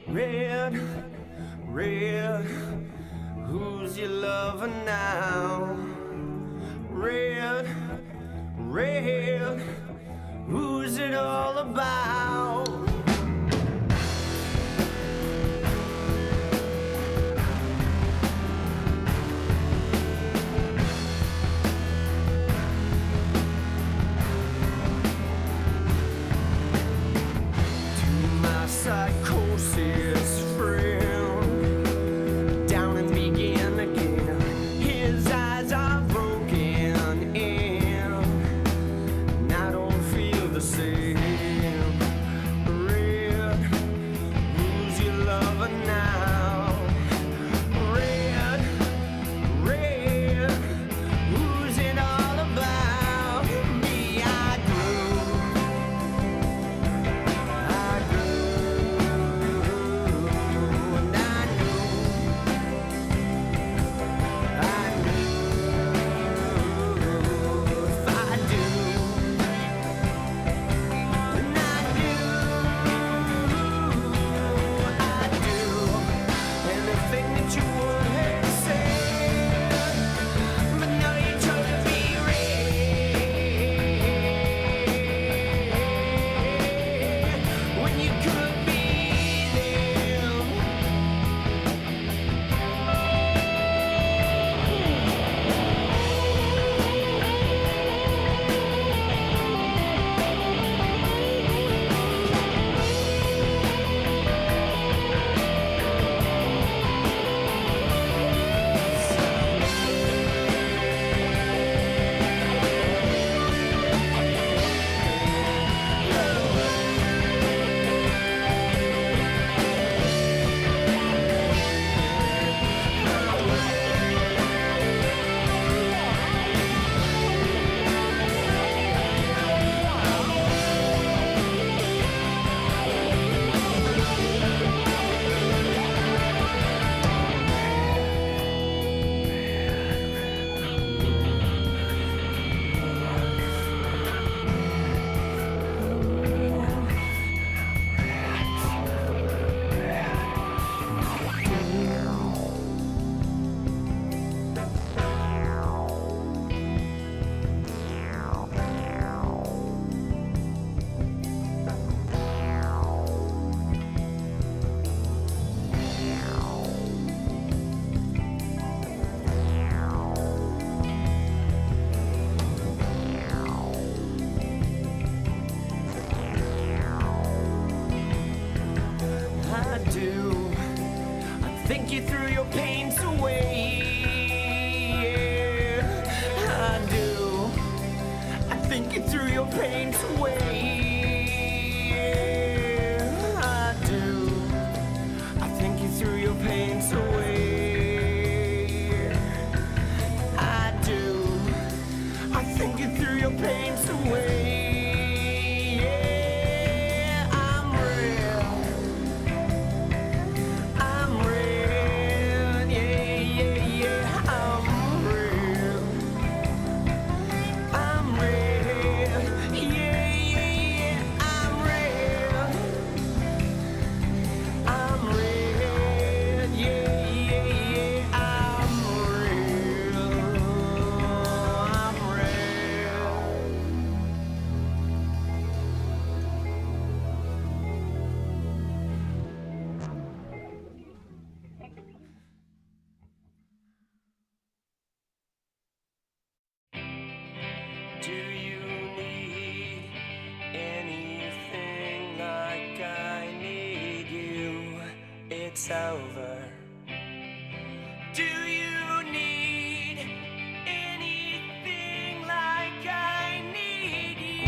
Red, red, who's your lover now? Red, red, who's it all about? To my psychosis friend, down and begin again. His eyes are broken in, and I don't feel the same. Red, who's your lover now? Red, red, who's it all about? Me, I grew, and I knew if I do, and I knew I do anything that you would have said, but now you're trying to be red when you could be them. I do. I think you threw your pains away. Yeah, I do. I think you threw your pains away. Yeah, I do. I think you threw your pains away. I do. I think you threw your pains away. Yeah, I'm real. I'm real, yeah, yeah, yeah, I'm real. I'm real, yeah, yeah, yeah, I'm real. I'm real, yeah, yeah, yeah, I'm real. I'm real. Do you need anything like I need you? It's over. Do you need anything like I need you?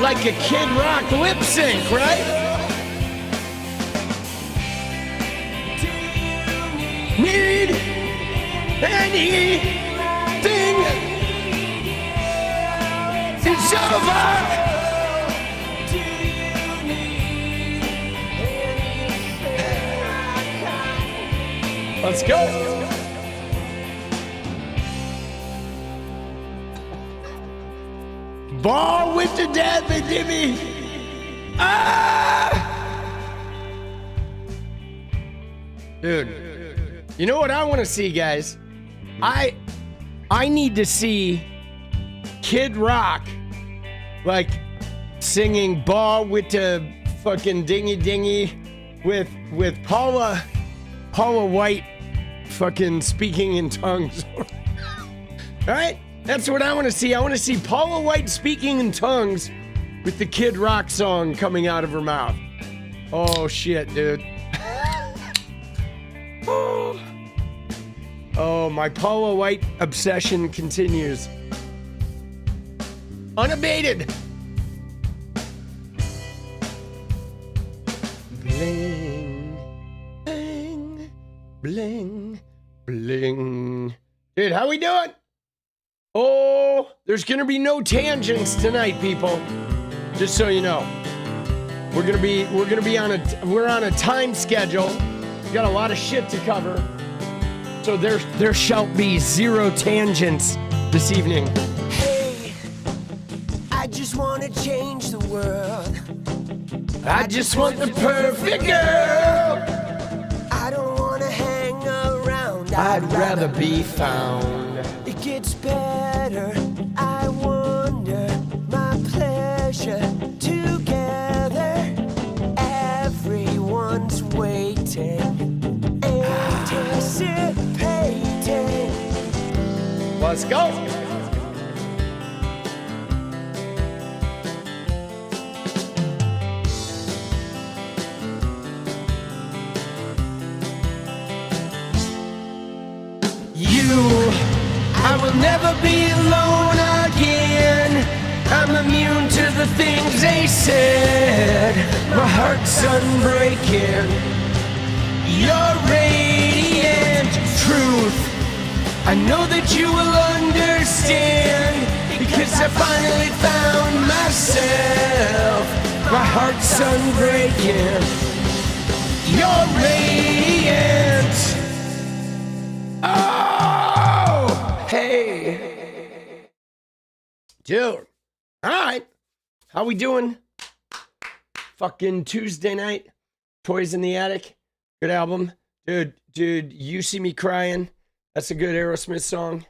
like a Kid Rock lip sync, right? Need anything? It's over. Let's go. Ball with the 𝗙𝗪𝗪𝗪. Ah! Dude, you know what I want to see, guys? I need to see Kid Rock like singing Ball with the fucking dingy dingy with Paula White fucking speaking in tongues. All right? That's what I want to see. I want to see Paula White speaking in tongues with the Kid Rock song coming out of her mouth. Oh shit, dude. Oh, my Paula White obsession continues. Unabated. Bling, bling, bling, bling. Dude, how we doing? Oh, there's gonna be no tangents tonight, people. Just so you know. We're on a time schedule. We got a lot of shit to cover. So there shall be zero tangents this evening. Hey, I just want to change the world. I just want the perfect girl. I don't want to hang around. I'd rather be found. It gets better. I wonder my pleasure together. Everyone's waiting. Anticipating. Let's go. I will never be alone again. I'm immune to the things they said. My heart's unbreaking. You're radiant truth. I know that you will understand, because I finally found myself. My heart's unbreaking. You're radiant. Oh, hey. Dude. All right. How we doing? Fucking Tuesday night. Toys in the Attic. Good album. Dude, You See Me Crying. That's a good Aerosmith song.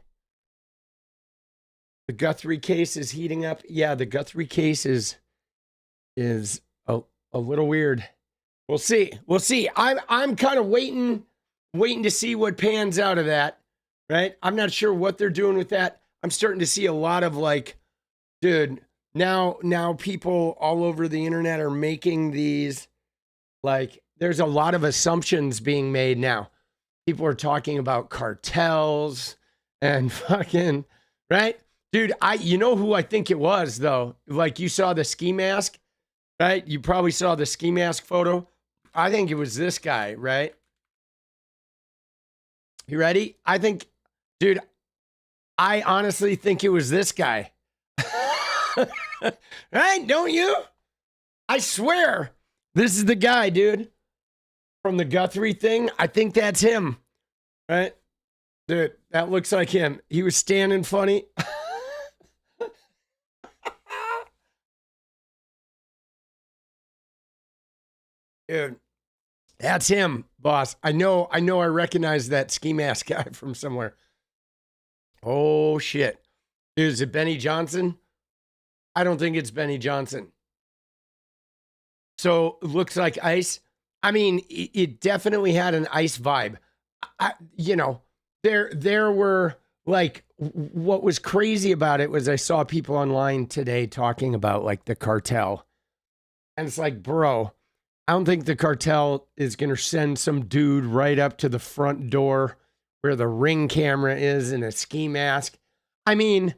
The Guthrie case is heating up. Yeah, the Guthrie case is a little weird. We'll see. I'm kind of waiting to see what pans out of that, right? I'm not sure what they're doing with that. I'm starting to see a lot of like, dude, now people all over the internet are making these, like, there's a lot of assumptions being made now. People are talking about cartels and fucking, right? Dude, you know who I think it was, though? Like, you saw the ski mask, right? You probably saw the ski mask photo. I think it was this guy, right? You ready? Dude, I honestly think it was this guy. Right? Don't you? I swear. This is the guy, dude. From the Guthrie thing. I think that's him. Right? Dude, that looks like him. He was standing funny. Dude, that's him, boss. I know I recognize that ski mask guy from somewhere. Oh, shit. Dude, is it Benny Johnson? I don't think it's Benny Johnson. So, it looks like Ice. I mean, it definitely had an Ice vibe. There were, like, what was crazy about it was I saw people online today talking about, like, the cartel. And it's like, bro, I don't think the cartel is going to send some dude right up to the front door where the Ring camera is in a ski mask. I mean,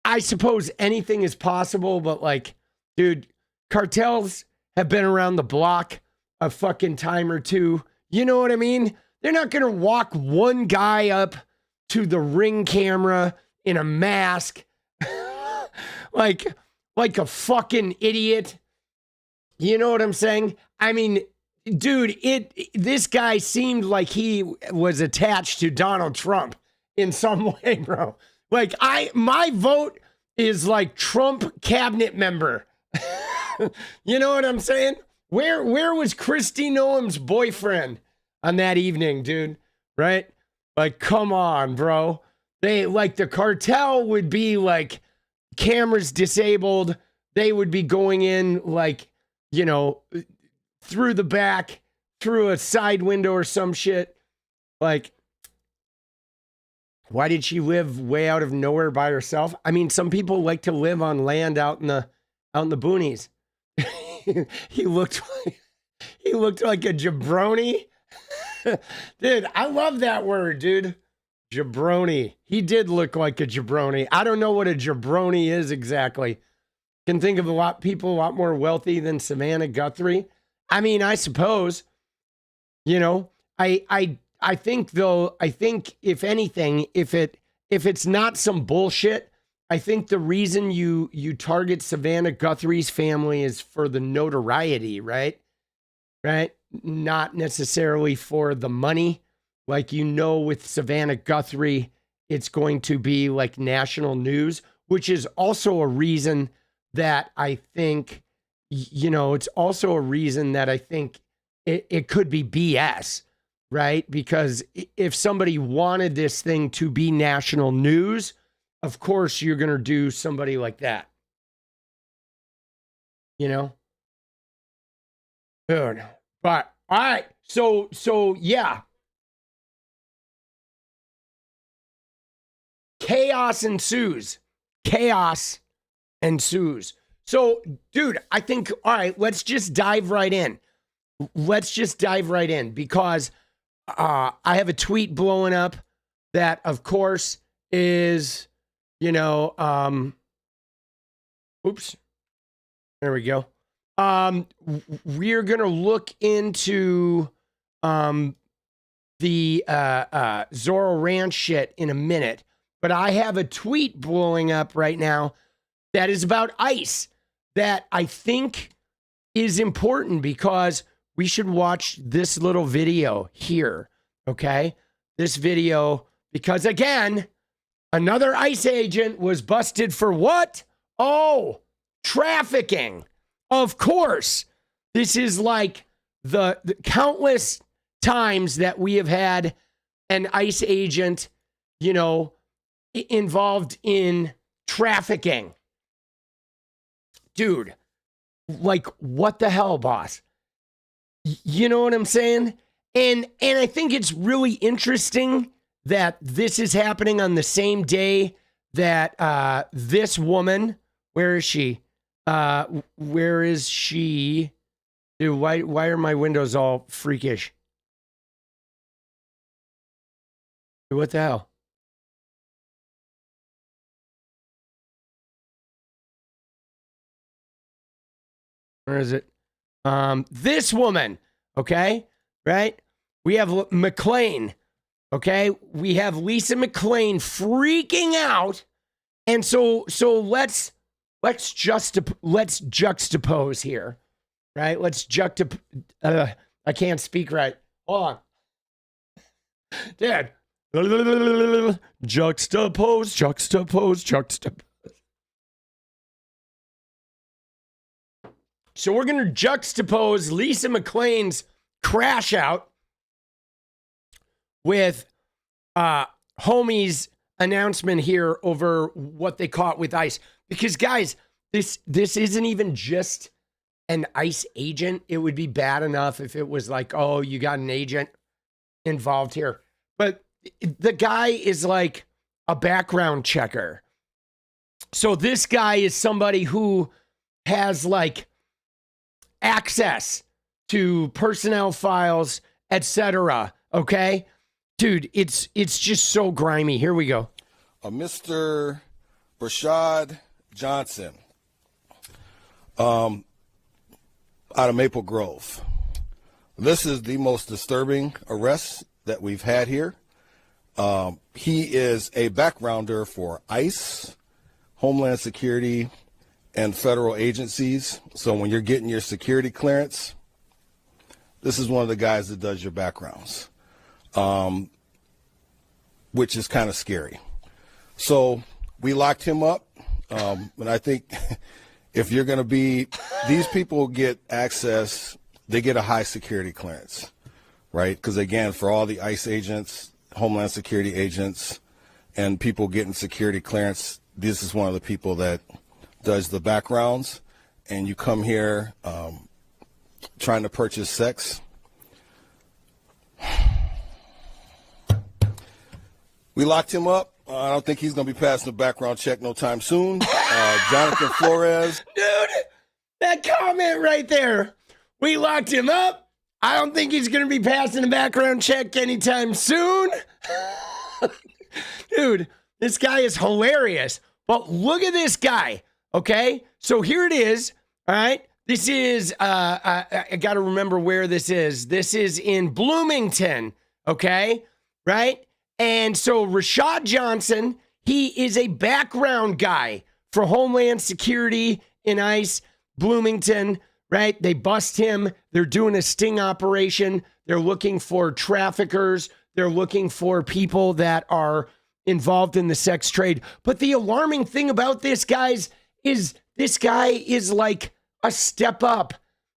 I suppose anything is possible, but, like, Dude, cartels have been around the block a fucking time or two. You know what I mean? They're not going to walk one guy up to the Ring camera in a mask like a fucking idiot. You know what I'm saying? I mean, dude, this guy seemed like he was attached to Donald Trump in some way, bro. Like my vote is like Trump cabinet member. You know what I'm saying? Where was Kristi Noem's boyfriend on that evening, dude? Right? Like, come on, bro. They like the cartel would be like cameras disabled. They would be going in like, you know, through the back, through a side window or some shit. Like, why did she live way out of nowhere by herself? I mean, some people like to live on land out in the boonies. he looked like a jabroni. Dude, I love that word, dude. Jabroni. He did look like a jabroni. I don't know what a jabroni is exactly. Can think of people a lot more wealthy than Savannah Guthrie. I mean, I suppose, you know, I think though, I think if anything, if it's not some bullshit, I think the reason you target Savannah Guthrie's family is for the notoriety, right? Right? Not necessarily for the money. Like, you know, with Savannah Guthrie, it's going to be like national news, which is also a reason that I think, you know, it's also a reason that I think it could be BS, right? Because if somebody wanted this thing to be national news, of course you're going to do somebody like that. You know? Dude. But, all right. So yeah. Chaos ensues. Chaos ensues. So, dude, I think, all right, let's just dive right in. Because I have a tweet blowing up that, of course, is, you know, oops, there we go. We're going to look into the Zorro Ranch shit in a minute, but I have a tweet blowing up right now that is about ICE that I think is important because we should watch this little video here, okay? This video, because again, another ICE agent was busted for what? Oh, trafficking. Of course. This is like the countless times that we have had an ICE agent, you know, involved in trafficking. Dude, like, what the hell, boss? You know what I'm saying? And I think it's really interesting that this is happening on the same day that this woman, where is she? Where is she? Dude, why are my windows all freakish? What the hell? Where is it? This woman, okay? Right? We have McClain, okay? We have Lisa McClain freaking out. And so let's juxtapose here, right? I can't speak right. Hold on. Dad. Juxtapose. So we're going to juxtapose Lisa McClain's crash out with homie's announcement here over what they caught with ICE. Because, guys, this isn't even just an ICE agent. It would be bad enough if it was like, oh, you got an agent involved here. But the guy is like a background checker. So this guy is somebody who has like access to personnel files, etc. Okay? Dude, it's just so grimy. Here we go. Mr. Rashad Johnson, out of Maple Grove. This is the most disturbing arrest that we've had here. He is a backgrounder for ICE, Homeland Security, and federal agencies. So when you're getting your security clearance, this is one of the guys that does your backgrounds, which is kind of scary. So we locked him up, and I think if you're going to be, these people get access, they get a high security clearance, right? Because again, for all the ICE agents, Homeland Security agents, and people getting security clearance, this is one of the people that does the backgrounds. And you come here trying to purchase sex. We locked him up. I don't think he's going to be passing a background check no time soon. Jonathan Flores. Dude, that comment right there. We locked him up. I don't think he's going to be passing a background check anytime soon. Dude, this guy is hilarious. But look at this guy, okay? So here it is, all right? This is, I got to remember where this is. This is in Bloomington, okay? Right? And so Rashad Johnson, he is a background guy for Homeland Security in ICE, Bloomington, right? They bust him. They're doing a sting operation. They're looking for traffickers. They're looking for people that are involved in the sex trade. But the alarming thing about this, guys, is this guy is like a step up.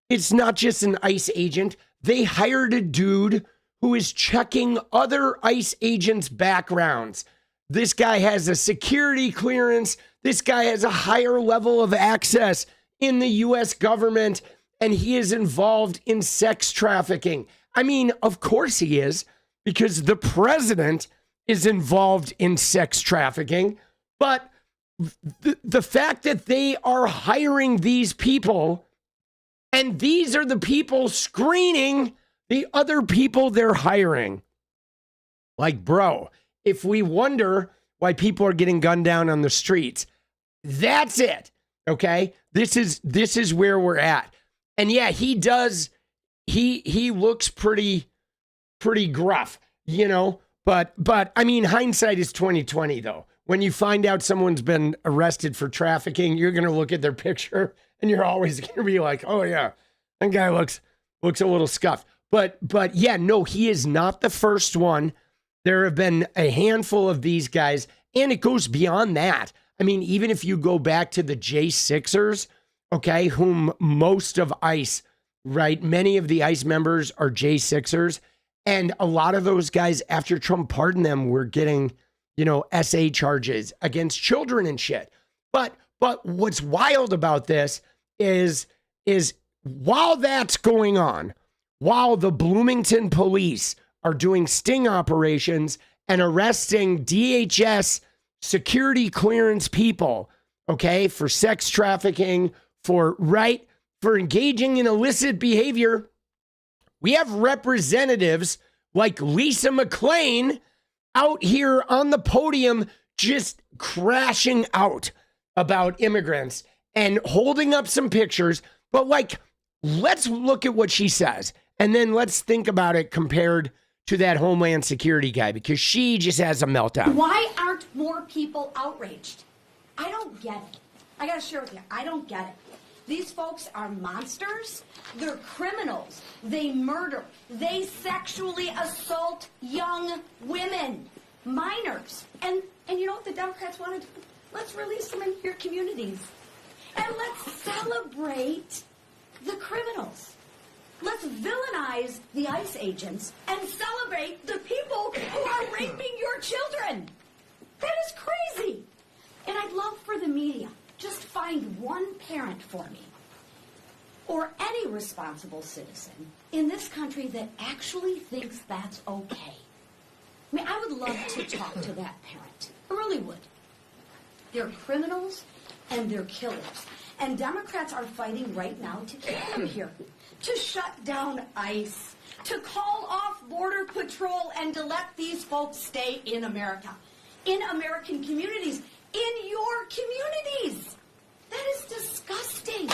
It's not just an ICE agent. They hired a dude who is checking other ICE agents' backgrounds. This guy has a security clearance. This guy has a higher level of access in the U.S. government, and he is involved in sex trafficking. I mean, of course he is, because the president is involved in sex trafficking. But the fact that they are hiring these people, and these are the people screening the other people they're hiring. Like, bro, if we wonder why people are getting gunned down on the streets, that's it. Okay? This is where we're at. And yeah, he looks pretty gruff, you know, but I mean, hindsight is 2020 though. When you find out someone's been arrested for trafficking, you're going to look at their picture and you're always going to be like, oh yeah, that guy looks a little scuffed. But yeah, no, he is not the first one. There have been a handful of these guys, and it goes beyond that. I mean, even if you go back to the J6ers, okay, whom most of ICE, right, many of the ICE members are J6ers, and a lot of those guys, after Trump pardoned them, were getting, you know, SA charges against children and shit. But what's wild about this is while that's going on, while the Bloomington police are doing sting operations and arresting DHS security clearance people, okay, for sex trafficking, for engaging in illicit behavior, we have representatives like Lisa McClain out here on the podium just crashing out about immigrants and holding up some pictures. But like, let's look at what she says, and then let's think about it compared to that Homeland Security guy, because she just has a meltdown. Why aren't more people outraged? I don't get it. I gotta share with you, I don't get it. These folks are monsters. They're criminals. They murder. They sexually assault young women, minors. And you know what the Democrats want to do? Let's release them in your communities. And let's celebrate the criminals. Let's villainize the ICE agents and celebrate the people who are raping your children. That is crazy. And I'd love for the media, just find one parent for me, or any responsible citizen in this country that actually thinks that's okay. I mean, I would love to talk to that parent. I really would. They're criminals and they're killers. And Democrats are fighting right now to keep them here, to shut down ICE, to call off Border Patrol, and to let these folks stay in America, in American communities, in your communities. That is disgusting.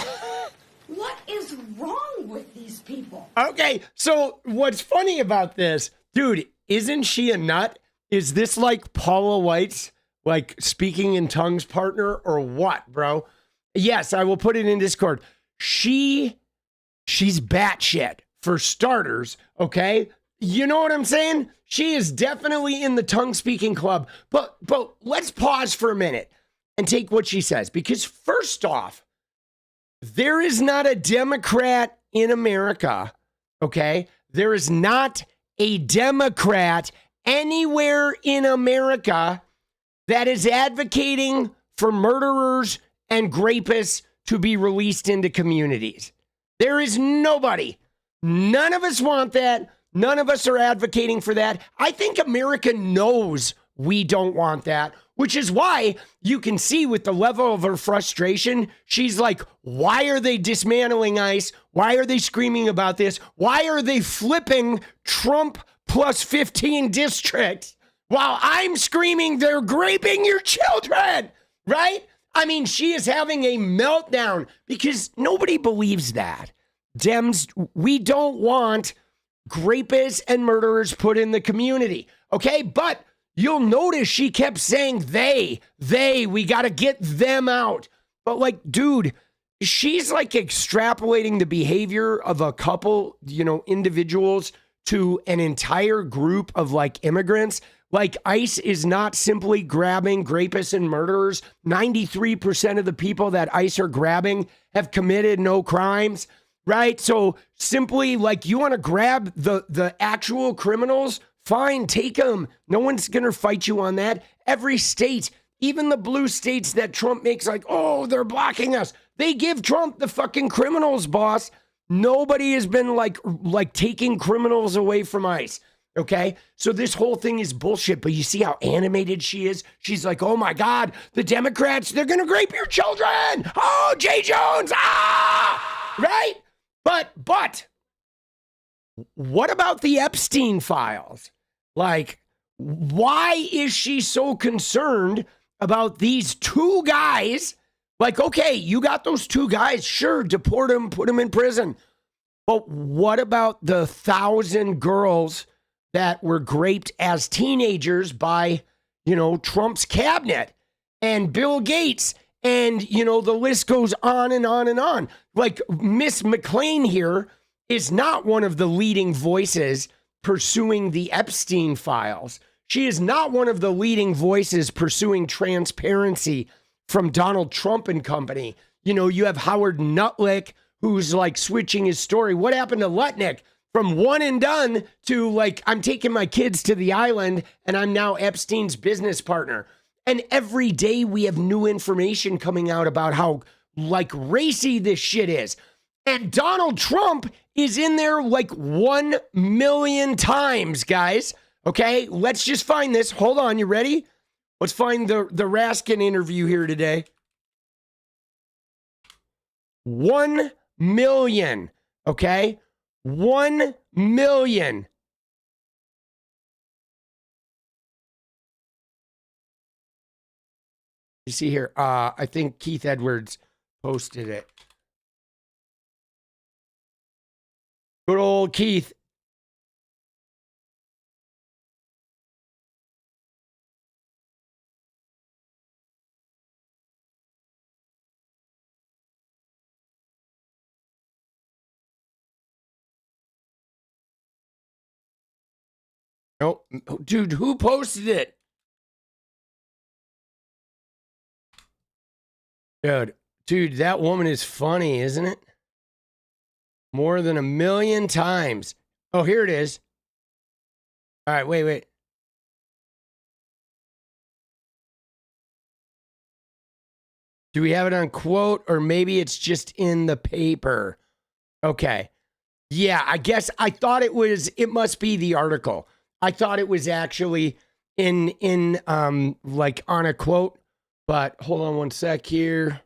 What is wrong with these people? Okay, so what's funny about this, dude, isn't she a nut? Is this like Paula White's like speaking in tongues partner or what, bro? Yes, I will put it in Discord. She's batshit for starters, okay? You know what I'm saying? She is definitely in the tongue speaking club. But let's pause for a minute and take what she says, because first off, there is not a Democrat in America, okay? There is not a Democrat anywhere in America that is advocating for murderers and rapists to be released into communities. There is nobody. None of us want that. None of us are advocating for that. I think America knows we don't want that, which is why you can see with the level of her frustration, she's like, why are they dismantling ICE? Why are they screaming about this? Why are they flipping Trump plus 15 districts while I'm screaming they're raping your children, right? I mean, she is having a meltdown because nobody believes that. Dems, we don't want rapists and murderers put in the community, okay? But you'll notice she kept saying we got to get them out. But like, dude, she's like extrapolating the behavior of a couple, individuals to an entire group of like immigrants. Like ICE is not simply grabbing rapists and murderers. 93% of the people that ICE are grabbing have committed no crimes, right? So simply like you want to grab the actual criminals, fine, take them. No one's going to fight you on that. Every state, even the blue states that Trump makes like, oh, they're blocking us. They give Trump the fucking criminals, boss. Nobody has been like taking criminals away from ICE. Okay, so this whole thing is bullshit, but you see how animated she is? She's like, oh my God, the Democrats, they're gonna rape your children. Oh, Jay Jones, right? But what about the Epstein files? Like, why is she so concerned about these two guys? Like, okay, you got those two guys, sure, deport them, put them in prison. But what about the 1,000 girls that were raped as teenagers by, Trump's cabinet and Bill Gates? And, the list goes on and on and on. Like Miss McClain here is not one of the leading voices pursuing the Epstein files. She is not one of the leading voices pursuing transparency from Donald Trump and company. You have Howard Nutlick, who's like switching his story. What happened to Lutnick? From one and done to like, I'm taking my kids to the island and I'm now Epstein's business partner. And every day we have new information coming out about how like racy this shit is. And Donald Trump is in there like 1 million times, guys. Okay, let's just find this. Hold on, you ready? Let's find the Raskin interview here today. 1 million, okay? 1 million. You see here, I think Keith Edwards posted it. Good old Keith. Oh, dude, who posted it? Dude, that woman is funny, isn't it? More than 1 million times. Oh, here it is. All right, wait. Do we have it on quote, or maybe it's just in the paper? Okay. Yeah, I guess I thought it must be the article. I thought it was actually in like on a quote, but hold on one sec here.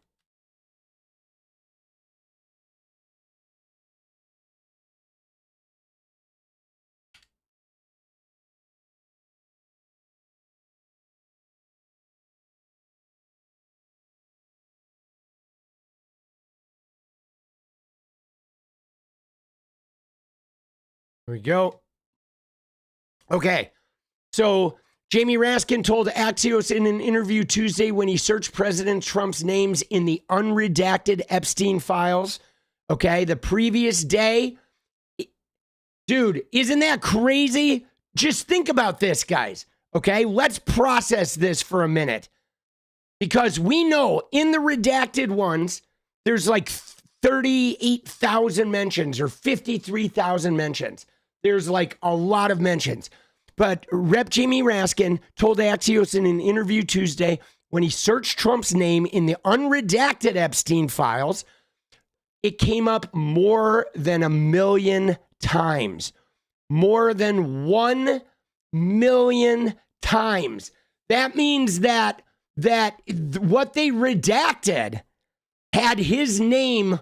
Here we go. Okay. So Jamie Raskin told Axios in an interview Tuesday when he searched President Trump's names in the unredacted Epstein files. Okay. The previous day. Dude, isn't that crazy? Just think about this, guys. Okay. Let's process this for a minute. Because we know in the redacted ones, there's like 38,000 mentions or 53,000 mentions. There's like a lot of mentions. But Rep. Jamie Raskin told Axios in an interview Tuesday when he searched Trump's name in the unredacted Epstein files, it came up more than 1 million times. More than 1 million times. That means that what they redacted had his name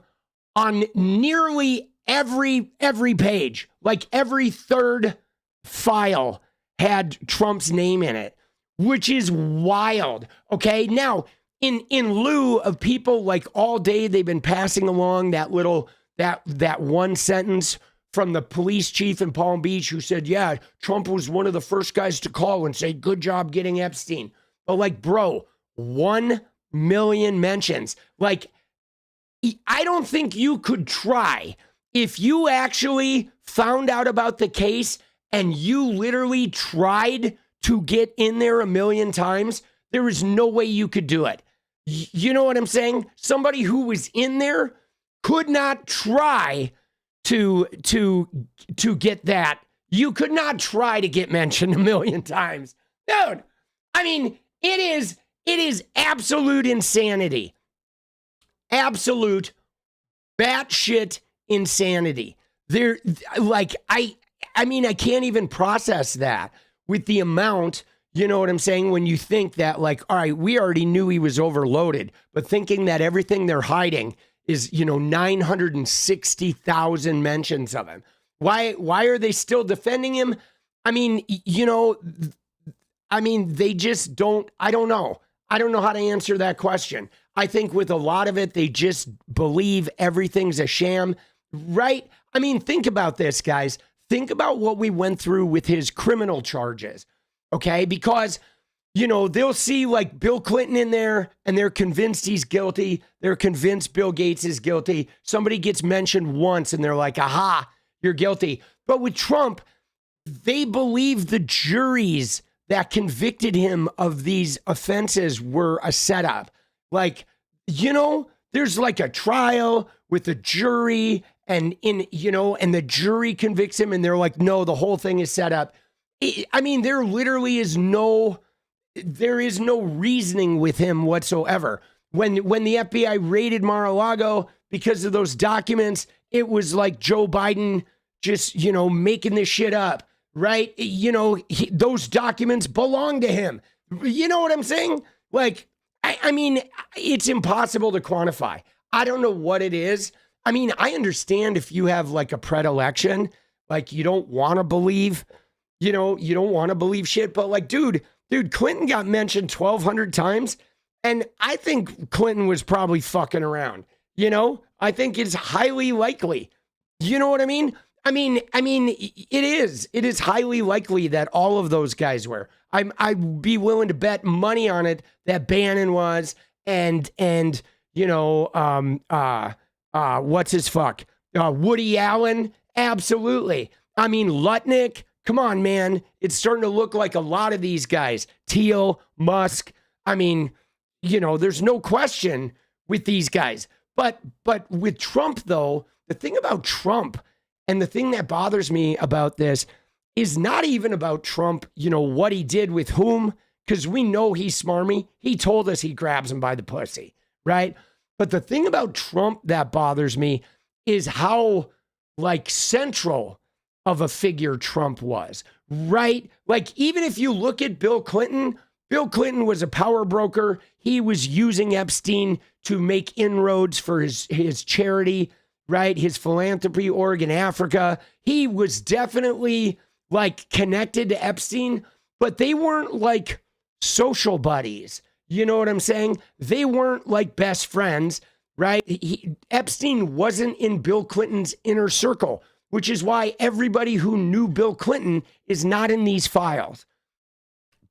on nearly every page. Like every third file had Trump's name in it, which is wild. Okay, now in lieu of people like all day they've been passing along that one sentence from the police chief in Palm Beach who said, yeah, Trump was one of the first guys to call and say, good job getting Epstein. But like, bro, 1 million mentions. Like, I don't think you could try if you actually found out about the case and you literally tried to get in there 1 million times. There is no way you could do it. You know what I'm saying? Somebody who was in there could not try to get that. You could not try to get mentioned 1 million times. Dude, I mean, it is absolute insanity. Absolute batshit insanity. There, like, I mean, I can't even process that with the amount, you know what I'm saying? When you think that, like, all right, we already knew he was overloaded, but thinking that everything they're hiding is, 960,000 mentions of him. Why are they still defending him? I mean, they just don't, I don't know. I don't know how to answer that question. I think with a lot of it, they just believe everything's a sham, right? I mean, think about this, guys. Think about what we went through with his criminal charges, okay? Because, they'll see like Bill Clinton in there and they're convinced he's guilty. They're convinced Bill Gates is guilty. Somebody gets mentioned once and they're like, aha, you're guilty. But with Trump, they believe the juries that convicted him of these offenses were a setup. Like, there's like a trial with a jury and the jury convicts him and they're like, no, the whole thing is set up. I mean, there is no reasoning with him whatsoever. When the FBI raided Mar-a-Lago because of those documents, it was like Joe Biden just, making this shit up, right? Those documents belong to him. You know what I'm saying? Like, I mean, it's impossible to quantify. I don't know what it is. I mean, I understand if you have like a predilection, like you don't want to believe, you don't want to believe shit. But like, dude, Clinton got mentioned 1,200 times. And I think Clinton was probably fucking around. I think it's highly likely. You know what I mean? I mean, it is highly likely that all of those guys were. I'd be willing to bet money on it that Bannon was, and what's his fuck? Woody Allen, absolutely. I mean, Lutnick, come on, man. It's starting to look like a lot of these guys. Thiel, Musk. I mean, there's no question with these guys. But with Trump, though, the thing about Trump and the thing that bothers me about this is not even about Trump, what he did with whom, because we know he's smarmy. He told us he grabs him by the pussy, right? But the thing about Trump that bothers me is how, like, central of a figure Trump was, right? Like, even if you look at Bill Clinton was a power broker. He was using Epstein to make inroads for his charity, right? His philanthropy org in Africa. He was definitely like connected to Epstein, but they weren't like social buddies. You know what I'm saying? They weren't like best friends, right? Epstein wasn't in Bill Clinton's inner circle. which is why everybody who knew Bill Clinton is not in these files.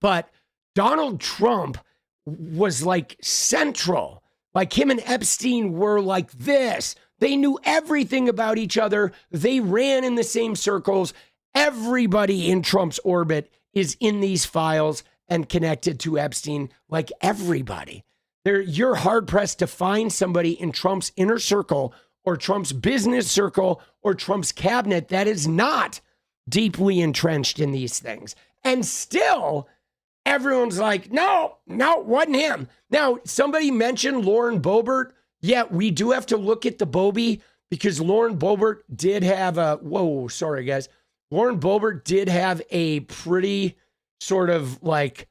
But Donald Trump was like central. Like him and Epstein were like this. They knew everything about each other. They ran in the same circles. Everybody in Trump's orbit is in these files and connected to Epstein, like everybody. You're hard-pressed to find somebody in Trump's inner circle or Trump's business circle or Trump's cabinet that is not deeply entrenched in these things. And still, everyone's like, no, wasn't him. Now, somebody mentioned Lauren Boebert. Yeah, we do have to look at the Bobby because Lauren Boebert did have Lauren Boebert did have a pretty sort of like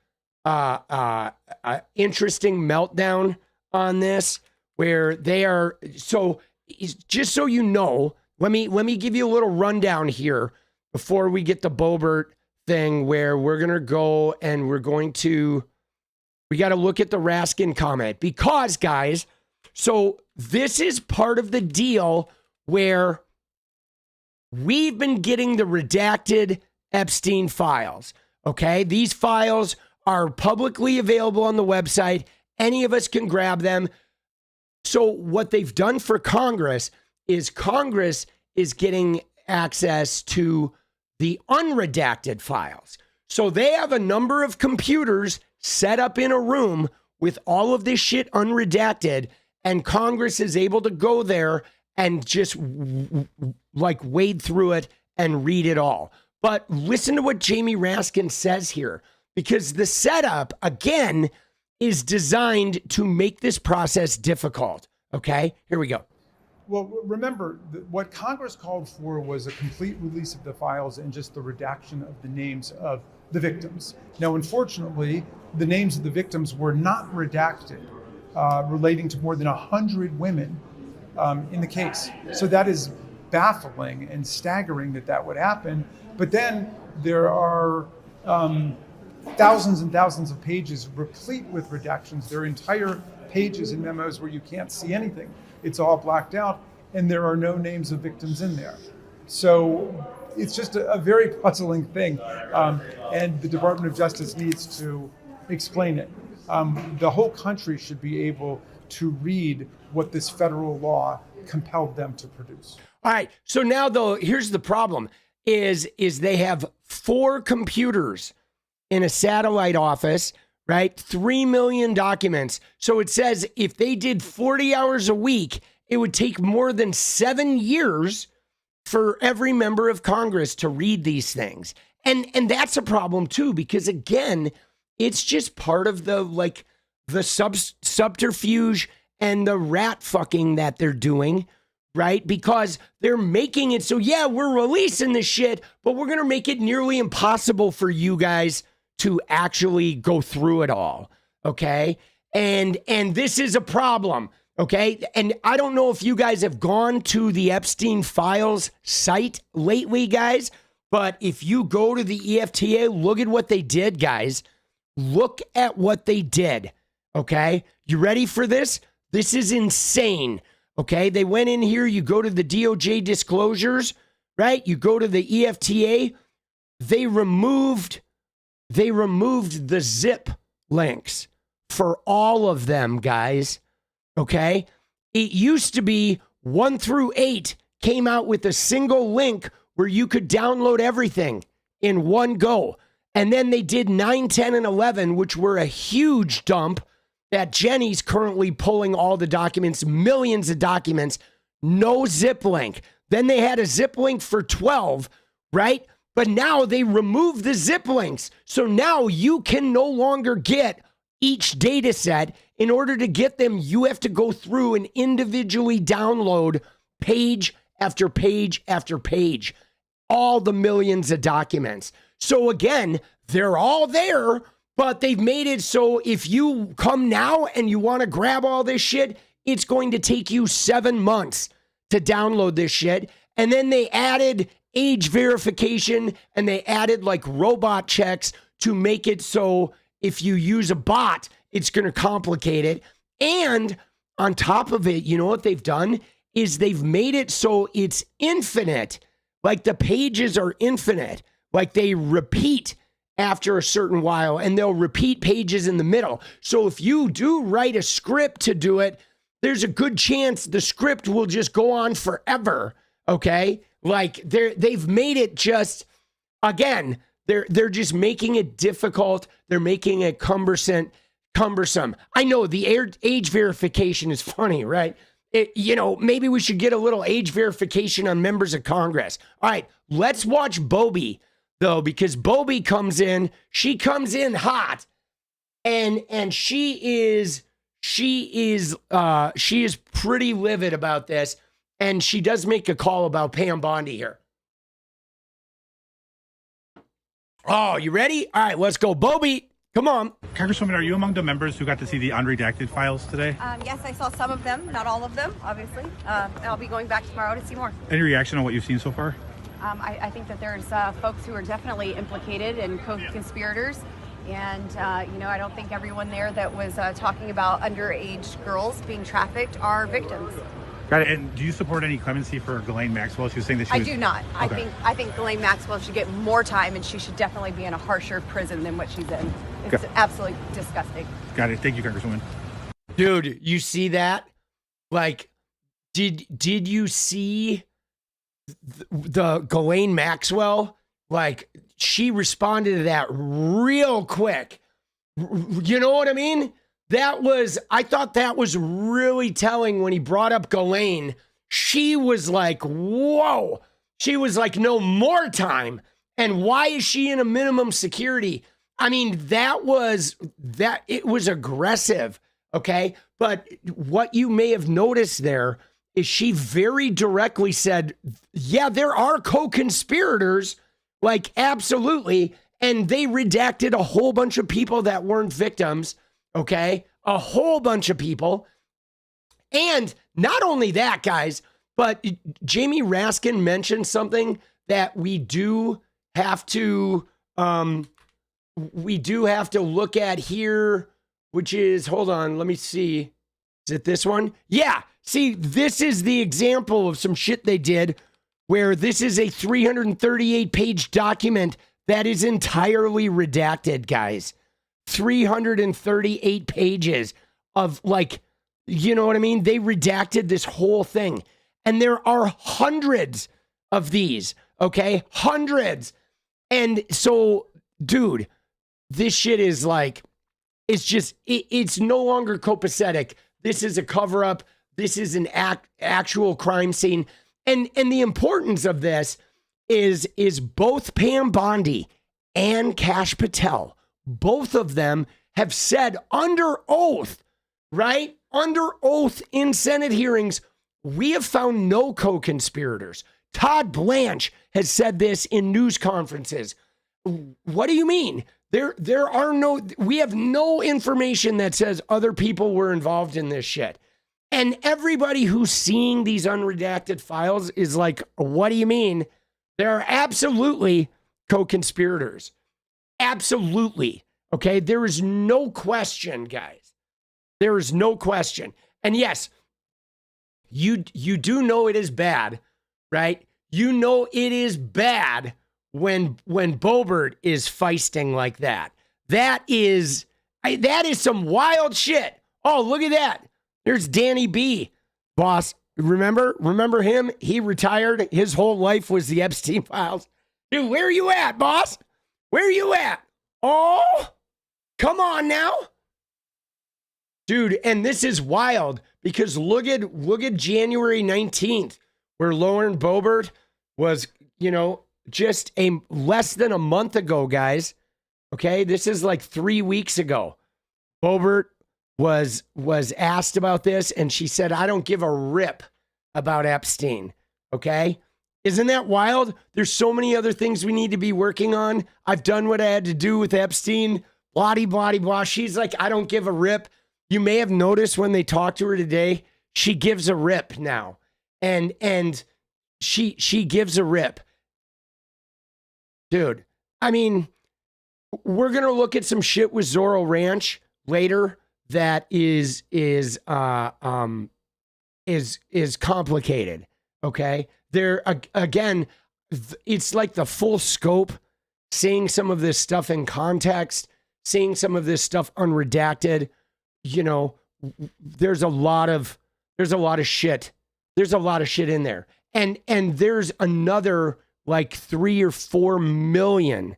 interesting meltdown on this where they are. So just so you know, let me give you a little rundown here before we get the Boebert thing where we're going to go and we got to look at the Raskin comment because guys, so this is part of the deal where we've been getting the redacted Epstein files. Okay. These files are publicly available on the website. Any of us can grab them. So what they've done for Congress is getting access to the unredacted files. So they have a number of computers set up in a room with all of this shit unredacted, and Congress is able to go there and just like wade through it and read it all. But listen to what Jamie Raskin says here, because the setup, again, is designed to make this process difficult. Okay, here we go. Well, remember, what Congress called for was a complete release of the files and just the redaction of the names of the victims. Now, unfortunately, the names of the victims were not redacted, relating to more than 100 women in the case. So that is baffling and staggering that would happen. But then there are thousands and thousands of pages replete with redactions. There are entire pages and memos where you can't see anything. It's all blacked out, and there are no names of victims in there. So it's just a very puzzling thing, and the Department of Justice needs to explain it. The whole country should be able to read what this federal law compelled them to produce. All right. So now, though, here's the problem: is they have 4 computers in a satellite office, right? 3 million documents. So it says if they did 40 hours a week, it would take more than 7 years for every member of Congress to read these things. And that's a problem too, because again, it's just part of the subterfuge and the rat fucking that they're doing, right? Because they're making it so, yeah, we're releasing this shit, but we're going to make it nearly impossible for you guys to actually go through it all. Okay. And this is a problem. Okay. And I don't know if you guys have gone to the Epstein Files site lately, guys, but if you go to the EFTA, look at what they did, guys. Look at what they did. Okay. You ready for this? This is insane. Okay. They went in here. You go to the DOJ disclosures, right? You go to the EFTA. They removed the zip links for all of them, guys. Okay. It used to be 1 through 8 came out with a single link where you could download everything in one go. And then they did 9, 10, and 11, which were a huge dump that Jenny's currently pulling all the documents, millions of documents, no zip link. Then they had a zip link for 12, right? But now they removed the zip links. So now you can no longer get each data set. In order to get them, you have to go through and individually download page after page after page, all the millions of documents. So again, they're all there, but they've made it so if you come now and you want to grab all this shit, it's going to take you 7 months to download this shit. And then they added age verification and they added like robot checks to make it so if you use a bot, it's going to complicate it. And on top of it, you know what they've done is they've made it so it's infinite Like the pages are infinite. Like they repeat after a certain while, and they'll repeat pages in the middle. So if you do write a script to do it, there's a good chance the script will just go on forever. Okay? Like they've made it just, again, they're just making it difficult. They're making it cumbersome. I know the age verification is funny, right? Maybe we should get a little age verification on members of Congress. All right, let's watch Bobby, though, because Bobby comes in. She comes in hot, and she is pretty livid about this, and she does make a call about Pam Bondi here. Oh, you ready? All right, let's go, Bobby. Come on. Congresswoman, are you among the members who got to see the unredacted files today? Yes, I saw some of them, not all of them, obviously. I'll be going back tomorrow to see more. Any reaction on what you've seen so far? I think that there's folks who are definitely implicated and co-conspirators. And, I don't think everyone there that was talking about underage girls being trafficked are victims. Got it. And do you support any clemency for Ghislaine Maxwell? She was saying that she I was... do not. Okay. I think Ghislaine Maxwell should get more time, and she should definitely be in a harsher prison than what she's in. It's absolutely disgusting. Got it. Thank you, Congresswoman. Dude, you see that? Like, did you see the Ghislaine Maxwell? Like, she responded to that real quick. You know what I mean? I thought that was really telling when he brought up Ghislaine. She was like, whoa. She was like, no more time. And why is she in a minimum security? I mean, it was aggressive, okay? But what you may have noticed there is she very directly said, yeah, there are co-conspirators, like absolutely, and they redacted a whole bunch of people that weren't victims, okay? A whole bunch of people. And not only that, guys, but Jamie Raskin mentioned something that we do have to look at here, which is, hold on, let me see. Is it this one? Yeah. See, this is the example of some shit they did where this is a 338-page document that is entirely redacted, guys. 338 pages of, like, you know what I mean? They redacted this whole thing. And there are hundreds of these, okay? Hundreds. And so, dude, this shit is like, it's no longer copacetic. This is a cover-up. This is an actual crime scene. And the importance of this is both Pam Bondi and Kash Patel, both of them have said under oath, right? Under oath in Senate hearings, we have found no co-conspirators. Todd Blanche has said this in news conferences. What do you mean? We have no information that says other people were involved in this shit. And everybody who's seeing these unredacted files is like, what do you mean? There are absolutely co-conspirators. Absolutely. Okay. There is no question, guys. There is no question. And yes, you do know it is bad, right? You know it is bad when Boebert is feisting like that. That is some wild shit. Oh, look at that. There's Danny B. Boss, remember him? He retired. His whole life was the Epstein files. Dude, where are you at, boss? Where are you at? Oh, come on now. Dude, and this is wild because look at January 19th, where Lauren Boebert was, just less than a month ago, guys. Okay, this is like 3 weeks ago. Boebert was asked about this, and she said, I don't give a rip about Epstein. Okay? Isn't that wild? There's so many other things we need to be working on. I've done what I had to do with Epstein. Blah, blah, blah. She's like, I don't give a rip. You may have noticed when they talked to her today, she gives a rip now. And she gives a rip. Dude, I mean, we're going to look at some shit with Zorro Ranch later that is complicated. Okay? There again, it's like the full scope, seeing some of this stuff in context, seeing some of this stuff unredacted, you know, there's a lot of shit. There's a lot of shit in there. And there's another like 3 or 4 million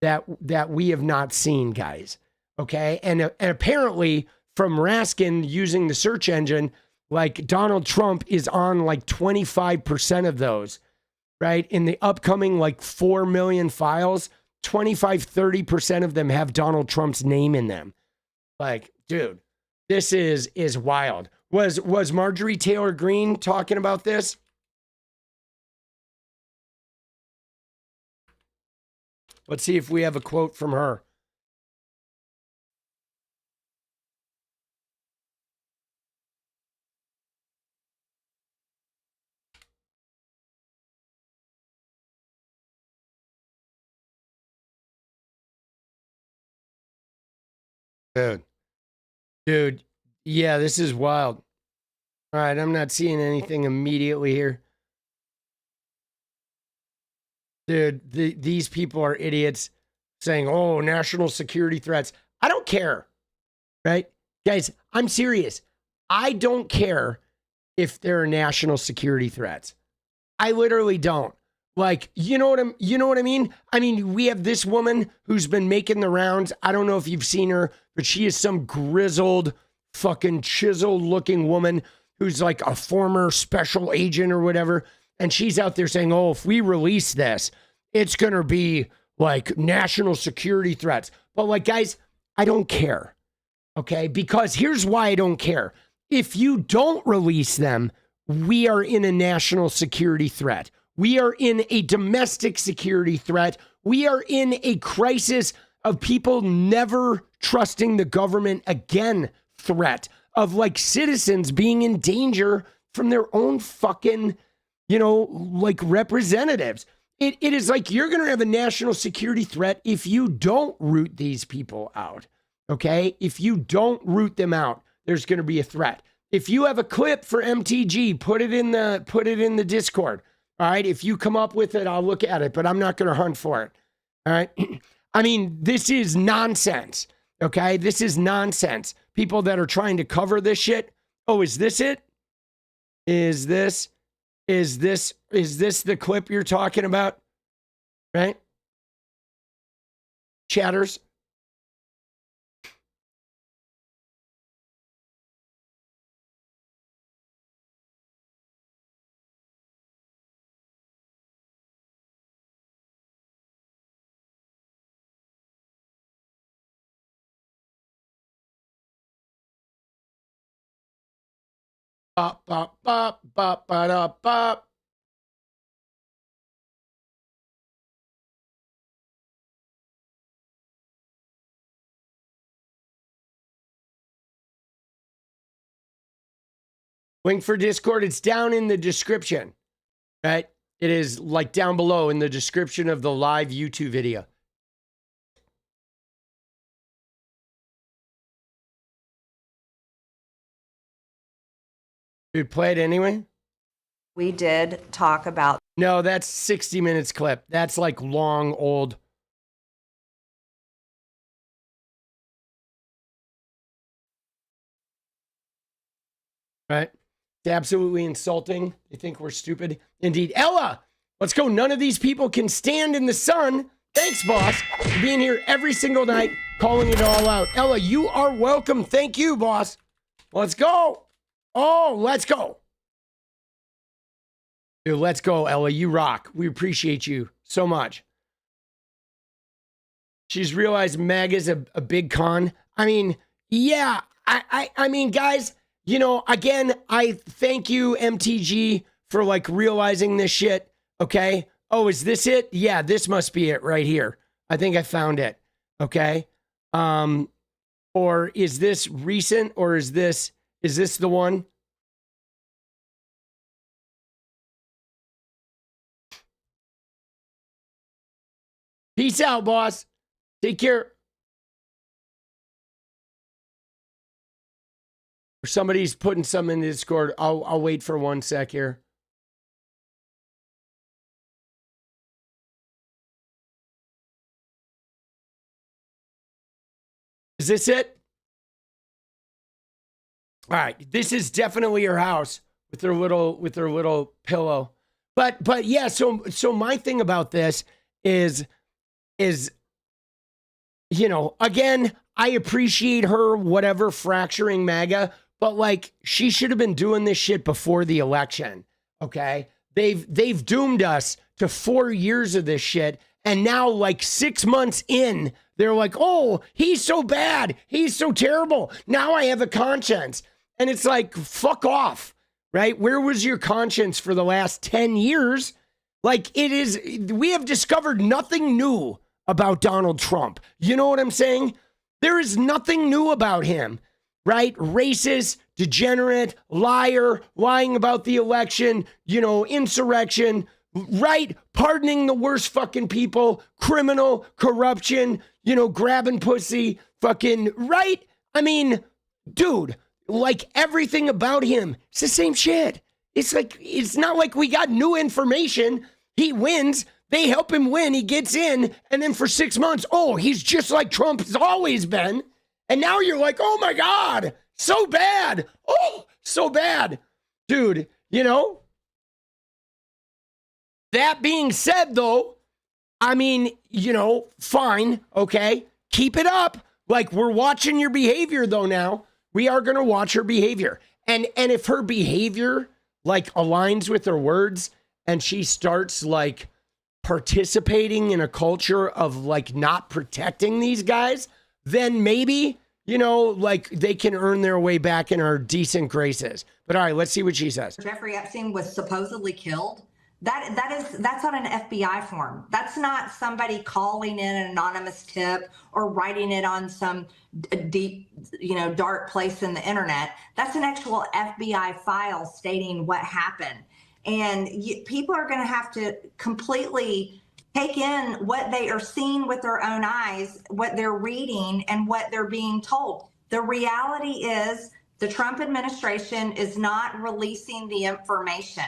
that we have not seen, guys. Okay? And apparently from Raskin using the search engine, like Donald Trump is on like 25% of those, right? In the upcoming like 4 million files, 25-30% of them have Donald Trump's name in them. Like, dude, this is wild. Was Marjorie Taylor Greene talking about this? Let's see if we have a quote from her. Dude, yeah, this is wild. All right, I'm not seeing anything immediately here. Dude, these people are idiots saying, oh, national security threats. I don't care, right? Guys, I'm serious. I don't care if there are national security threats. I literally don't. Like, you know what I mean? I mean, we have this woman who's been making the rounds. I don't know if you've seen her, but she is some grizzled, fucking chiseled looking woman who's like a former special agent or whatever. And she's out there saying, oh, if we release this, it's going to be like national security threats. But like, guys, I don't care. Okay? Because here's why I don't care. If you don't release them, we are in a national security threat. We are in a domestic security threat. We are in a crisis of people never trusting the government again threat of like citizens being in danger from their own fucking, you know, like representatives. It is like you're going to have a national security threat if you don't root these people out. Okay? If you don't root them out, there's going to be a threat. If you have a clip for MTG, put it in the Discord. All right, if you come up with it, I'll look at it, but I'm not going to hunt for it. All right. I mean, this is nonsense. Okay, this is nonsense. People that are trying to cover this shit. Oh, is this it? Is this the clip you're talking about? Right? Chatters. Bop, bop, bop, bop, bop, bop. Link for Discord, it's down in the description, right? It is like down below in the description of the live YouTube video. Dude, play it anyway? We did talk about. No, that's 60 minutes clip. That's like long, old. Right? It's absolutely insulting. They think we're stupid. Indeed. Ella, let's go. None of these people can stand in the sun. Thanks, boss, for being here every single night, calling it all out. Ella, you are welcome. Thank you, boss. Let's go. Oh, let's go. Dude, let's go, Ella. You rock. We appreciate you so much. She's realized MAGA's a big con. I mean, yeah. I mean, guys, you know, again, I thank you, MTG, for like realizing this shit. Okay. Oh, is this it? Yeah, this must be it right here. I think I found it. Okay. Or is this recent, or is this the one? Peace out, boss. Take care. Somebody's putting something in the Discord. I'll wait for 1 sec here. Is this it? All right, this is definitely her house with her little pillow. But yeah, so my thing about this is again, I appreciate her whatever fracturing MAGA, but like she should have been doing this shit before the election. Okay? They've doomed us to 4 years of this shit, and now like 6 months in, they're like, "Oh, he's so bad. He's so terrible. Now I have a conscience." And it's like, fuck off, right? Where was your conscience for the last 10 years? Like we have discovered nothing new about Donald Trump. You know what I'm saying? There is nothing new about him, right? Racist, degenerate, liar, lying about the election, insurrection, right? Pardoning the worst fucking people, criminal, corruption, grabbing pussy, fucking, right? I mean, dude, like everything about him, it's the same shit. It's not like we got new information. He wins, they help him win, he gets in, and then for 6 months, oh, he's just like Trump has always been. And now you're like, oh my God, so bad. Oh, so bad. Dude, that being said, though, I mean, fine, okay, keep it up. Like, we're watching your behavior, though, now. We are going to watch her behavior. And if her behavior, like, aligns with her words and she starts, like, participating in a culture of, like, not protecting these guys, then maybe, like, they can earn their way back in our decent graces. But, all right, let's see what she says. Jeffrey Epstein was supposedly killed. That's on an FBI form. That's not somebody calling in an anonymous tip or writing it on some deep, dark place in the internet. That's an actual FBI file stating what happened. And people are going to have to completely take in what they are seeing with their own eyes, what they're reading, and what they're being told. The reality is the Trump administration is not releasing the information.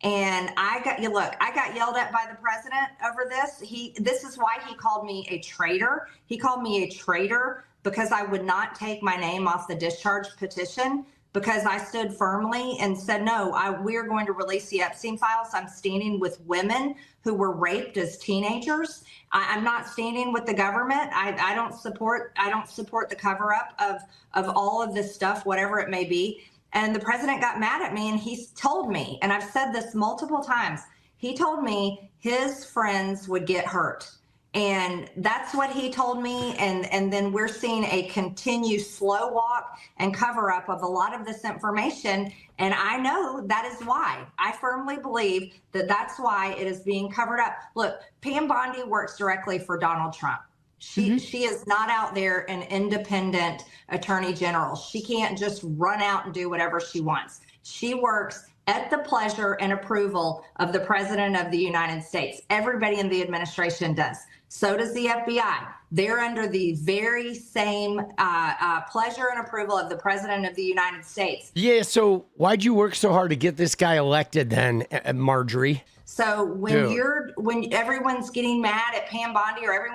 And I got yelled at by the president over this. This is why he called me a traitor. He called me a traitor because I would not take my name off the discharge petition, because I stood firmly and said, no, we're going to release the Epstein files. I'm standing with women who were raped as teenagers. I'm not standing with the government. I don't support the cover up of all of this stuff, whatever it may be. And the president got mad at me, and he told me, and I've said this multiple times, he told me his friends would get hurt. And that's what he told me. And then we're seeing a continued slow walk and cover up of a lot of this information. And I know that is why. I firmly believe that that's why it is being covered up. Look, Pam Bondi works directly for Donald Trump. She is not out there an independent attorney general. She can't just run out and do whatever she wants. She works at the pleasure and approval of the President of the United States. Everybody in the administration does. So does the FBI. They're under the very same pleasure and approval of the President of the United States. Yeah, so why'd you work so hard to get this guy elected then, Marjorie? So when everyone's getting mad at Pam Bondi, or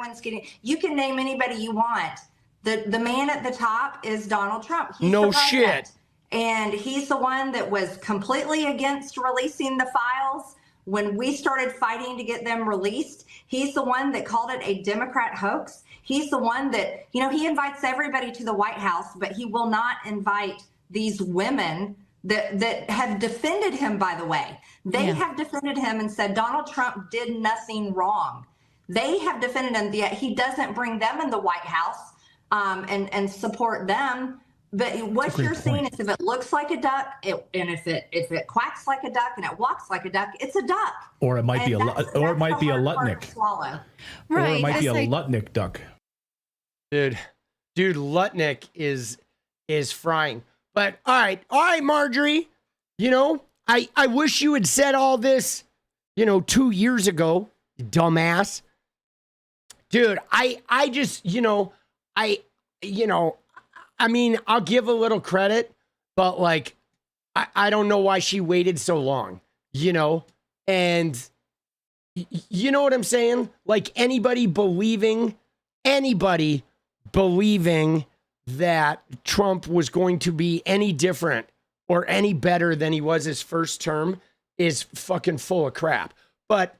you can name anybody you want. The man at the top is Donald Trump. He's no shit. And he's the one that was completely against releasing the files when we started fighting to get them released. He's the one that called it a Democrat hoax. He's the one that, he invites everybody to the White House, but he will not invite these women that have defended him, by the way. They have defended him and said Donald Trump did nothing wrong. They have defended him, yet he doesn't bring them in the White House and support them. But what you're seeing is, if it looks like a duck, and if it quacks like a duck and it walks like a duck, it's a duck. Or it might be a Lutnick. Swallow. Right. Or it might be a Lutnick duck. Dude, Lutnick is frying. But all right, Marjorie. I wish you had said all this, 2 years ago, dumbass. Dude, I just, I mean, I'll give a little credit, but like, I don't know why she waited so long, and you know what I'm saying? Like anybody believing that Trump was going to be any different or any better than he was his first term is fucking full of crap. But,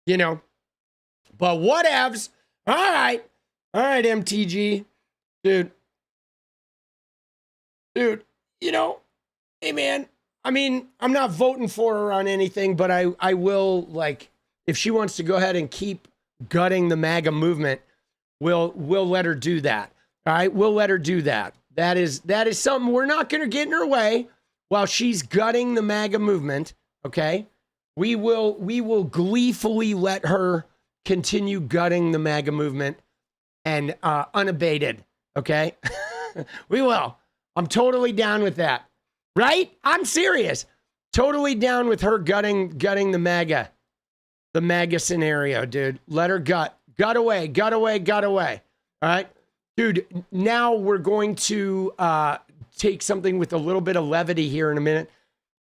you know, but whatevs. All right, MTG. Dude, you know, hey, man, I mean, I'm not voting for her on anything, but I will, like, if she wants to go ahead and keep gutting the MAGA movement, we'll let her do that. All right, we'll let her do that. That is something we're not going to get in her way while she's gutting the MAGA movement, okay? We will gleefully let her continue gutting the MAGA movement and unabated, okay? We will. I'm totally down with that. Right? I'm serious. Totally down with her gutting the MAGA scenario, dude. Let her gut away. All right, dude. Now we're going to take something with a little bit of levity here in a minute.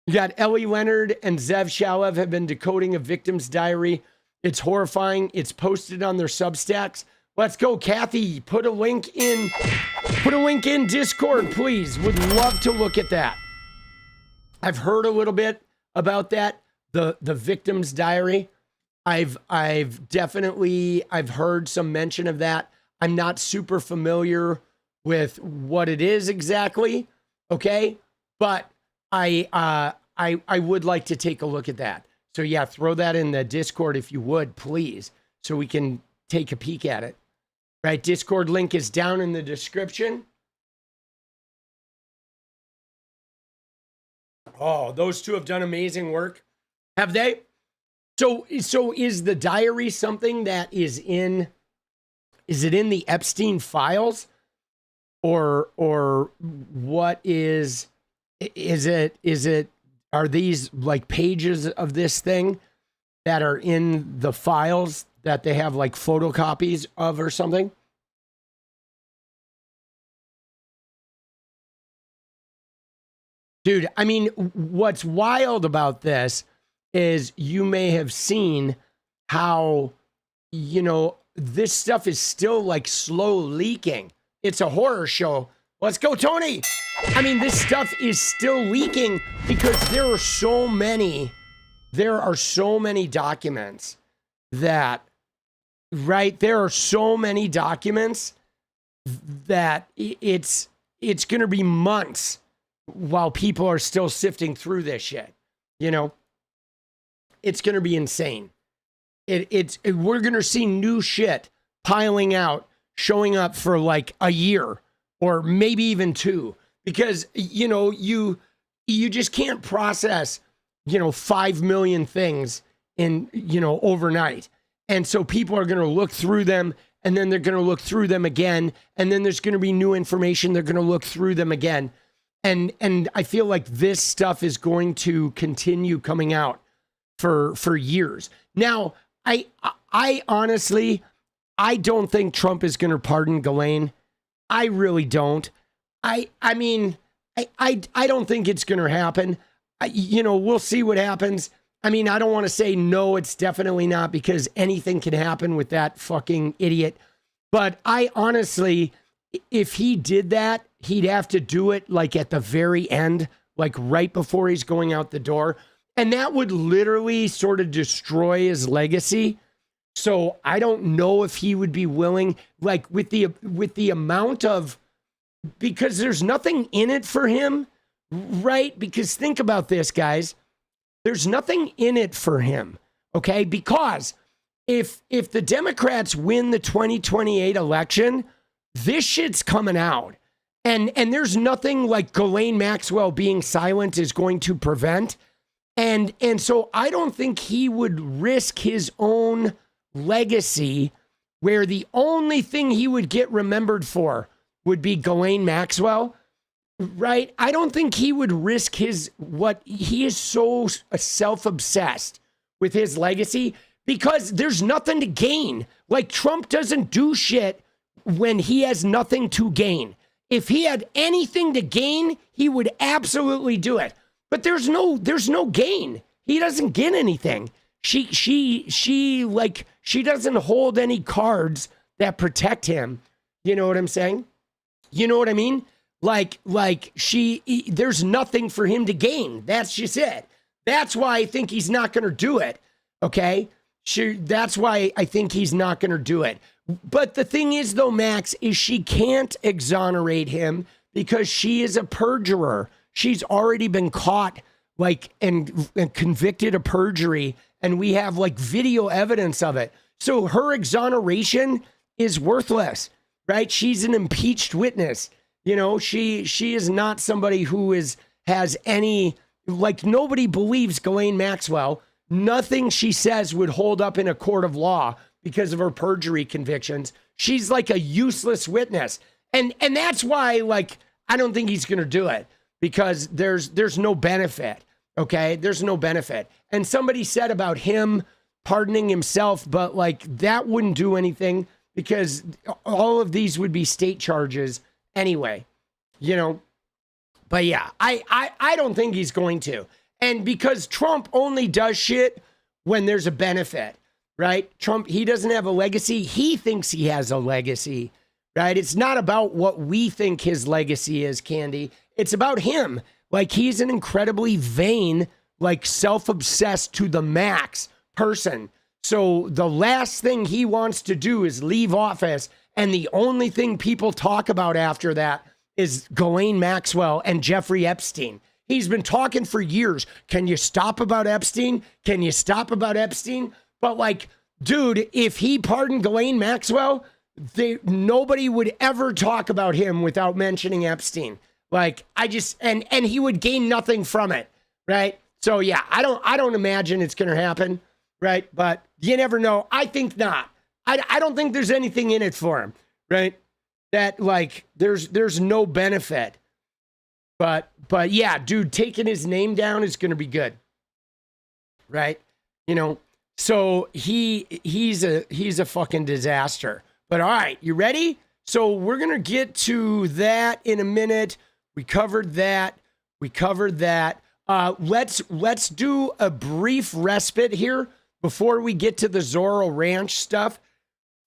You got Ellie Leonard and 𝗙ście𝗹𝗹𝗪 have been decoding a victim's diary. It's horrifying. It's posted on their Substacks. Let's go, Kathy. Put a link in Discord, please. Would love to look at that. I've heard a little bit about that, the victim's diary. I've heard some mention of that. I'm not super familiar with what it is exactly, okay? But I would like to take a look at that. So yeah, throw that in the Discord if you would, please, so we can take a peek at it. Right, Discord link is down in the description. Oh, those two have done amazing work. Have they? So is the diary something that is it in the Epstein files? Or what is it, are these like pages of this thing that are in the files that they have like photocopies of or something? Dude, I mean, what's wild about this is you may have seen how, you know, this stuff is still like slow leaking. It's a horror show. Let's go, Tony. I mean, this stuff is still leaking because there are so many documents that, right? There are so many documents that it's going to be months while people are still sifting through this shit. You know, it's going to be insane. We're going to see new shit piling out, showing up for like a year or maybe even 2, because, you know, you just can't process, you know, 5 million things in, you know, overnight. And so people are going to look through them, and then they're going to look through them again. And then there's going to be new information. They're going to look through them again. And I feel like this stuff is going to continue coming out for years. Now, I honestly, I don't think Trump is going to pardon Ghislaine. I really don't. I mean, I don't think it's going to happen. You know, we'll see what happens. I mean, I don't want to say no, it's definitely not, because anything can happen with that fucking idiot. But I honestly, if he did that, he'd have to do it like at the very end, like right before he's going out the door. And that would literally sort of destroy his legacy. So I don't know if he would be willing, like with the amount of, because there's nothing in it for him, right? Because think about this, guys. There's nothing in it for him, okay? Because if the Democrats win the 2028 election, this shit's coming out. And there's nothing like Ghislaine Maxwell being silent is going to prevent. And so I don't think he would risk his own legacy where the only thing he would get remembered for would be Ghislaine Maxwell, right? I don't think he would risk he is so self-obsessed with his legacy because there's nothing to gain. Like, Trump doesn't do shit when he has nothing to gain. If he had anything to gain, he would absolutely do it. But there's no gain. He doesn't get anything. She doesn't hold any cards that protect him. You know what I'm saying? You know what I mean? Like there's nothing for him to gain. That's just it. That's why I think he's not going to do it. Okay? That's why I think he's not going to do it. But the thing is, though, Max, is she can't exonerate him because she is a perjurer. She's already been caught, like, and convicted of perjury, and we have, like, video evidence of it. So her exoneration is worthless, right? She's an impeached witness. You know, she is not somebody who has any, like, nobody believes Ghislaine Maxwell. Nothing she says would hold up in a court of law because of her perjury convictions. She's like a useless witness. And that's why, like, I don't think he's going to do it, because there's no benefit. Okay? There's no benefit. And somebody said about him pardoning himself, but like that wouldn't do anything because all of these would be state charges anyway, you know? But yeah, I don't think he's going to. And because Trump only does shit when there's a benefit, right? Trump, he doesn't have a legacy. He thinks he has a legacy, right? It's not about what we think his legacy is, Candy. It's about him. Like, he's an incredibly vain, like, self-obsessed to the max person. So the last thing he wants to do is leave office. And the only thing people talk about after that is Ghislaine Maxwell and Jeffrey Epstein. He's been talking for years. Can you stop about Epstein? Can you stop about Epstein? But like, dude, if he pardoned Ghislaine Maxwell, nobody would ever talk about him without mentioning Epstein. Like, and he would gain nothing from it, right? So yeah, I don't imagine it's gonna happen, right? But you never know. I think not. I don't think there's anything in it for him, right? That like there's no benefit. But yeah, dude, taking his name down is gonna be good, right? You know. So he's a fucking disaster. But all right, you ready? So we're gonna get to that in a minute. We covered that. Let's do a brief respite here before we get to the Zorro Ranch stuff.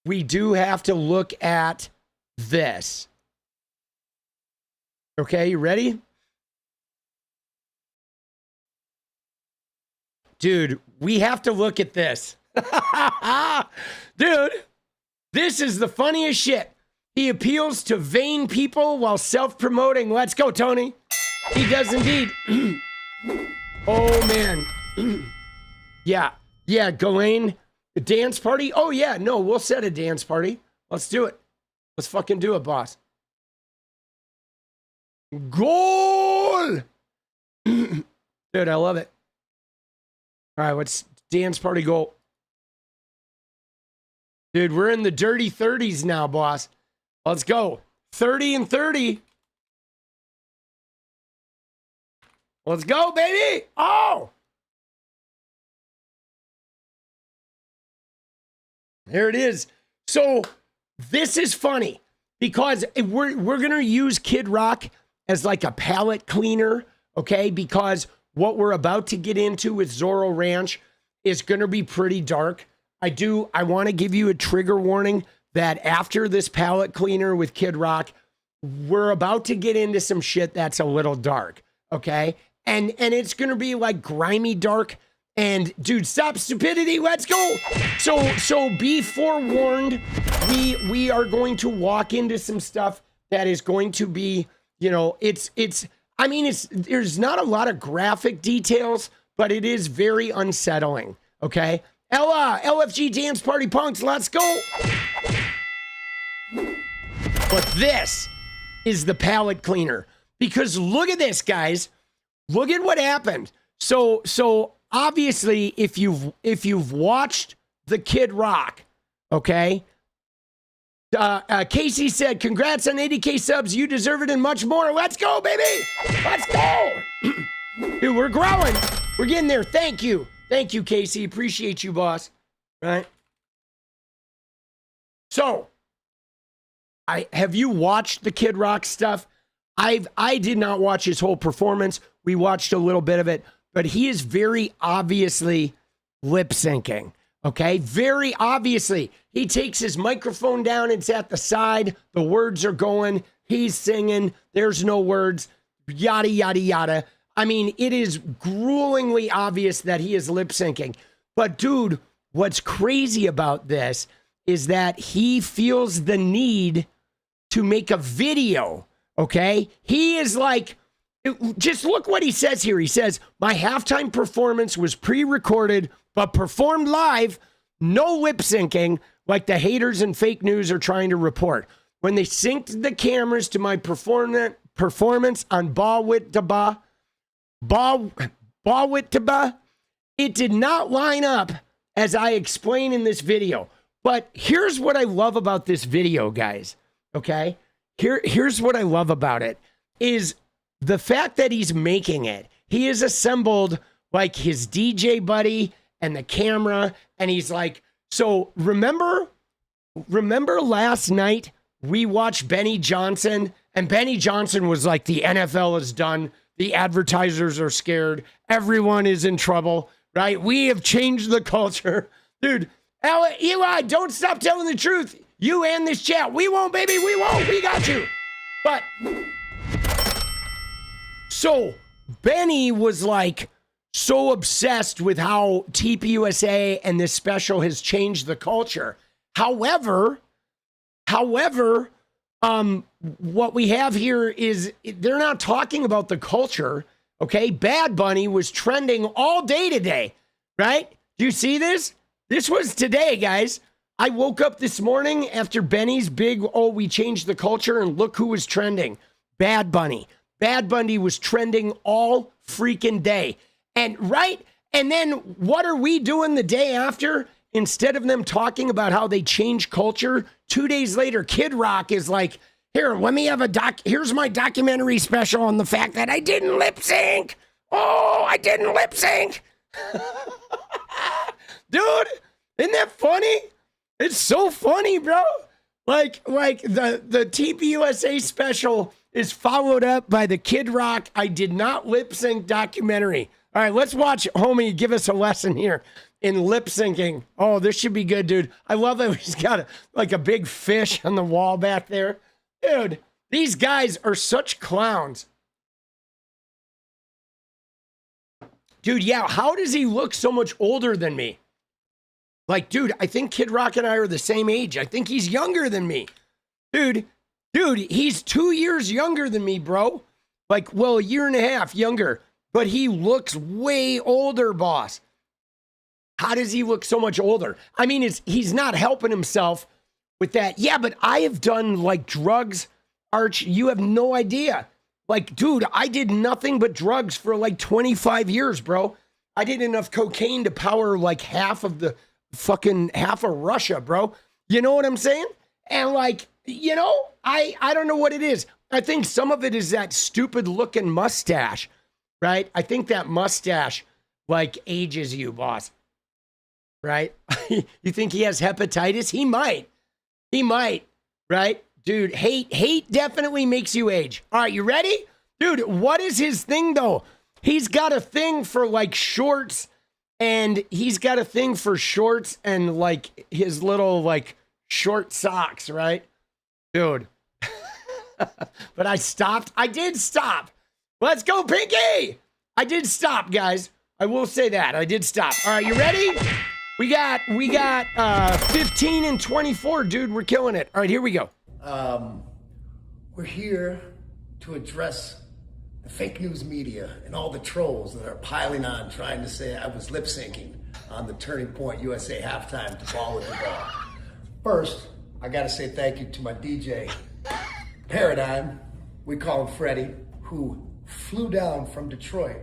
We do have to look at this. Okay, you ready? Dude, we have to look at this. Dude, this is the funniest shit. He appeals to vain people while self-promoting. Let's go, Tony. He does indeed. Oh, man. Yeah, Ghislaine, the dance party. Oh, yeah, no, we'll set a dance party. Let's do it. Let's fucking do it, boss. Goal! Dude, I love it. All right, what's dance party goal? Dude, we're in the dirty 30s now, boss. Let's go. 30 and 30. Let's go, baby. Oh. There it is. So this is funny because we're going to use Kid Rock as like a palate cleaner, okay? Because what we're about to get into with Zorro Ranch is going to be pretty dark. I want to give you a trigger warning that after this palate cleaner with Kid Rock, we're about to get into some shit that's a little dark, okay? And it's going to be like grimy dark. And dude, stop stupidity. Let's go. So be forewarned. We are going to walk into some stuff that is going to be, you know, there's not a lot of graphic details, but it is very unsettling. Okay. Ella, LFG Dance Party Punks, let's go. But this is the palate cleaner because look at this, guys. Look at what happened. So obviously, if you've watched the Kid Rock, okay. Casey said, "Congrats on 80K subs. You deserve it and much more. Let's go, baby. Let's go." Dude, we're growing. We're getting there. Thank you, Casey. Appreciate you, boss. Right. So, have you watched the Kid Rock stuff? I did not watch his whole performance. We watched a little bit of it, but he is very obviously lip syncing. Okay, very obviously. He takes his microphone down, it's at the side, the words are going, he's singing, there's no words, yada, yada, yada. I mean, it is gruelingly obvious that he is lip syncing. But dude, what's crazy about this is that he feels the need to make a video, okay? He is like, just look what he says here. He says, my halftime performance was pre-recorded, but performed live, no lip syncing, like the haters and fake news are trying to report. When they synced the cameras to my performance on 𝗤𝗏𝗏𝗏, it did not line up as I explain in this video. But here's what I love about this video, guys, okay? Here's what I love about it, is the fact that he's making it. He has assembled like his DJ buddy and the camera, and he's like, so remember last night we watched Benny Johnson, and Benny Johnson was like, the NFL is done, the advertisers are scared, everyone is in trouble, right? We have changed the culture. Dude, Eli, don't stop telling the truth. You and this chat. We won't, baby, we won't. We got you. But so Benny was like so obsessed with how TPUSA and this special has changed the culture. However, what we have here is they're not talking about the culture. Okay, Bad Bunny was trending all day today, right? Do you see this? This was today, guys. I woke up this morning after Benny's big, we changed the culture, and look who was trending. Bad Bunny. Bad Bunny was trending all freaking day. And then what are we doing the day after? Instead of them talking about how they change culture, 2 days later, Kid Rock is like, here, let me have here's my documentary special on the fact that I didn't lip sync. Oh, I didn't lip sync. Dude, isn't that funny? It's so funny, bro. Like the TPUSA special is followed up by the Kid Rock I did not lip sync documentary. All right, let's watch homie give us a lesson here in lip syncing. Oh, this should be good, dude. I love that he's got a big fish on the wall back there. Dude, these guys are such clowns. Dude, yeah, how does he look so much older than me? Like, dude, I think Kid Rock and I are the same age. I think he's younger than me. Dude, he's 2 years younger than me, bro. Like, well, a year and a half younger. But he looks way older, boss. How does he look so much older? I mean, he's not helping himself with that. Yeah, but I have done, like, drugs, Arch. You have no idea. Like, dude, I did nothing but drugs for, like, 25 years, bro. I did enough cocaine to power, like, half of Russia, bro. You know what I'm saying? And like, you know, I don't know what it is. I think some of it is that stupid looking mustache, right? I think that mustache like ages you, boss. Right? You think he has hepatitis? He might, right? Dude, hate definitely makes you age. All right, you ready? Dude, what is his thing though? He's got a thing for like shorts. And he's got a thing for shorts and like his little like short socks, right? Dude. But I stopped. I did stop. Let's go, Pinky. I did stop, guys. I will say that. I did stop. All right, you ready? We got 15 and 24, dude. We're killing it. All right, here we go. We're here to address the fake news media and all the trolls that are piling on trying to say I was lip syncing on the Turning Point USA halftime to Ball with the Ball. First, I gotta say thank you to my DJ, Paradigm, we call him Freddie, who flew down from Detroit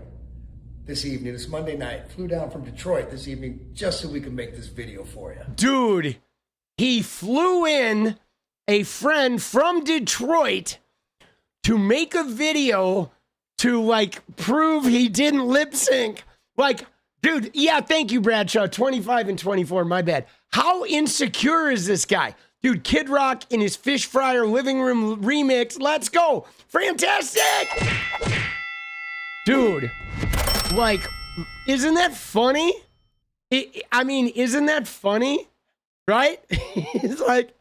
this evening, this Monday night, flew down from Detroit this evening just so we can make this video for you. Dude, he flew in a friend from Detroit to make a video to like prove he didn't lip sync. Like, dude, yeah, thank you, Bradshaw. 25 and 24, my bad. How insecure is this guy? Dude, Kid Rock in his fish fryer living room remix. Let's go. Fantastic. Dude, like, isn't that funny? I mean, isn't that funny? Right? He's like,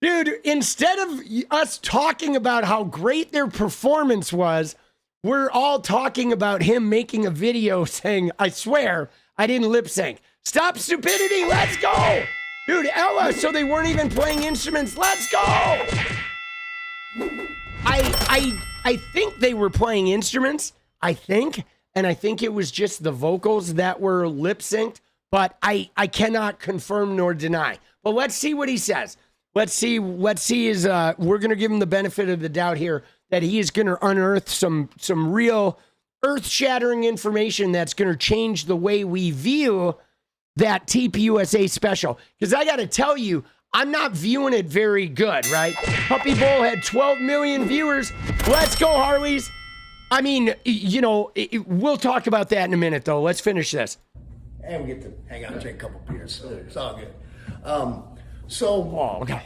dude, instead of us talking about how great their performance was, we're all talking about him making a video saying, I swear I didn't lip sync. Stop stupidity. Let's go. Dude, Ella, so they weren't even playing instruments. Let's go. I think they were playing instruments. I think it was just the vocals that were lip synced, but I cannot confirm nor deny. But let's see what he says. Let's see is we're going to give him the benefit of the doubt here that he is going to unearth some real earth-shattering information that's going to change the way we view that TPUSA special. Because I got to tell you, I'm not viewing it very good, right? Puppy Bowl had 12 million viewers. Let's go, Harleys. I mean, you know, we'll talk about that in a minute, though. Let's finish this. And we get to hang out and drink a couple beers, so it's all good.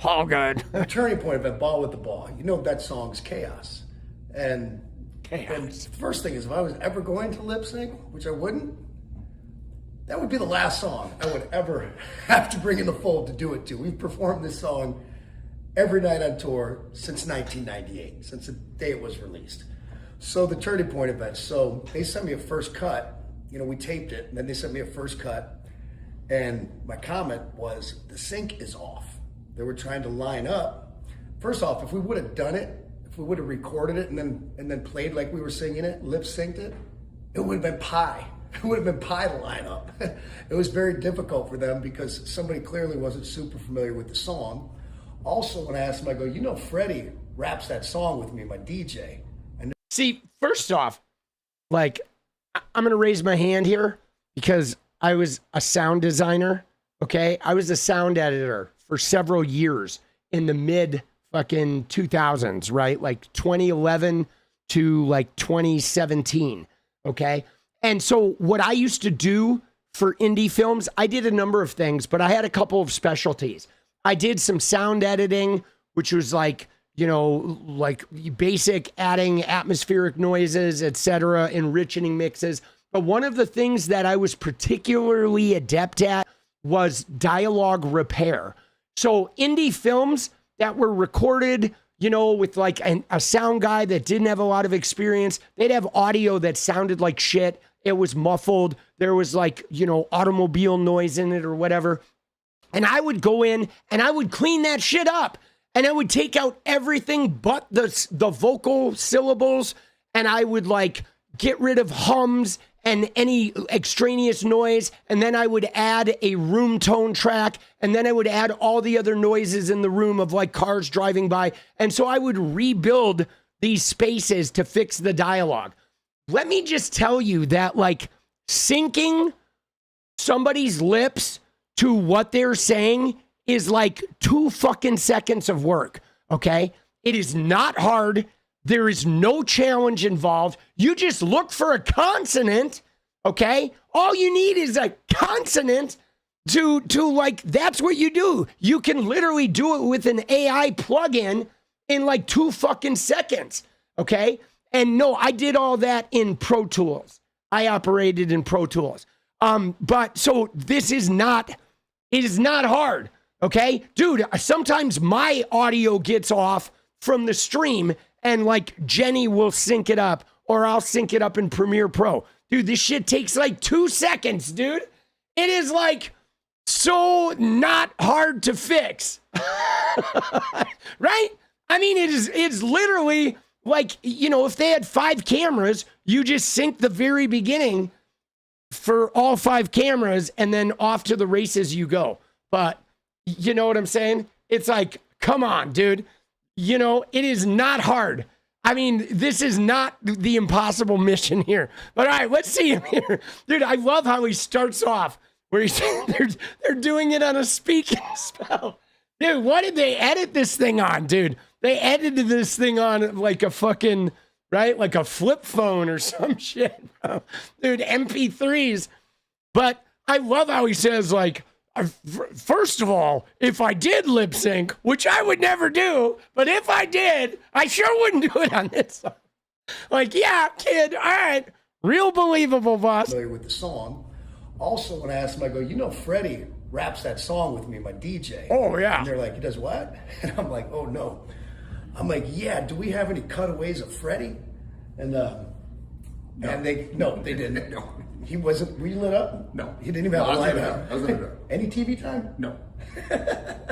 All good. The turning point of that Ball with the Ball, you know that song's Chaos. And the first thing is, if I was ever going to lip sync, which I wouldn't, that would be the last song I would ever have to bring in the fold to do it to. We've performed this song every night on tour since 1998, since the day it was released. So the turning point event, so they sent me a first cut, you know, we taped it, and then they sent me a first cut, and my comment was, the sync is off. They were trying to line up. First off, if we would have done it, if we would have recorded it and then played like we were singing it, lip synced it, it would have been pie. It would have been pie to line up. It was very difficult for them because somebody clearly wasn't super familiar with the song. Also, when I asked them, I go, you know, Freddie raps that song with me, my DJ. And see, first off, like, I'm going to raise my hand here because I was a sound designer, okay? I was a sound editor for several years in the mid fucking 2000s, right? Like 2011 to like 2017, okay? And so what I used to do for indie films, I did a number of things, but I had a couple of specialties. I did some sound editing, which was like, you know, like basic adding atmospheric noises, etc., enriching mixes. But one of the things that I was particularly adept at was dialogue repair. So indie films that were recorded, you know, with like a sound guy that didn't have a lot of experience, they'd have audio that sounded like shit. It was muffled. There was like, you know, automobile noise in it or whatever. And I would go in and I would clean that shit up. And I would take out everything but the vocal syllables. And I would like get rid of hums and any extraneous noise. And then I would add a room tone track. And then I would add all the other noises in the room of like cars driving by. And so I would rebuild these spaces to fix the dialogue. Let me just tell you that like syncing somebody's lips to what they're saying is like 2 fucking seconds of work, okay? It is not hard. There is no challenge involved. You just look for a consonant, okay? All you need is a consonant to like, that's what you do. You can literally do it with an AI plugin in like 2 fucking seconds, okay? And no, I did all that in Pro Tools. I operated in Pro Tools. But so this is not, it is not hard. Okay, dude, sometimes my audio gets off from the stream and like Jenny will sync it up or I'll sync it up in Premiere Pro. Dude, this shit takes like 2 seconds, dude. It is like so not hard to fix. Right? I mean, it's literally like, you know, if they had 5 cameras, you just sync the very beginning for all 5 cameras and then off to the races you go. But you know what I'm saying? It's like, come on, dude. You know, it is not hard. I mean, this is not the impossible mission here. But all right, let's see him here. Dude, I love how he starts off where he's they're doing it on a speaking spell. Dude, what did they edit this thing on, dude? They edited this thing on like a fucking, right? Like a flip phone or some shit, bro. Dude, MP3s. But I love how he says like, first of all, if I did lip sync, which I would never do, but if I did, I sure wouldn't do it on this song. Like, yeah, kid, all right, real believable, boss. Familiar with the song. Also, when I asked them, I go, you know, Freddie raps that song with me, my DJ. Oh, yeah. And they're like, he does what? And I'm like, oh, no. I'm like, yeah, do we have any cutaways of Freddie? And they didn't. No. He wasn't, were you lit up? No. He didn't even have a light up. I was lit up. Any TV time? No.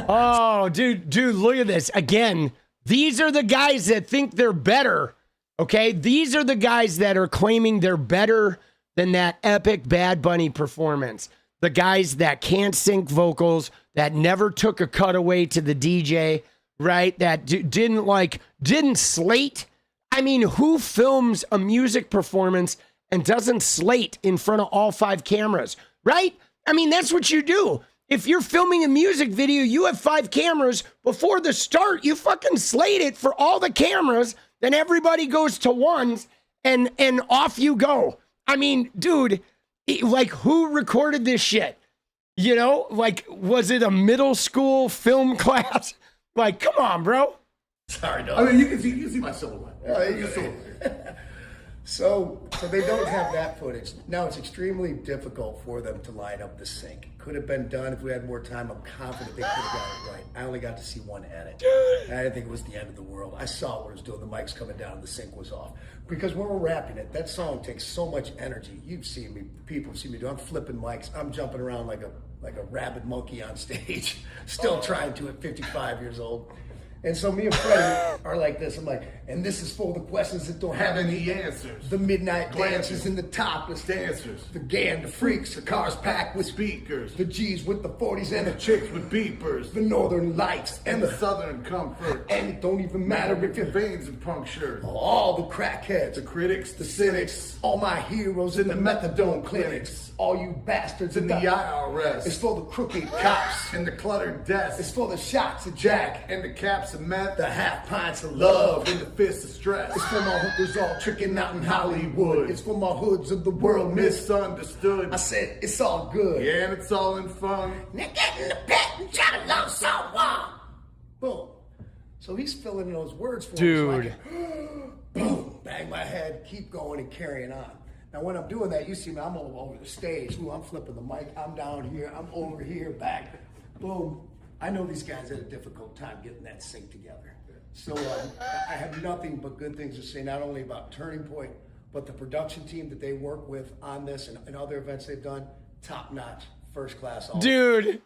Oh, dude, look at this. Again, these are the guys that think they're better, okay? These are the guys that are claiming they're better than that epic Bad Bunny performance. The guys that can't sync vocals, that never took a cutaway to the DJ, right? That didn't slate. I mean, who films a music performance and doesn't slate in front of all 5 cameras, right? I mean, that's what you do. If you're filming a music video, you have 5 cameras. Before the start, you fucking slate it for all the cameras. Then everybody goes to ones and off you go. I mean, dude, like, who recorded this shit? You know, like, was it a middle school film class? Like, come on, bro. Sorry, dog. I mean, you can see my silhouette. So they don't have that footage. Now, it's extremely difficult for them to line up the sync. Could have been done if we had more time. I'm confident they could have got it right. I only got to see one edit. And I didn't think it was the end of the world. I saw what it was doing. The mic's coming down, the sync was off. Because when we're rapping it, that song takes so much energy. You've seen me, people have seen me do. I'm flipping mics. I'm jumping around like a rabid monkey on stage, still trying to at 55 years old. And so me and Freddie are like this. I'm like, and this is for the questions that don't have any answers. The midnight dancers and the topless dancers. The gay and the freaks. The cars packed with speakers. The G's with the 40s and the chicks with beepers. The northern lights and the southern comfort. And it don't even matter if your veins are punctured. All the crackheads. The critics, the cynics. All my heroes in the methadone clinics. All you bastards in the IRS. It's for the crooked cops. And the cluttered desks. It's for the shots of Jack. And the caps of meth. The half pints of love. And the fists of stress. It's for my hookers all tricking out in Hollywood. It's for my hoods of the world misunderstood. I said, it's all good. Yeah, and it's all in fun. Now get in the pit and try to love someone. Boom. So he's filling in those words for dude. us. Like, boom, bang my head, keep going and carrying on. Now when I'm doing that, you see me, I'm all over the stage. Ooh, I'm flipping the mic, I'm down here, I'm over here, back. Boom. I know these guys had a difficult time getting that sync together. So I have nothing but good things to say, not only about Turning Point, but the production team that they work with on this and other events they've done, top notch, first class. Dude,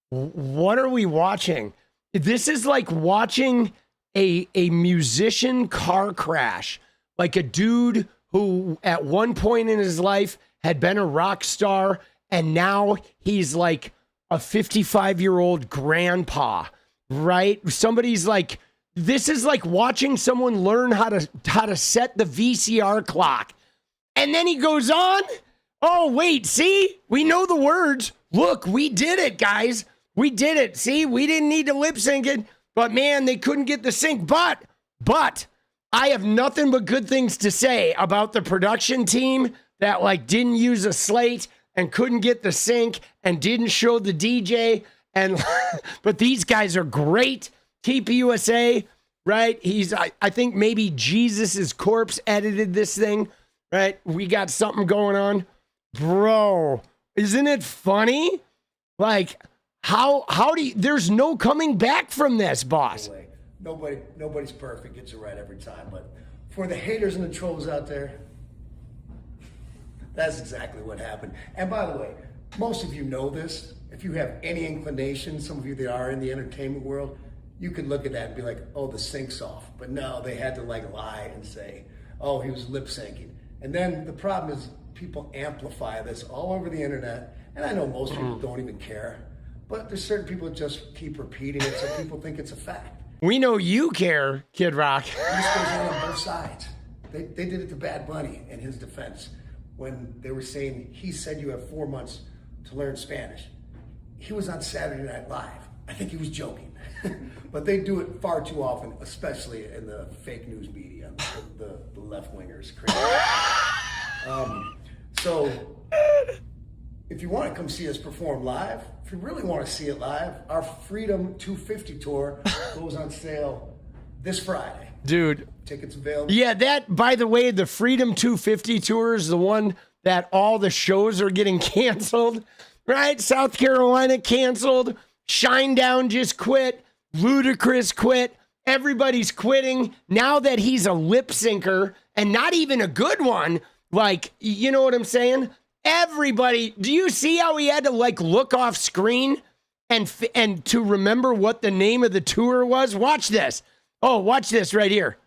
what are we watching? This is like watching a musician car crash. Like a dude who at one point in his life had been a rock star and now he's like a 55-year-old grandpa, right? Somebody's like, this is like watching someone learn how to set the VCR clock. And then he goes on, oh, wait, see? We know the words. Look, we did it, guys. We did it. See, we didn't need to lip sync it, but man, they couldn't get the sync. But I have nothing but good things to say about the production team that like didn't use a slate and couldn't get the sync and didn't show the DJ. And but these guys are great. TPUSA, right? I think maybe Jesus' corpse edited this thing, right? We got something going on. Bro, isn't it funny? Like, how do you, there's no coming back from this, boss. Nobody's perfect, gets it right every time. But for the haters and the trolls out there, that's exactly what happened. And by the way, most of you know this. If you have any inclination, some of you that are in the entertainment world, you could look at that and be like, oh, the sync's off. But no, they had to like lie and say, oh, he was lip syncing. And then the problem is people amplify this all over the internet. And I know most people don't even care. But there's certain people that just keep repeating it so people think it's a fact. We know you care, Kid Rock. This goes on both sides. They did it to Bad Bunny in his defense when they were saying he said you have 4 months to learn Spanish. He was on Saturday Night Live. I think he was joking. But they do it far too often, especially in the fake news media, the left-wingers. So if you want to come see us perform live, if you really want to see it live, our Freedom 250 tour goes on sale this Friday. Dude. Tickets available. Yeah, that, by the way, the Freedom 250 tour is the one that all the shows are getting canceled, right? South Carolina canceled. Shinedown just quit. Ludacris quit. Everybody's quitting. Now that he's a lip syncer and not even a good one, like, you know what I'm saying? Everybody, do you see how he had to like look off screen and to remember what the name of the tour was? Watch this. Oh, watch this right here.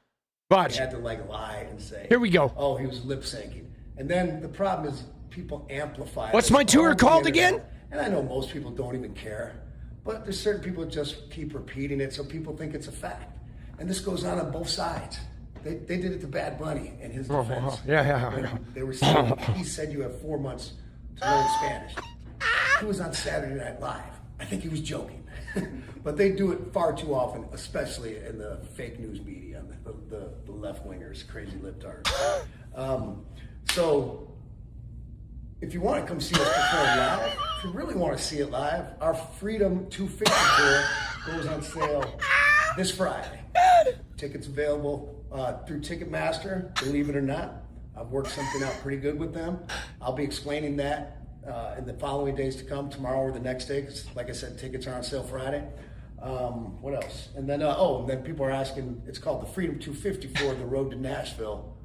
Watch. He had to like lie and say, here we go. Oh, he was lip syncing. And then the problem is people amplify. What's my tour called again? And I know most people don't even care, but there's certain people that just keep repeating it so people think it's a fact. And this goes on both sides. They did it to Bad Bunny in his defense. Yeah. They were saying, he said you have 4 months to learn Spanish. He was on Saturday Night Live. I think he was joking. But they do it far too often, especially in the fake news media, the left-wingers, crazy libtards. So if you want to come see us perform live, if you really want to see it live, our Freedom 250 tour goes on sale this Friday. Tickets available through Ticketmaster, believe it or not. I've worked something out pretty good with them. I'll be explaining that in the following days to come, tomorrow or the next day, because like I said, tickets are on sale Friday. What else? And then, and then people are asking, it's called the Freedom 250 for the Road to Nashville.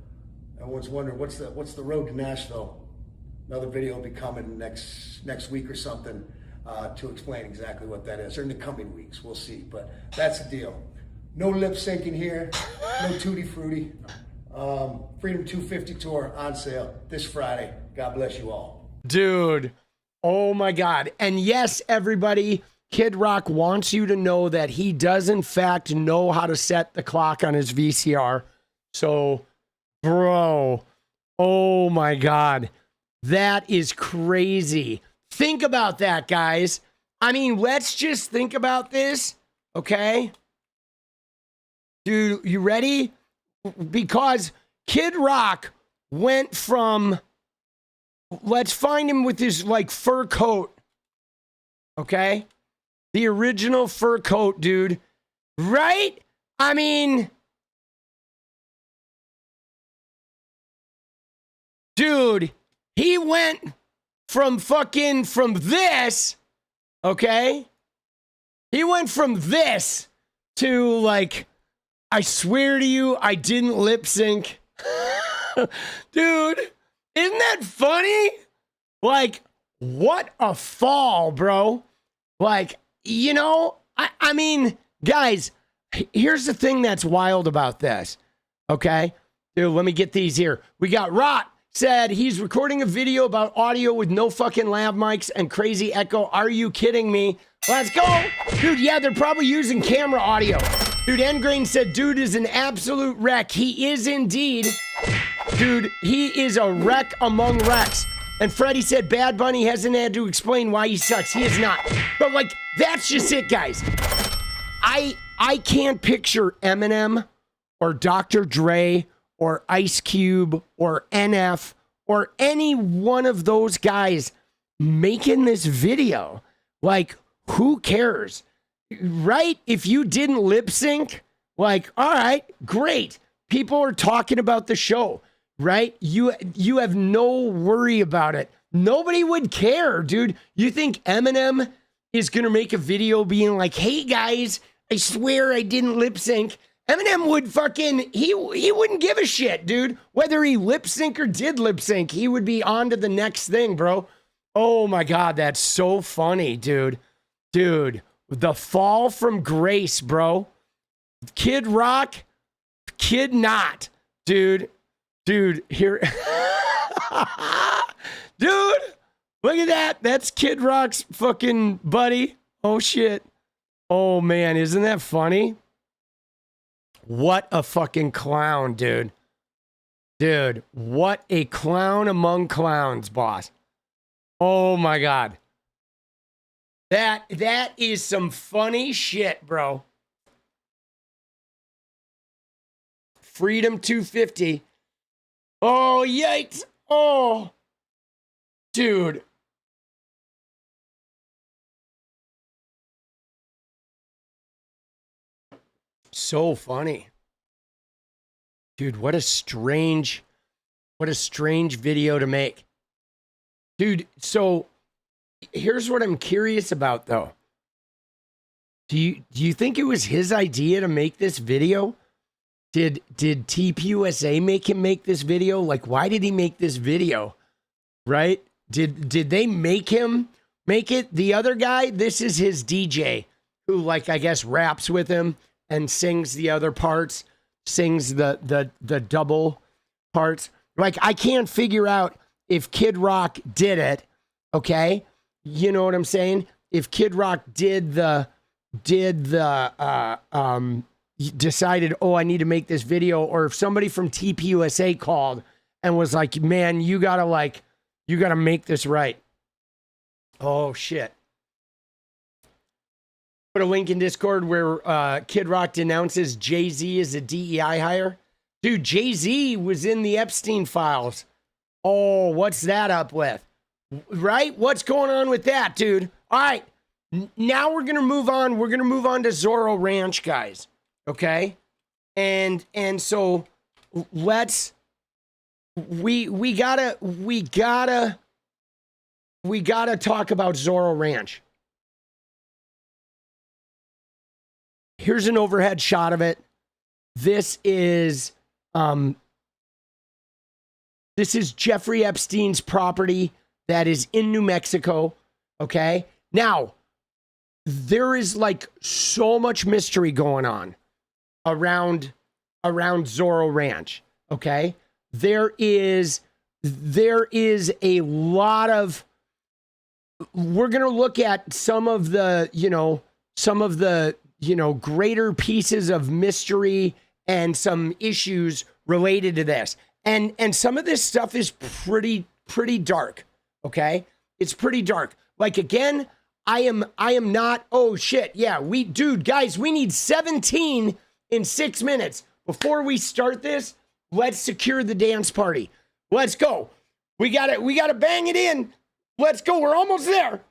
Everyone's wondering, what's the Road to Nashville? Another video will be coming next week or something to explain exactly what that is, or in the coming weeks, we'll see. But that's the deal. No lip syncing here, no tutti frutti. Freedom 250 tour on sale this Friday. God bless you all. Dude, oh my God. And yes, everybody, Kid Rock wants you to know that he does in fact know how to set the clock on his VCR. So, bro, oh my God. That is crazy. Think about that, guys. I mean, let's just think about this, okay? Dude, you ready? Because Kid Rock went from, let's find him with his like fur coat, okay? The original fur coat, dude. Right? I mean, dude, he went from this, okay? He went from this to like, I swear to you, I didn't lip sync. Dude, isn't that funny? Like, what a fall, bro. Like, you know, I mean, guys, here's the thing that's wild about this, okay? Dude, let me get these here. We got Rot said he's recording a video about audio with no fucking lav mics and crazy echo. Are you kidding me? Let's go. Dude, yeah, they're probably using camera audio. Dude, Engrain said, dude is an absolute wreck. He is indeed. Dude, he is a wreck among wrecks. And Freddie said Bad Bunny hasn't had to explain why he sucks. He is not. But like, that's just it, guys. I can't picture Eminem or Dr. Dre or Ice Cube or NF or any one of those guys making this video. Like, who cares? Right? If you didn't lip sync, like, all right, great. People are talking about the show, right? You have no worry about it. Nobody would care, dude. You think Eminem is going to make a video being like, hey guys, I swear I didn't lip sync. Eminem would fucking, he wouldn't give a shit, dude. Whether he lip sync or did lip sync, he would be on to the next thing, bro. Oh my God, that's so funny, dude. Dude. The fall from grace, bro. Kid Rock, Kid Not. Dude, here. Dude, look at that. That's Kid Rock's fucking buddy. Oh, shit. Oh, man, isn't that funny? What a fucking clown, dude. Dude, what a clown among clowns, boss. Oh, my God. That is some funny shit, bro. Freedom 250. Oh, yikes. Oh, dude. So funny. Dude, what a strange video to make. Dude, so here's what I'm curious about, though. Do you think it was his idea to make this video? Did 𝗙PUSA make him make this video? Like, why did he make this video? Right? Did they make him make it? The other guy, this is his DJ, who, like, I guess raps with him and sings the other parts, sings the double parts. Like, I can't figure out if Kid Rock did it, okay? You know what I'm saying? If Kid Rock decided, oh, I need to make this video, or if somebody from 𝗙PUSA called and was like, man, you gotta make this right. Oh, shit. Put a link in Discord where Kid Rock denounces Jay-Z as a DEI hire. Dude, Jay-Z was in the Epstein files. Oh, what's that up with? Right? What's going on with that, dude? All right. Now we're going to move on. We're going to move on to Zorro Ranch, guys. Okay? And so let's we gotta talk about Zorro Ranch. Here's an overhead shot of it. This is Jeffrey Epstein's property that is in New Mexico. Okay? Now, there is like so much mystery going on around Zorro Ranch. Okay? There is a lot of, we're going to look at some of the greater pieces of mystery and some issues related to this. And some of this stuff is pretty dark. Okay? It's pretty dark. Like, again, I am not, oh shit. Yeah, guys, we need 17 in 6 minutes. Before we start this, let's secure the dance party. Let's go. We gotta bang it in. Let's go. We're almost there.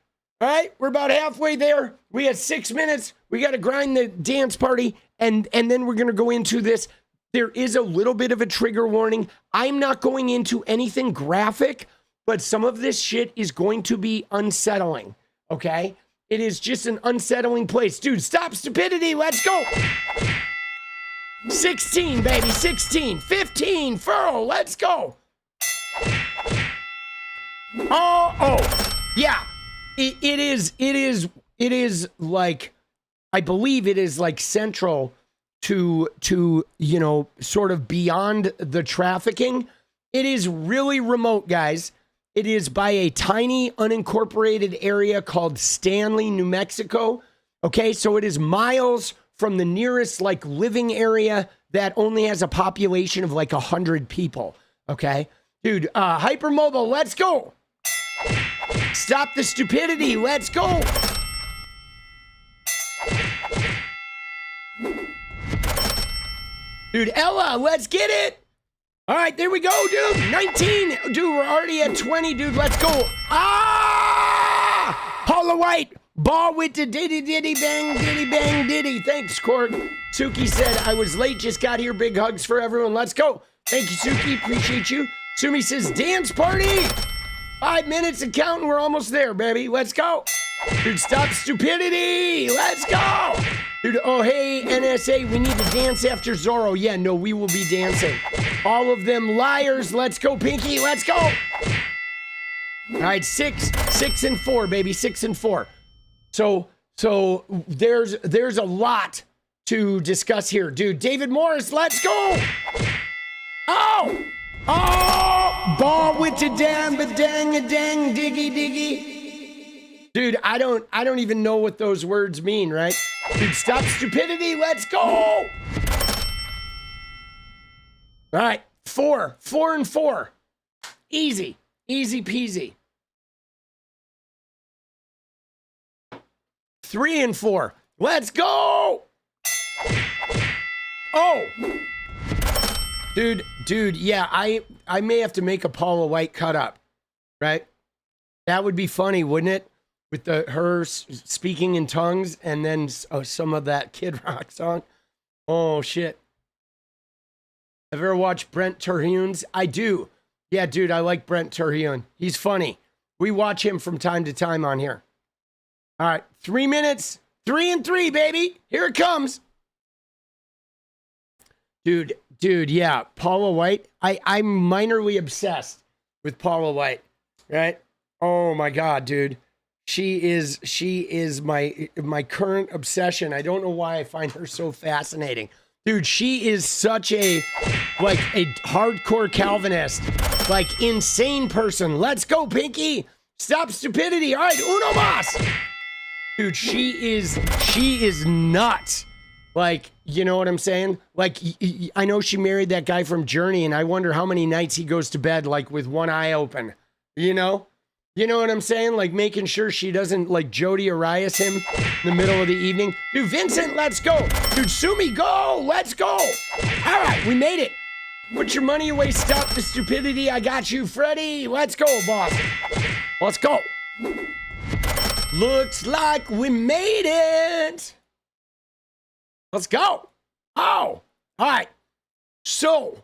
All right. We're about halfway there. We have 6 minutes. We got to grind the dance party. And then we're going to go into this. There is a little bit of a trigger warning. I'm not going into anything graphic, but some of this shit is going to be unsettling. Okay. It is just an unsettling place. Dude, stop stupidity. Let's go. 16, baby. 16, 15, furl. Let's go. Oh, yeah. It is like, I believe it is like central to, sort of beyond the trafficking. It is really remote, guys. It is by a tiny unincorporated area called Stanley, New Mexico. Okay. So it is miles from the nearest like living area that only has a population of like 100 people. Okay. Dude, hypermobile, let's go. Stop the stupidity. Let's go. Dude, Ella, let's get it. All right, there we go, dude. 19. Dude, we're already at 20, dude. Let's go. Ah! Paula White. Ball with the diddy bang diddy. Thanks, Cord. Suki said, I was late, just got here. Big hugs for everyone. Let's go. Thank you, Suki. Appreciate you. Sumi says, dance party. 5 minutes and counting. We're almost there, baby. Let's go. Dude, stop stupidity. Let's go. Dude, oh, hey, NSA, we need to dance after Zorro. Yeah, no, we will be dancing. All of them liars. Let's go, Pinky. Let's go. All right, 6 and 4, baby. 6 and 4. So there's a lot to discuss here. Dude, David Morris, let's go. Oh, ball with the dang, but dang, a dang, diggy, diggy. Dude, I don't even know what those words mean, right? Dude, stop stupidity. Let's go. All right, 4 and 4. Easy peasy. 3 and 4. Let's go. Oh. Dude, yeah, I may have to make a Paula White cut up, right? That would be funny, wouldn't it? With her speaking in tongues and then some of that Kid Rock song. Oh, shit. Ever watched Brent Terhune's? I do. Yeah, dude, I like Brent Terhune. He's funny. We watch him from time to time on here. All right, 3 minutes, 3 and 3, baby. Here it comes. Dude, yeah, Paula White. I'm minorly obsessed with Paula White, right? Oh my God, dude. She is my current obsession. I don't know why I find her so fascinating. Dude, she is such a hardcore Calvinist, like insane person. Let's go, Pinky. Stop stupidity. All right, uno mas. Dude, she is nuts. Like, you know what I'm saying? Like, I know she married that guy from Journey, and I wonder how many nights he goes to bed, like, with one eye open. You know? You know what I'm saying? Like, making sure she doesn't, like, Jody Arias him in the middle of the evening. Dude, Vincent, let's go. Dude, Sumi, go. Let's go. All right, we made it. Put your money away. Stop the stupidity. I got you, Freddie. Let's go, boss. Let's go. Looks like we made it. Let's go. Oh, all right. So,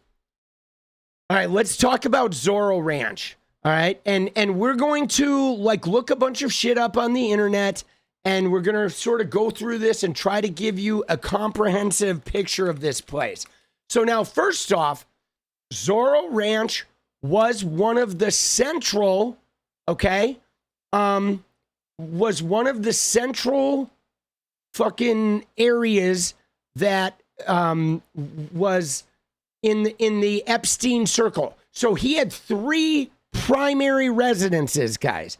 all right, let's talk about Zorro Ranch. All right. And we're going to like look a bunch of shit up on the internet, and we're going to sort of go through this and try to give you a comprehensive picture of this place. So now, first off, Zorro Ranch was one of the central, was one of the central fucking areas that was in the Epstein circle. So he had 3 primary residences, guys.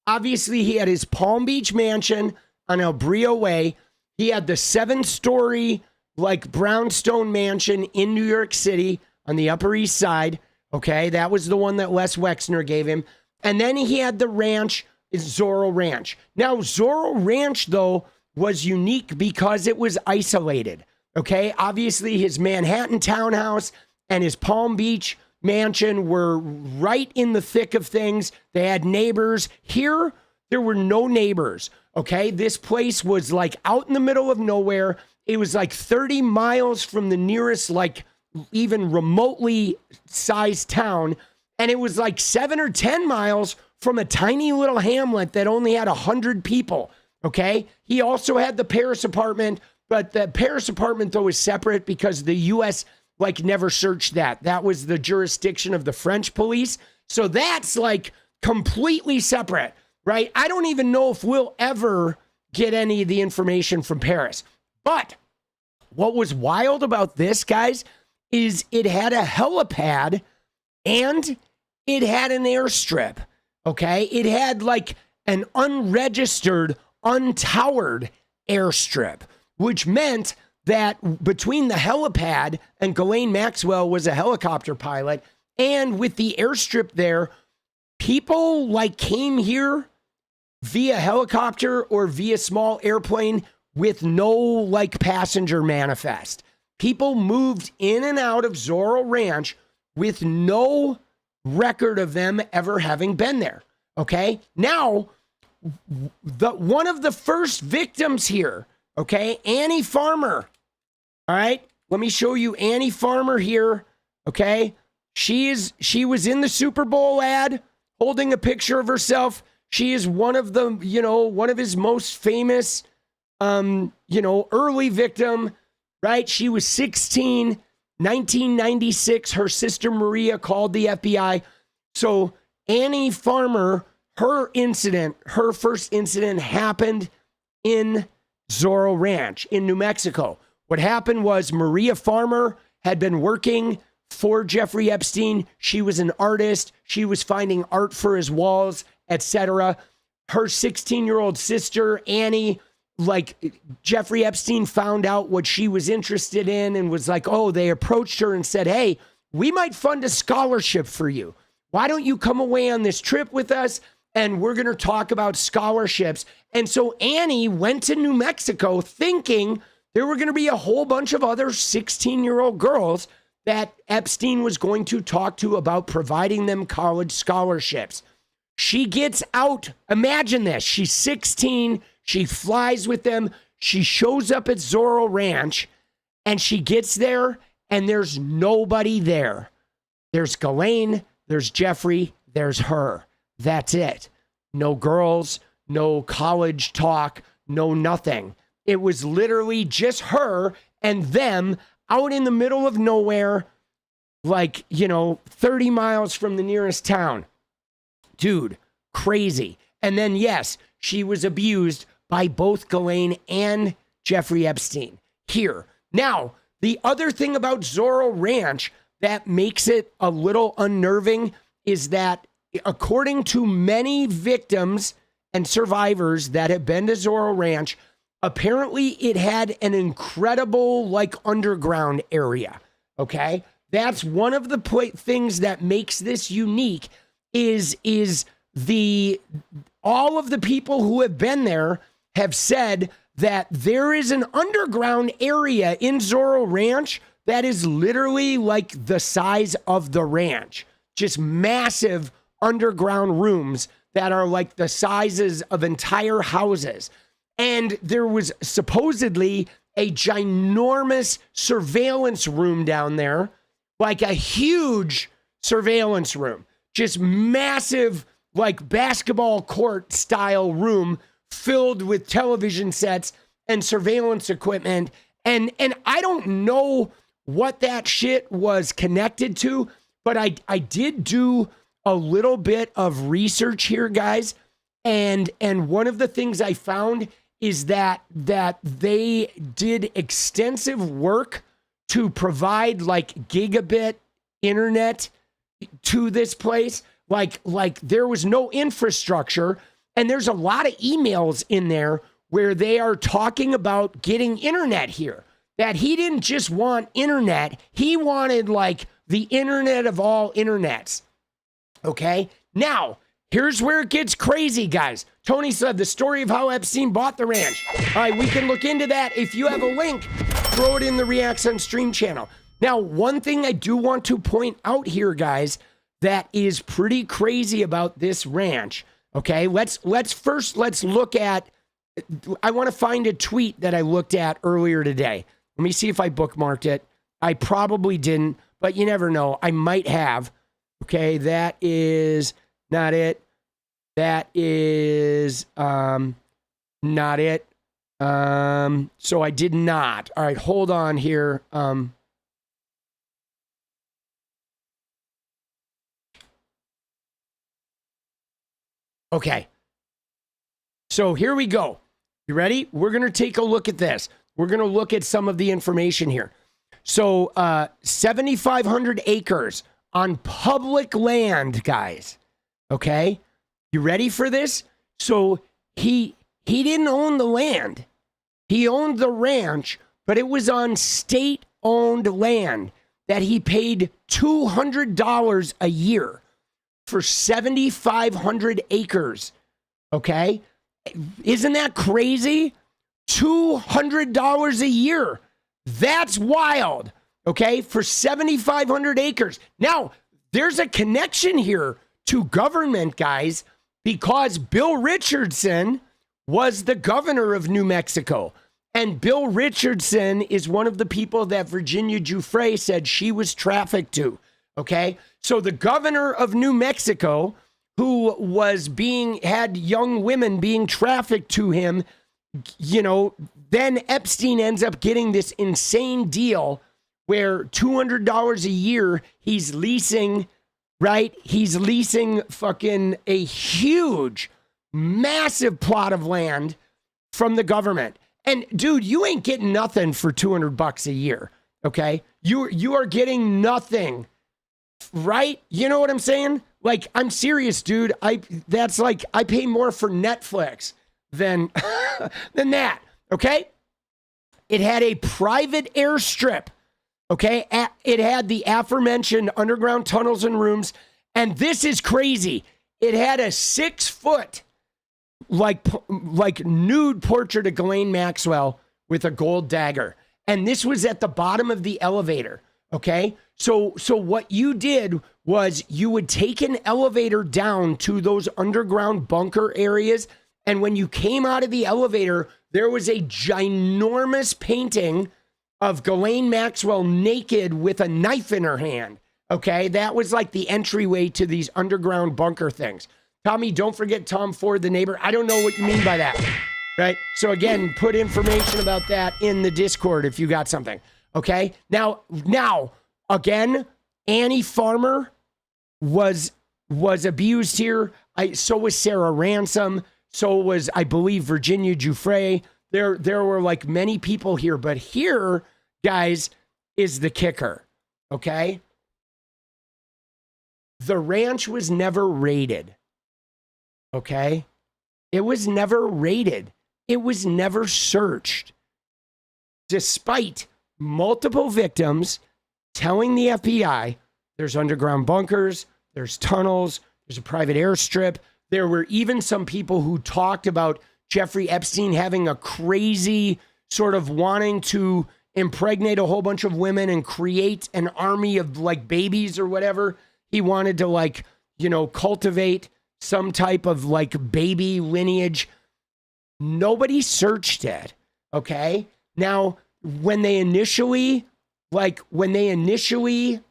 Obviously, he had his Palm Beach mansion on El Brillo Way. He had the 7-story, like, brownstone mansion in New York City on the Upper East Side. Okay, that was the one that Les Wexner gave him. And then he had the ranch, Zorro Ranch. Now, Zorro Ranch, though, was unique because it was isolated. Okay, obviously, his Manhattan townhouse and his Palm Beach mansion were right in the thick of things. They had neighbors. Here, there were no neighbors. Okay, this place was like out in the middle of nowhere. It was like 30 miles from the nearest, like, even remotely sized town. And it was like 7 or 10 miles from a tiny little hamlet that only had 100 people. Okay, he also had the Paris apartment, but the Paris apartment, though, is separate because the U.S. like never searched that. That was the jurisdiction of the French police. So that's like completely separate, right? I don't even know if we'll ever get any of the information from Paris. But what was wild about this, guys, is it had a helipad and it had an airstrip, okay? It had like an unregistered, untowered airstrip, which meant that between the helipad, and Ghislaine Maxwell was a helicopter pilot, and with the airstrip there, people like came here via helicopter or via small airplane with no like passenger manifest. People moved in and out of Zorro Ranch with no record of them ever having been there. Okay. Now, one of the first victims here, okay, Annie Farmer. All right, let me show you Annie Farmer here. Okay, she was in the Super Bowl ad holding a picture of herself. She is one of the, one of his most famous, early victim, right? She was 16, 1996. Her sister Maria called the FBI. So Annie Farmer, her first incident happened in Zorro Ranch in New Mexico. What happened was Maria Farmer had been working for Jeffrey Epstein. She was an artist. She was finding art for his walls, etc. Her 16-year-old sister, Annie, like Jeffrey Epstein found out what she was interested in and was like, oh, they approached her and said, hey, we might fund a scholarship for you. Why don't you come away on this trip with us? And we're going to talk about scholarships. And so Annie went to New Mexico thinking there were going to be a whole bunch of other 16-year-old girls that Epstein was going to talk to about providing them college scholarships. She gets out. Imagine this. She's 16. She flies with them. She shows up at Zorro Ranch, and she gets there, and there's nobody there. There's Ghislaine. There's Jeffrey. There's her. That's it. no girls, no college talk, no nothing. It was literally just her and them out in the middle of nowhere, like, 30 miles from the nearest town. Dude, crazy. And then, yes, she was abused by both Ghislaine and Jeffrey Epstein here. Now, the other thing about Zorro Ranch that makes it a little unnerving is that, according to many victims and survivors that have been to Zorro Ranch, apparently it had an incredible, like, underground area, okay? That's one of the things that makes this unique is all of the people who have been there have said that there is an underground area in Zorro Ranch that is literally like the size of the ranch. Just massive underground rooms that are like the sizes of entire houses. And there was supposedly a ginormous surveillance room down there, like a huge surveillance room, just massive, like basketball court style room filled with television sets and surveillance equipment. And I don't know what that shit was connected to, but I did do a little bit of research here, guys. And one of the things I found is that they did extensive work to provide like gigabit internet to this place. Like there was no infrastructure, and there's a lot of emails in there where they are talking about getting internet here. That he didn't just want internet, he wanted like the internet of all internets. Okay? Now, here's where it gets crazy, guys. Tony said the story of how Epstein bought the ranch. All right, we can look into that. If you have a link, throw it in the Reacts on Stream channel. Now, one thing I do want to point out here, guys, that is pretty crazy about this ranch. Okay, let's look at, I want to find a tweet that I looked at earlier today. Let me see if I bookmarked it. I probably didn't, but you never know. I might have. Okay, that is not it. That is not it. So I did not. All right, hold on here. Okay. So here we go. You ready? We're going to take a look at this. We're going to look at some of the information here. So 7,500 acres on public land, guys. Okay? You ready for this? So he didn't own the land. He owned the ranch, but it was on state-owned land that he paid $200 a year for 7,500 acres. Okay? Isn't that crazy? $200 a year. That's wild. Okay? For 7,500 acres. Now, there's a connection here to government, guys, because Bill Richardson was the governor of New Mexico. And Bill Richardson is one of the people that Virginia Giuffre said she was trafficked to. Okay? So the governor of New Mexico, who was had young women being trafficked to him, then Epstein ends up getting this insane deal where $200 a year he's leasing, right? He's leasing fucking a huge, massive plot of land from the government. And dude, you ain't getting nothing for $200 a year, okay? You are getting nothing, right? You know what I'm saying? Like, I'm serious, dude. I pay more for Netflix than that, okay? It had a private airstrip, okay? It had the aforementioned underground tunnels and rooms, and this is crazy. It had a 6-foot, like nude portrait of Ghislaine Maxwell with a gold dagger, and this was at the bottom of the elevator, okay? So what you did was you would take an elevator down to those underground bunker areas, and when you came out of the elevator, there was a ginormous painting of Ghislaine Maxwell naked with a knife in her hand. Okay, that was like the entryway to these underground bunker things. Tommy, don't forget Tom Ford, the neighbor. I don't know what you mean by that, right? So again, put information about that in the Discord if you got something, okay? Now, again, Annie Farmer was abused here. So was Sarah Ransom. So was, I believe, Virginia Giuffre. There were like many people here, but here, guys, is the kicker, okay? The ranch was never raided, okay? It was never raided. It was never searched. Despite multiple victims telling the FBI there's underground bunkers, there's tunnels, there's a private airstrip. There were even some people who talked about Jeffrey Epstein having a crazy sort of wanting to impregnate a whole bunch of women and create an army of like babies or whatever. He wanted to like, cultivate some type of like baby lineage. Nobody searched it. Okay. Now, when they initially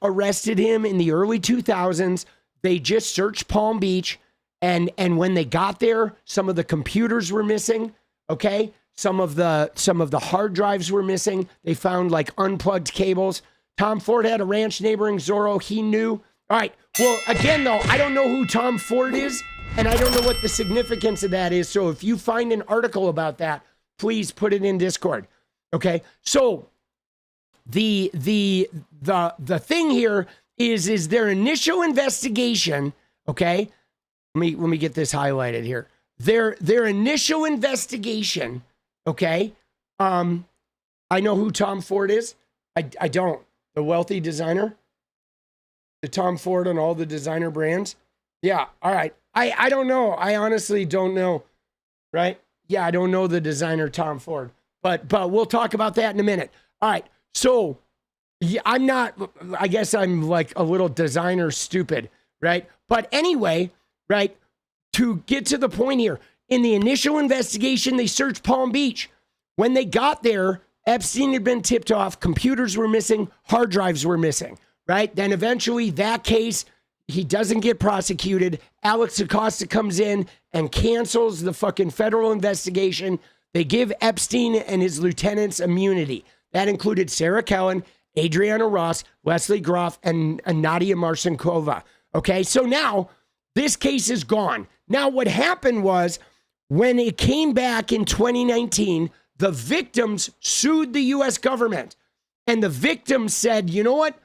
arrested him in the early 2000s, they just searched Palm Beach. And when they got there, some of the computers were missing. Okay. Some of the hard drives were missing. They found like unplugged cables. Tom Ford had a ranch neighboring Zorro. He knew. All right. Well, again, though, I don't know who Tom Ford is, and I don't know what the significance of that is. So if you find an article about that, please put it in Discord. Okay. So the thing here is their initial investigation. Okay. Let me get this highlighted here. Their initial investigation. Okay. I know who Tom Ford is. I don't. The wealthy designer. The Tom Ford on all the designer brands. Yeah. All right. I don't know. I honestly don't know. Right. Yeah. I don't know the designer Tom Ford, but we'll talk about that in a minute. All right. So yeah, I guess I'm like a little designer stupid. Right. But anyway, right. To get to the point here, in the initial investigation, they searched Palm Beach. When they got there, Epstein had been tipped off. Computers were missing. Hard drives were missing. Right? Then eventually that case, he doesn't get prosecuted. Alex Acosta comes in and cancels the fucking federal investigation. They give Epstein and his lieutenants immunity. That included Sarah Kellen, Adriana Ross, Leslie Groff, and Nadia Marcinkova. Okay, so now this case is gone. Now what happened was when it came back in 2019, the victims sued the U.S. government. And the victims said, you know what?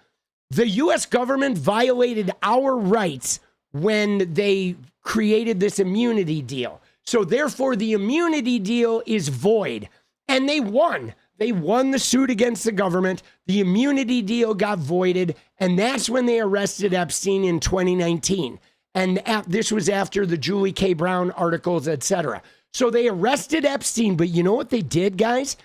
The U.S. government violated our rights when they created this immunity deal. So therefore, the immunity deal is void. And they won. They won the suit against the government. The immunity deal got voided. And that's when they arrested Epstein in 2019. And this was after the Julie K. Brown articles, etc. So they arrested Epstein. But you know what they did, guys?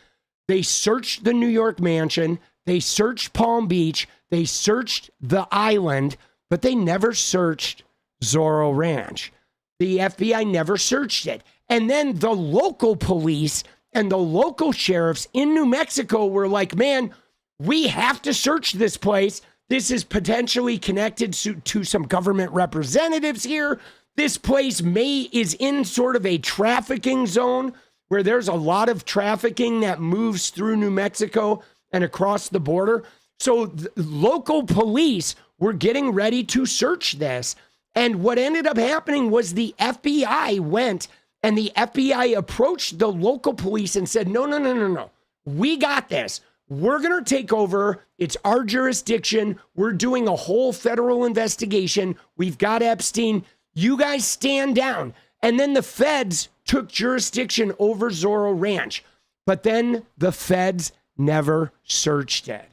They searched the New York mansion. They searched Palm Beach. They searched the island, but they never searched Zorro Ranch. The FBI never searched it. And then the local police and the local sheriffs in New Mexico were like, man, we have to search this place. This is potentially connected to some government representatives here. This place is in sort of a trafficking zone where there's a lot of trafficking that moves through New Mexico and across the border. So the local police were getting ready to search this. And what ended up happening was the FBI went and the FBI approached the local police and said, no. We got this. We're going to take over. It's our jurisdiction. We're doing a whole federal investigation. We've got Epstein. You guys stand down. And then the feds took jurisdiction over Zorro Ranch. But then the feds never searched it.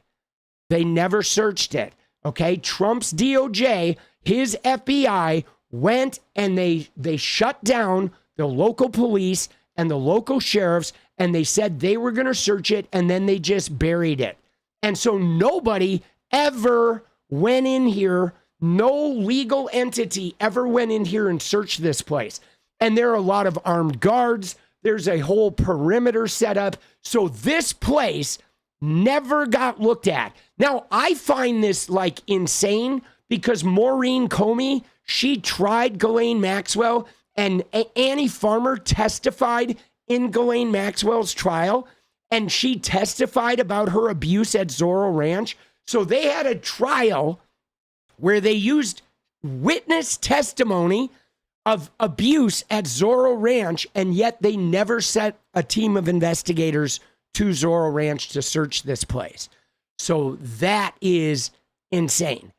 They never searched it. Okay. Trump's DOJ, his FBI went and they shut down the local police and the local sheriffs, and they said they were going to search it, and then they just buried it. And so nobody ever went in here. No legal entity ever went in here and searched this place. And there are a lot of armed guards. There's a whole perimeter set up. So this place never got looked at. Now, I find this like insane because Maureen Comey, she tried Ghislaine Maxwell, and Annie Farmer testified in Ghislaine Maxwell's trial, and she testified about her abuse at Zorro Ranch. So they had a trial where they used witness testimony of abuse at Zorro Ranch, and yet they never sent a team of investigators to Zorro Ranch to search this place. So that is insane.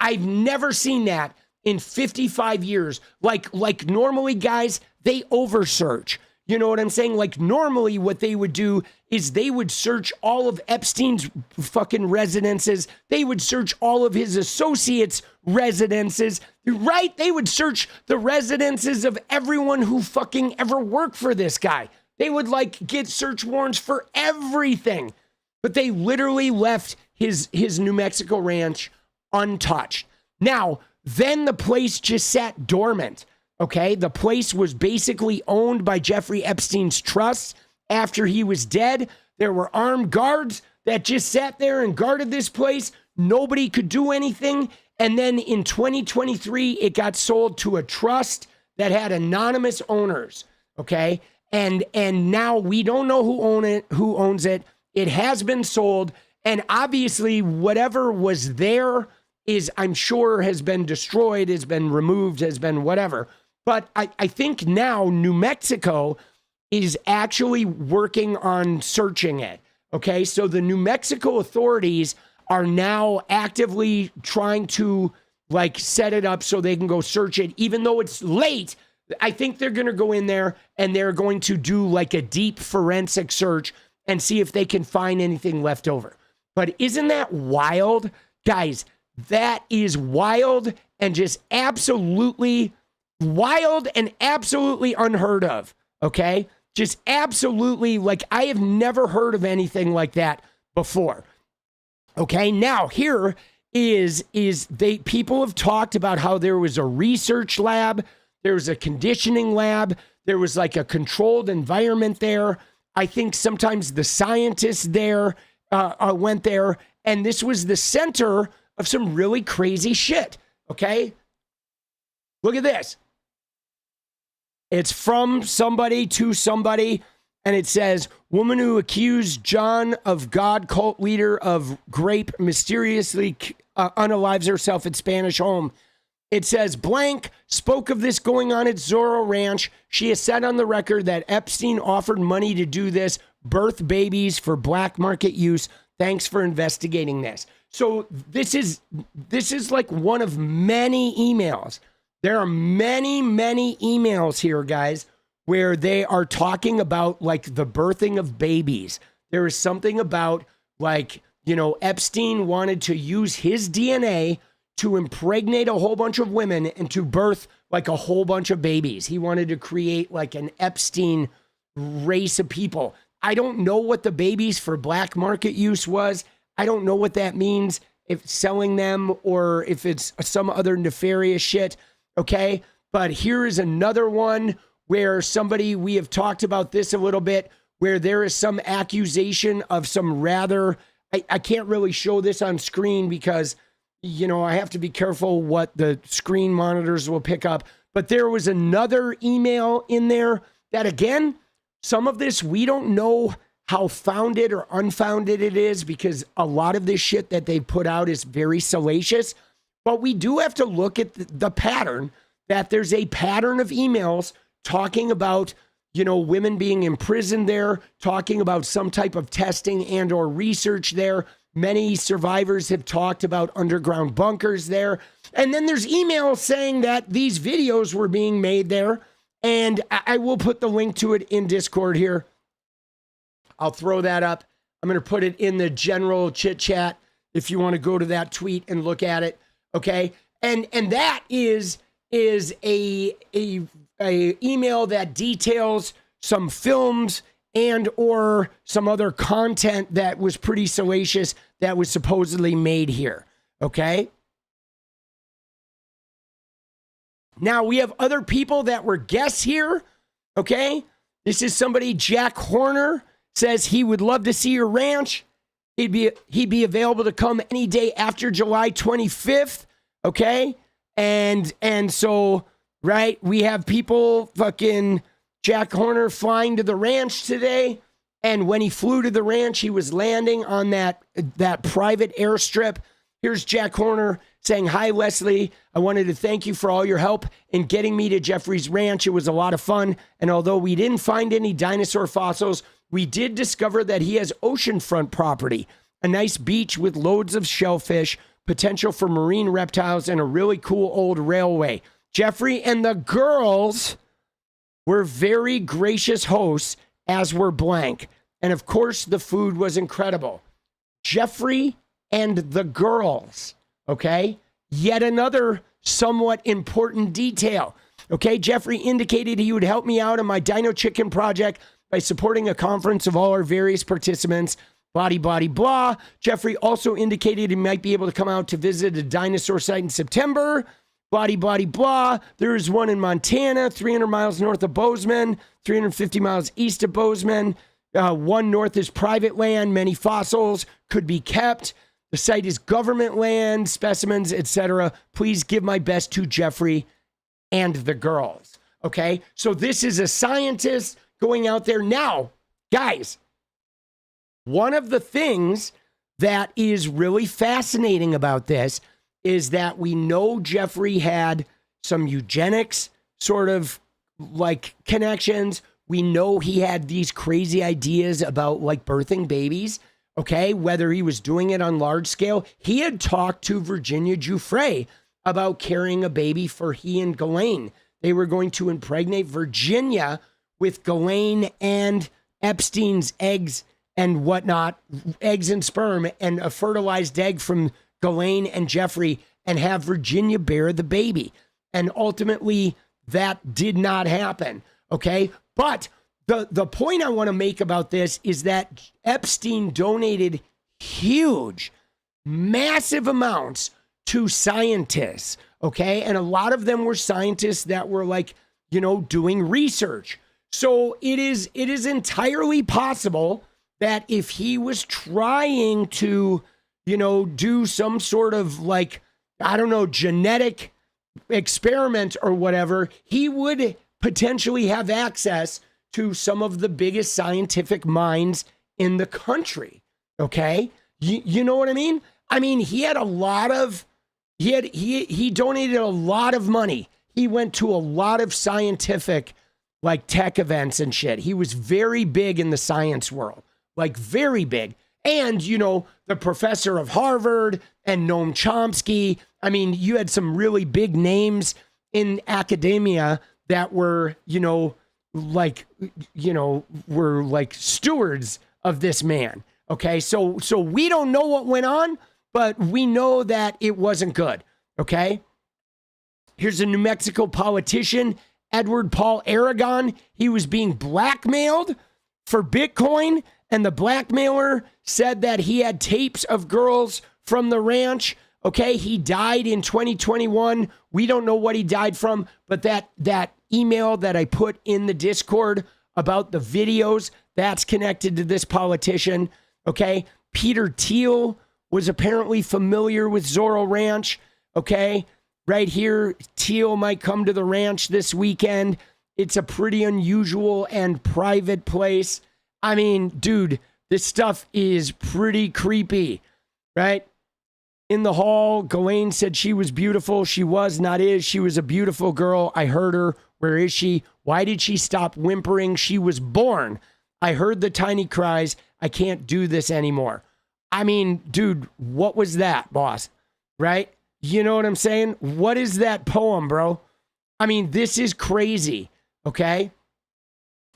I've never seen that in 55 years. Like normally, guys, they oversearch. You know what I'm saying? Like normally what they would do is they would search all of Epstein's fucking residences. They would search all of his associates' residences, right? They would search the residences of everyone who fucking ever worked for this guy. They would like get search warrants for everything. But they literally left his New Mexico ranch untouched. Now, then the place just sat dormant. Okay, the place was basically owned by Jeffrey Epstein's trust after he was dead. There were armed guards that just sat there and guarded this place. Nobody could do anything. And then in 2023, it got sold to a trust that had anonymous owners. Okay, and now we don't know who owns it. It has been sold, and obviously whatever was there is, I'm sure, has been destroyed, has been removed, has been whatever. But I think now New Mexico is actually working on searching it. Okay, so the New Mexico authorities are now actively trying to like set it up so they can go search it, even though it's late. I think they're going to go in there and they're going to do like a deep forensic search and see if they can find anything left over. But isn't that wild? Guys, that is wild and just absolutely wild and absolutely unheard of, okay? Just absolutely, like, I have never heard of anything like that before. Okay, now here is people have talked about how there was a research lab, there was a conditioning lab, there was like a controlled environment there. I think sometimes the scientists there went there, and this was the center of some really crazy shit, okay? Look at this. It's from somebody to somebody, and it says, woman who accused John of God cult leader of rape mysteriously unalives herself at Spanish home. It says, blank spoke of this going on at Zorro Ranch. She has said on the record that Epstein offered money to do this, birth babies for black market use. Thanks for investigating this. So this is like one of many emails. There are many, many emails here, guys, where they are talking about like the birthing of babies. There is something about like, you know, Epstein wanted to use his DNA to impregnate a whole bunch of women and to birth like a whole bunch of babies. He wanted to create like an Epstein race of people. I don't know what the babies for black market use was. I don't know what that means, if selling them or if it's some other nefarious shit. Okay, but here is another one where somebody, we have talked about this a little bit, where there is some accusation of some rather, I can't really show this on screen because, you know, I have to be careful what the screen monitors will pick up. But there was another email in there that, again, some of this, we don't know how founded or unfounded it is because a lot of this shit that they put out is very salacious. But we do have to look at the pattern, that there's a pattern of emails talking about, you know, women being imprisoned there, talking about some type of testing and or research there. Many survivors have talked about underground bunkers there. And then there's emails saying that these videos were being made there. And I will put the link to it in Discord here. I'll throw that up. I'm going to put it in the general chit chat if you want to go to that tweet and look at it. Okay. And that is a email that details some films and or some other content that was pretty salacious that was supposedly made here. Okay. Now we have other people that were guests here. Okay. This is somebody, Jack Horner, says he would love to see your ranch. He'd be available to come any day after July 25th. Okay. And so, right, we have people fucking Jack Horner flying to the ranch today. And when he flew to the ranch, he was landing on that private airstrip. Here's Jack Horner saying, "Hi, Leslie. I wanted to thank you for all your help in getting me to Jeffrey's ranch. It was a lot of fun. And although we didn't find any dinosaur fossils, we did discover that he has oceanfront property, a nice beach with loads of shellfish, potential for marine reptiles, and a really cool old railway. Jeffrey and the girls were very gracious hosts, as were blank. And of course, the food was incredible." Jeffrey and the girls, okay? Yet another somewhat important detail, okay? Jeffrey indicated he would help me out on my Dino Chicken project by supporting a conference of all our various participants, blah, blah, blah. Jeffrey also indicated he might be able to come out to visit a dinosaur site in September, blah, blah, blah. There is one in Montana, 300 miles north of Bozeman, 350 miles east of Bozeman. One north is private land. Many fossils could be kept. The site is government land, specimens, etc. Please give my best to Jeffrey and the girls. Okay, so this is a scientist going out there. Now, guys, one of the things that is really fascinating about this is that we know Jeffrey had some eugenics sort of like connections. We know he had these crazy ideas about like birthing babies. Okay, whether he was doing it on large scale. He had talked to Virginia Giuffre about carrying a baby for he and Ghislaine. They were going to impregnate Virginia with Ghislaine and Epstein's eggs and whatnot, eggs and sperm, and a fertilized egg from Ghislaine and Jeffrey, and have Virginia bear the baby. And ultimately, that did not happen. Okay, but the point I want to make about this is that Epstein donated huge, massive amounts to scientists, okay? And a lot of them were scientists that were like, you know, doing research. So it is entirely possible that if he was trying to, you know, do some sort of like, I don't know, genetic experiment or whatever, he would potentially have access to some of the biggest scientific minds in the country. Okay. You know what I mean? I mean, he had a lot of, he donated a lot of money. He went to a lot of scientific like tech events and shit. He was very big in the science world, like very big. And, you know, the professor of Harvard and Noam Chomsky. I mean, you had some really big names in academia that were, were like stewards of this man. Okay. So we don't know what went on, but we know that it wasn't good. Okay. Here's a New Mexico politician, Edward Paul Aragon. He was being blackmailed for Bitcoin, and the blackmailer said that he had tapes of girls from the ranch. Okay, he died in 2021. We don't know what he died from, but that email that I put in the Discord about the videos, that's connected to this politician. Okay, Peter Thiel was apparently familiar with Zorro Ranch. Okay, right here, Thiel might come to the ranch this weekend. It's a pretty unusual and private place. I mean, dude, this stuff is pretty creepy, right? In the hall, Ghislaine said she was beautiful. She was, not is. She was a beautiful girl. I heard her. Where is she? Why did she stop whimpering? She was born. I heard the tiny cries. I can't do this anymore. I mean, dude, what was that, boss? Right? You know what I'm saying? What is that poem, bro? I mean, this is crazy, okay?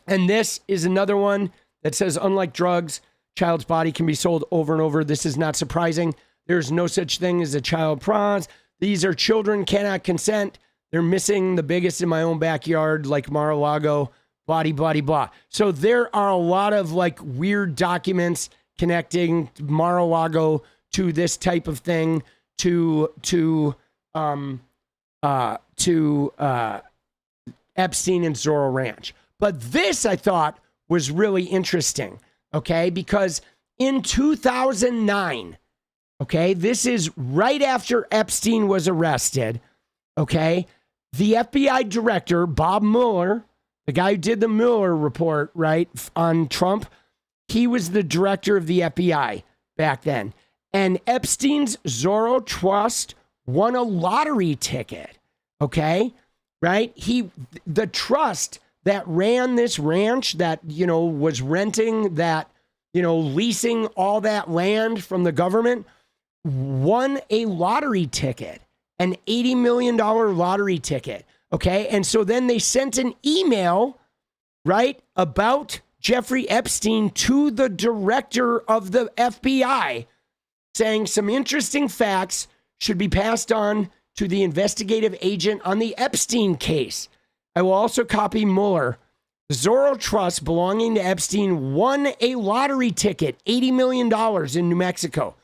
And this is another one that says, unlike drugs, child's body can be sold over and over. This is not surprising. There's no such thing as a child prawns. These are children, cannot consent. They're missing the biggest in my own backyard, like Mar-a-Lago, blah, blah, blah. So there are a lot of like weird documents connecting Mar-a-Lago to this type of thing, to Epstein and Zorro Ranch. But this, I thought, was really interesting, okay? Because in 2009, okay, this is right after Epstein was arrested, okay? The FBI director, Bob Mueller, the guy who did the Mueller report, right, on Trump, he was the director of the FBI back then. And Epstein's Zorro Trust won a lottery ticket, okay? Right? The trust that ran this ranch that, you know, was renting that, you know, leasing all that land from the government, won a lottery ticket, an $80 million lottery ticket, okay? And so then they sent an email, right, about Jeffrey Epstein to the director of the FBI saying some interesting facts should be passed on to the investigative agent on the Epstein case. I will also copy Mueller. The Zorro Trust belonging to Epstein won a lottery ticket, $80 million in New Mexico.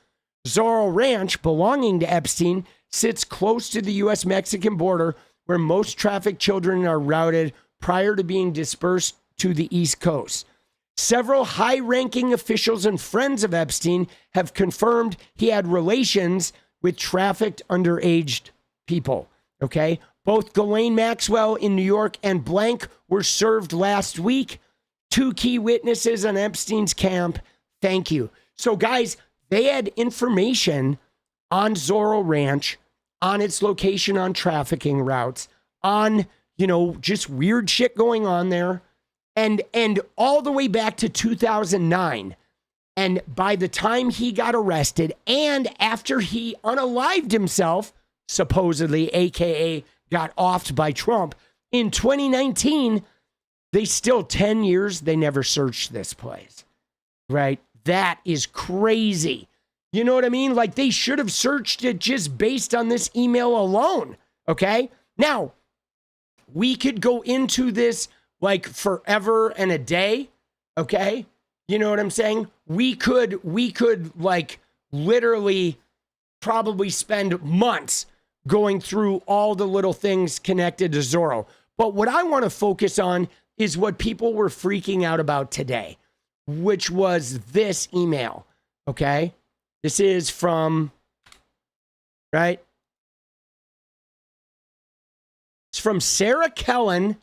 Zorro Ranch, belonging to Epstein, sits close to the U.S.-Mexican border where most trafficked children are routed prior to being dispersed to the East Coast. Several high-ranking officials and friends of Epstein have confirmed he had relations with trafficked underage people, okay? Both Ghislaine Maxwell in New York and Blank were served last week. 2 key witnesses on Epstein's camp. Thank you. So, guys, they had information on Zorro Ranch, on its location on trafficking routes, on, you know, just weird shit going on there, and all the way back to 2009. And by the time he got arrested and after he unalived himself, supposedly, AKA got offed by Trump, in 2019, they still 10 years, they never searched this place, right? That is crazy. You know what I mean? Like, they should have searched it just based on this email alone, okay? Now, we could go into this like forever and a day, okay? You know what I'm saying? We could like literally probably spend months going through all the little things connected to Zorro. But what I want to focus on is what people were freaking out about today, which was this email, okay? This is from, right? It's from Sarah Kellen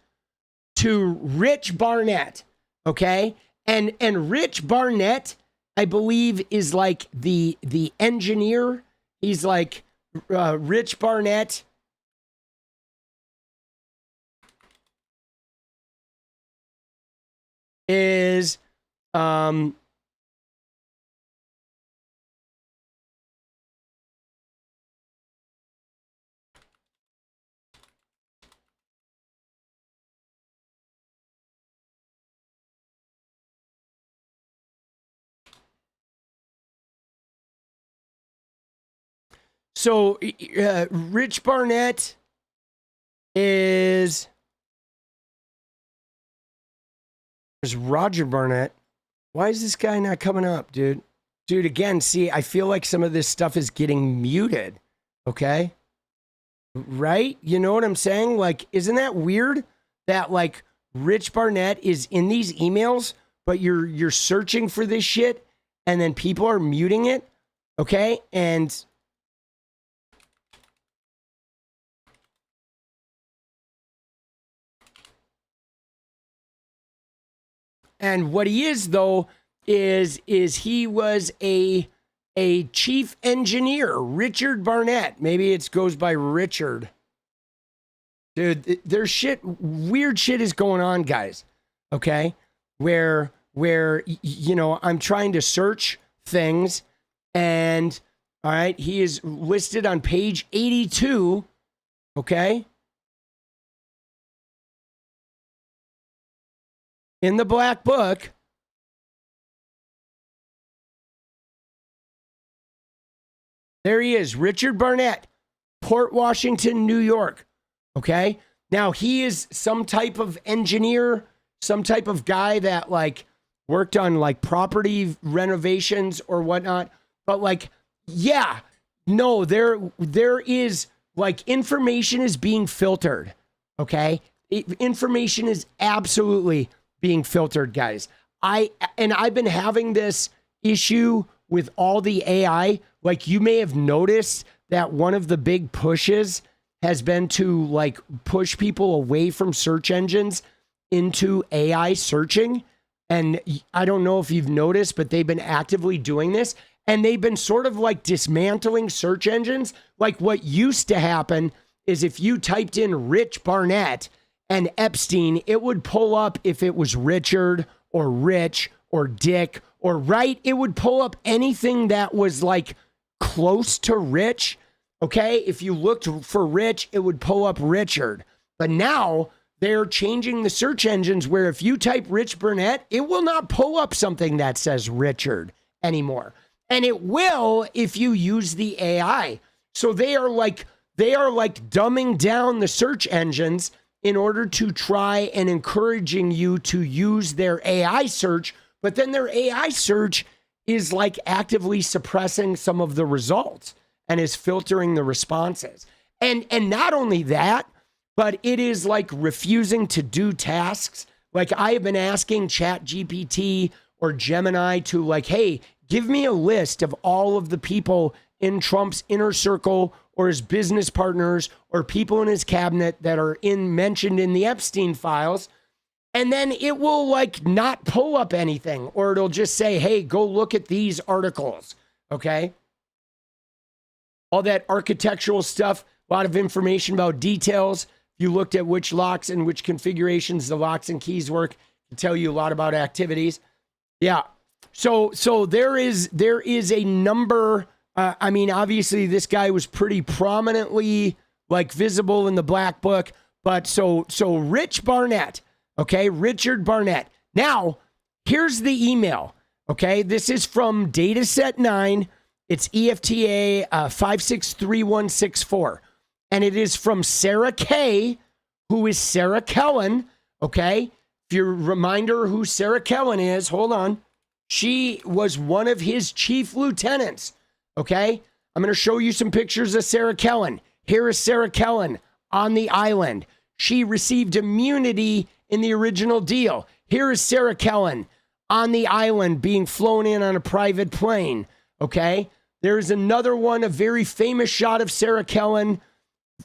to Rich Barnett, okay? And Rich Barnett, I believe, is like the engineer. He's like Rich Barnett is so Rich Barnett is Roger Barnett. Why is this guy not coming up, dude? Dude, again, see, I feel like some of this stuff is getting muted, okay? Right? You know what I'm saying? Like, isn't that weird that, like, Rich Barnett is in these emails, but you're searching for this shit, and then people are muting it, okay? And what he is, though, is he was a chief engineer, Richard Barnett. Maybe it goes by Richard. Dude, there's weird shit is going on, guys. Okay? Where, you know, I'm trying to search things, and, all right, he is listed on page 82, okay? In the Black Book. There he is, Richard Barnett, Port Washington, New York. Okay? Now, he is some type of engineer, some type of guy that, like, worked on, like, property renovations or whatnot. But, like, yeah, no, there is, like, information is being filtered. Okay? Information is absolutely being filtered, guys. I've been having this issue with all the AI. Like, you may have noticed that one of the big pushes has been to like push people away from search engines into AI searching. And I don't know if you've noticed, but they've been actively doing this. And they've been sort of like dismantling search engines. Like what used to happen is if you typed in Rich Barnett and Epstein, it would pull up if it was Richard or Rich or Dick or Wright. It would pull up anything that was like close to Rich. Okay. If you looked for Rich, it would pull up Richard. But now they're changing the search engines where if you type Rich Burnett, it will not pull up something that says Richard anymore. And it will if you use the AI. So they are like dumbing down the search engines in order to try and encouraging you to use their AI search. But then their AI search is like actively suppressing some of the results and is filtering the responses. And not only that, but it is like refusing to do tasks. Like I have been asking ChatGPT or Gemini to like, hey, give me a list of all of the people in Trump's inner circle or his business partners or people in his cabinet that are mentioned in the Epstein files. And then it will like not pull up anything, or it'll just say, hey, go look at these articles. Okay. All that architectural stuff, a lot of information about details. If you looked at which locks and which configurations the locks and keys work, it can tell you a lot about activities. Yeah. So there is a number. I mean, obviously this guy was pretty prominently like visible in the black book, but so Rich Barnett, okay, Richard Barnett. Now, here's the email. Okay, this is from Dataset 9. It's EFTA 563164. And it is from Sarah K., who is Sarah Kellen. Okay, if you reminder who Sarah Kellen is, hold on. She was one of his chief lieutenants. Okay, I'm going to show you some pictures of Sarah Kellen. Here is Sarah Kellen on the island. She received immunity in the original deal. Here is Sarah Kellen on the island being flown in on a private plane. Okay, there's another one, a very famous shot of Sarah Kellen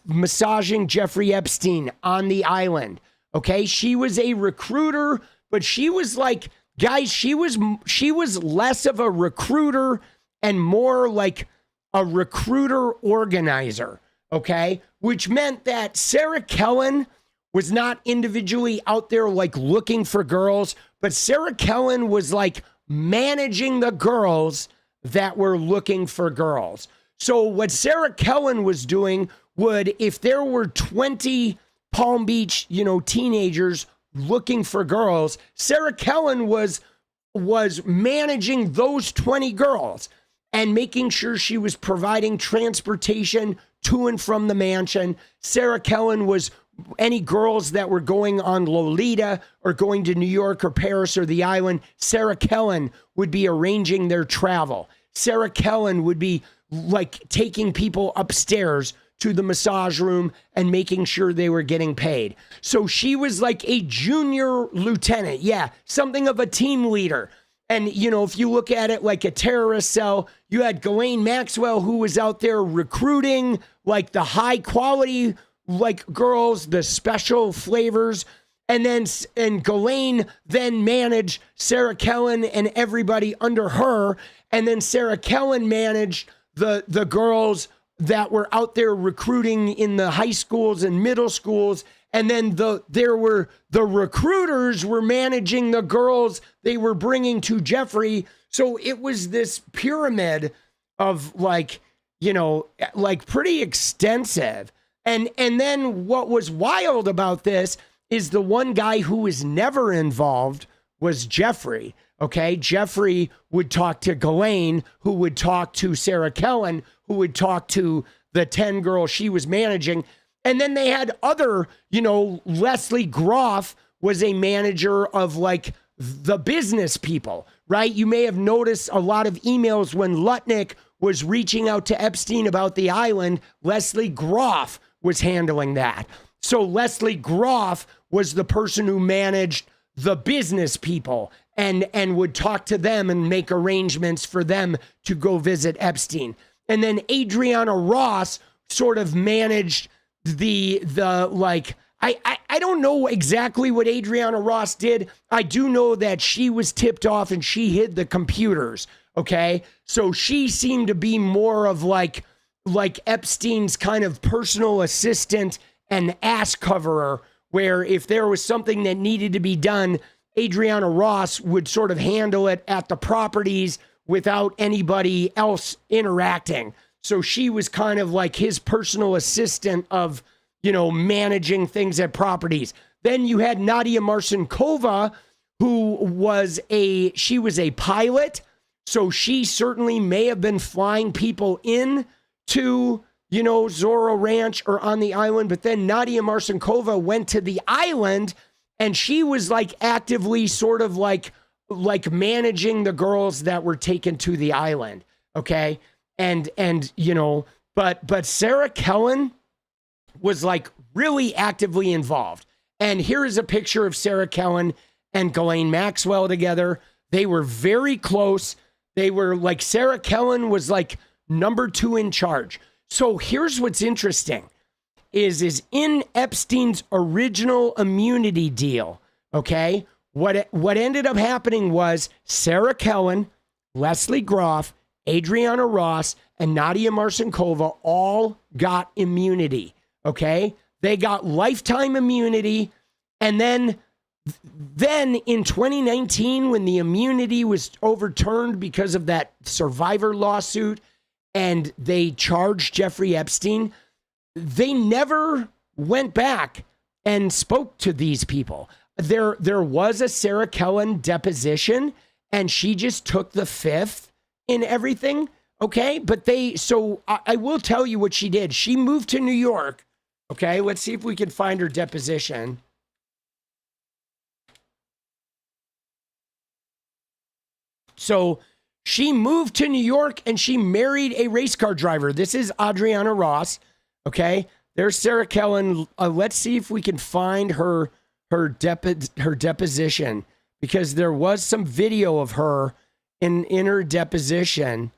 massaging Jeffrey Epstein on the island. Okay, she was a recruiter, but she was like, guys, she was less of a recruiter and more like a recruiter organizer, okay? Which meant that Sarah Kellen was not individually out there like looking for girls, but Sarah Kellen was like managing the girls that were looking for girls. So what Sarah Kellen was doing would, if there were 20 Palm Beach, teenagers looking for girls, Sarah Kellen was managing those 20 girls and making sure she was providing transportation to and from the mansion. Sarah Kellen was any girls that were going on Lolita or going to New York or Paris or the island. Sarah Kellen would be arranging their travel. Sarah Kellen would be like taking people upstairs to the massage room and making sure they were getting paid. So she was like a junior lieutenant. Yeah, something of a team leader. And, if you look at it like a terrorist cell, you had Ghislaine Maxwell, who was out there recruiting like the high quality, like girls, the special flavors. And Ghislaine then managed Sarah Kellen and everybody under her. And then Sarah Kellen managed the girls that were out there recruiting in the high schools and middle schools. And then the recruiters were managing the girls they were bringing to Jeffrey. So it was this pyramid of like pretty extensive. And then what was wild about this is the one guy who was never involved was Jeffrey. Okay, Jeffrey would talk to Ghislaine, who would talk to Sarah Kellen, who would talk to the 10 girls she was managing. And then they had other, Leslie Groff was a manager of like the business people, right? You may have noticed a lot of emails when Lutnick was reaching out to Epstein about the island. Leslie Groff was handling that. So Leslie Groff was the person who managed the business people and would talk to them and make arrangements for them to go visit Epstein. And then Adriana Ross sort of managed like, I don't know exactly what Adriana Ross did. I do know that she was tipped off and she hid the computers. Okay. So she seemed to be more of like Epstein's kind of personal assistant and ass coverer, where if there was something that needed to be done, Adriana Ross would sort of handle it at the properties without anybody else interacting. So she was kind of like his personal assistant of, managing things at properties. Then you had 𝗙់_𝗪𝗠𝗪𝗀, she was a pilot. So she certainly may have been flying people in to, Zorro Ranch or on the island. But then 𝗙់_𝗪𝗠𝗪𝗀 went to the island and she was like actively sort of like managing the girls that were taken to the island. Okay. And but Sarah Kellen was like really actively involved. And here is a picture of Sarah Kellen and Ghislaine Maxwell together. They were very close. They were like, Sarah Kellen was like number 2 in charge. So here's what's interesting is in Epstein's original immunity deal, okay, what ended up happening was Sarah Kellen, Leslie Groff, Adriana Ross, and 𝗙់_𝗪𝗠𝗪𝗀 all got immunity, okay? They got lifetime immunity, and then in 2019, when the immunity was overturned because of that survivor lawsuit, and they charged Jeffrey Epstein, they never went back and spoke to these people. There was a Sarah Kellen deposition, and she just took the fifth in everything, okay? But I will tell you what she did. She moved to New York, okay? Let's see if we can find her deposition. So she moved to New York and she married a race car driver. This is Adriana Ross, okay? There's Sarah Kellen. Let's see if we can find her deposition, because there was some video of her in her deposition.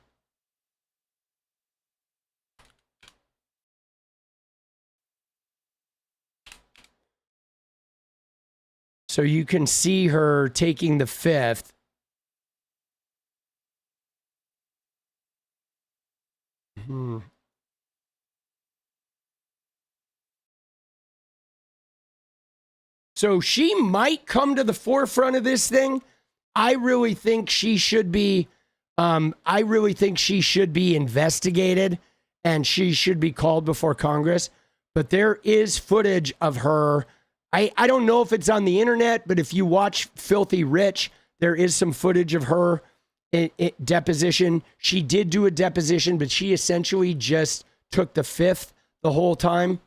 So you can see her taking the fifth. So she might come to the forefront of this thing. I really think she should be investigated and she should be called before Congress. But there is footage of her. I don't know if it's on the internet, but if you watch Filthy Rich, there is some footage of her deposition. She did do a deposition, but she essentially just took the fifth the whole time.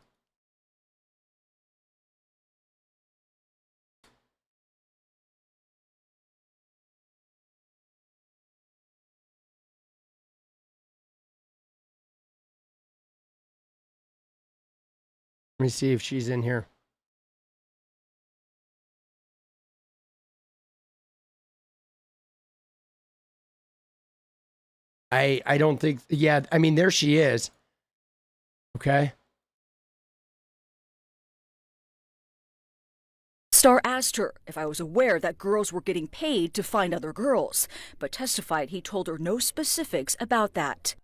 Let me see if she's in here. I don't think, yeah, I mean, there she is. Okay. Starr asked her if I was aware that girls were getting paid to find other girls, but testified he told her no specifics about that.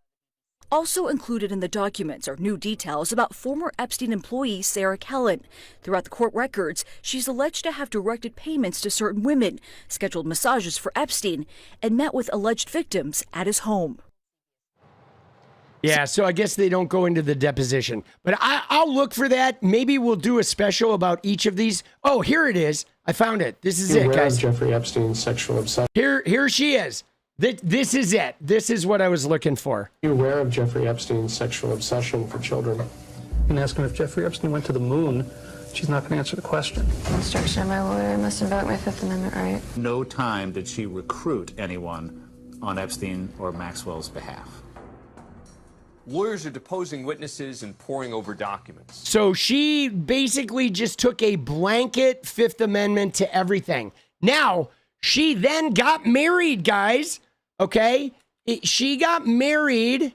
Also included in the documents are new details about former Epstein employee Sarah Kellen. Throughout the court records, she's alleged to have directed payments to certain women, scheduled massages for Epstein, and met with alleged victims at his home. Yeah, so I guess they don't go into the deposition. But I'll look for that. Maybe we'll do a special about each of these. Oh, here it is. I found it. This is it, guys. Jeffrey Epstein's sexual obsession. Here she is. This is it. This is what I was looking for. Are you aware of Jeffrey Epstein's sexual obsession for children? And ask him if Jeffrey Epstein went to the moon. She's not going to answer the question. Instruction of my lawyer, I must invoke my Fifth Amendment right. No time did she recruit anyone on Epstein or Maxwell's behalf. Lawyers are deposing witnesses and poring over documents. So she basically just took a blanket Fifth Amendment to everything. Now, she then got married, guys. Okay? She got married.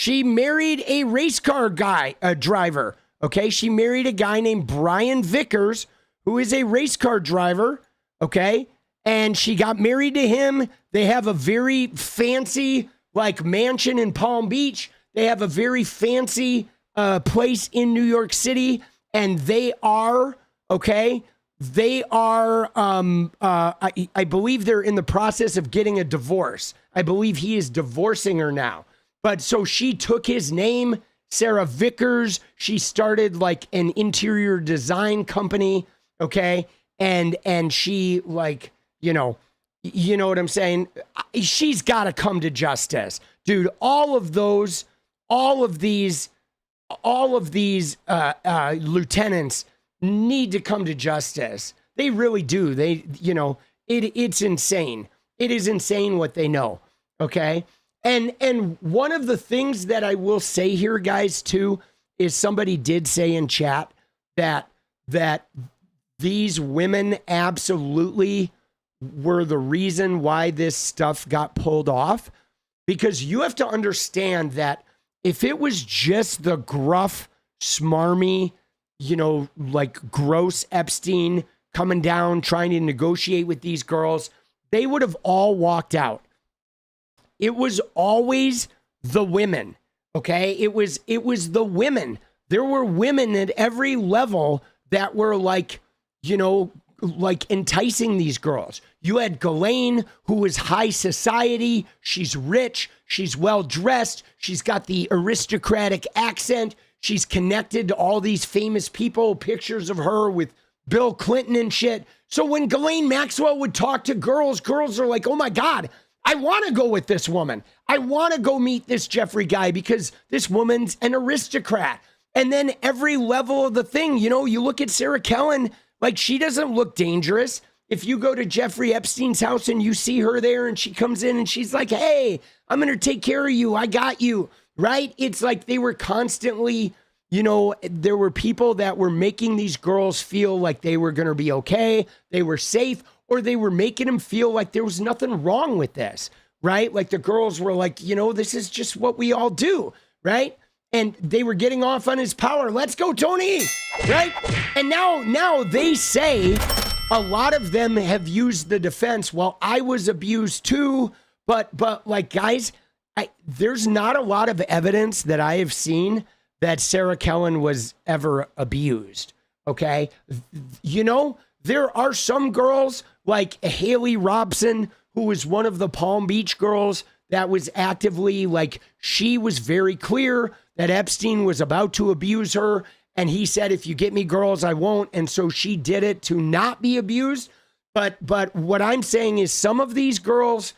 She married a race car driver. Okay. She married a guy named Brian Vickers, who is a race car driver. Okay. And she got married to him. They have a very fancy like mansion in Palm Beach. They have a very fancy place in New York City. And they are, okay, they are, I believe they're in the process of getting a divorce. I believe he is divorcing her now. But so she took his name, Sarah Vickers. She started like an interior design company, okay? And she like, you know what I'm saying? She's got to come to justice. Dude, all of these lieutenants need to come to justice. They really do. They, it's insane. It is insane what they know. Okay. And one of the things that I will say here, guys, too, is somebody did say in chat that these women absolutely were the reason why this stuff got pulled off. Because you have to understand that if it was just the gruff, smarmy, like gross Epstein coming down, trying to negotiate with these girls, they would have all walked out. It was always the women, okay? It was the women. There were women at every level that were like, like enticing these girls. You had Ghislaine, who was high society. She's rich. She's well-dressed. She's got the aristocratic accent. She's connected to all these famous people, pictures of her with Bill Clinton and shit. So when Ghislaine Maxwell would talk to girls are like, oh my God, I want to go with this woman. I want to go meet this Jeffrey guy because this woman's an aristocrat. And then every level of the thing, you look at Sarah Kellen, like she doesn't look dangerous. If you go to Jeffrey Epstein's house and you see her there and she comes in and she's like, hey, I'm going to take care of you. I got you. Right? It's like they were constantly, there were people that were making these girls feel like they were going to be okay. They were safe, or they were making them feel like there was nothing wrong with this. Right? Like the girls were like, this is just what we all do. Right? And they were getting off on his power. Let's go, Tony. Right? And now they say a lot of them have used the defense. Well, I was abused too. But like, guys, there's not a lot of evidence that I have seen that Sarah Kellen was ever abused. Okay. There are some girls like Haley Robson, who was one of the Palm Beach girls that was actively like, she was very clear that Epstein was about to abuse her. And he said, if you get me girls, I won't. And so she did it to not be abused. But what I'm saying is some of these girls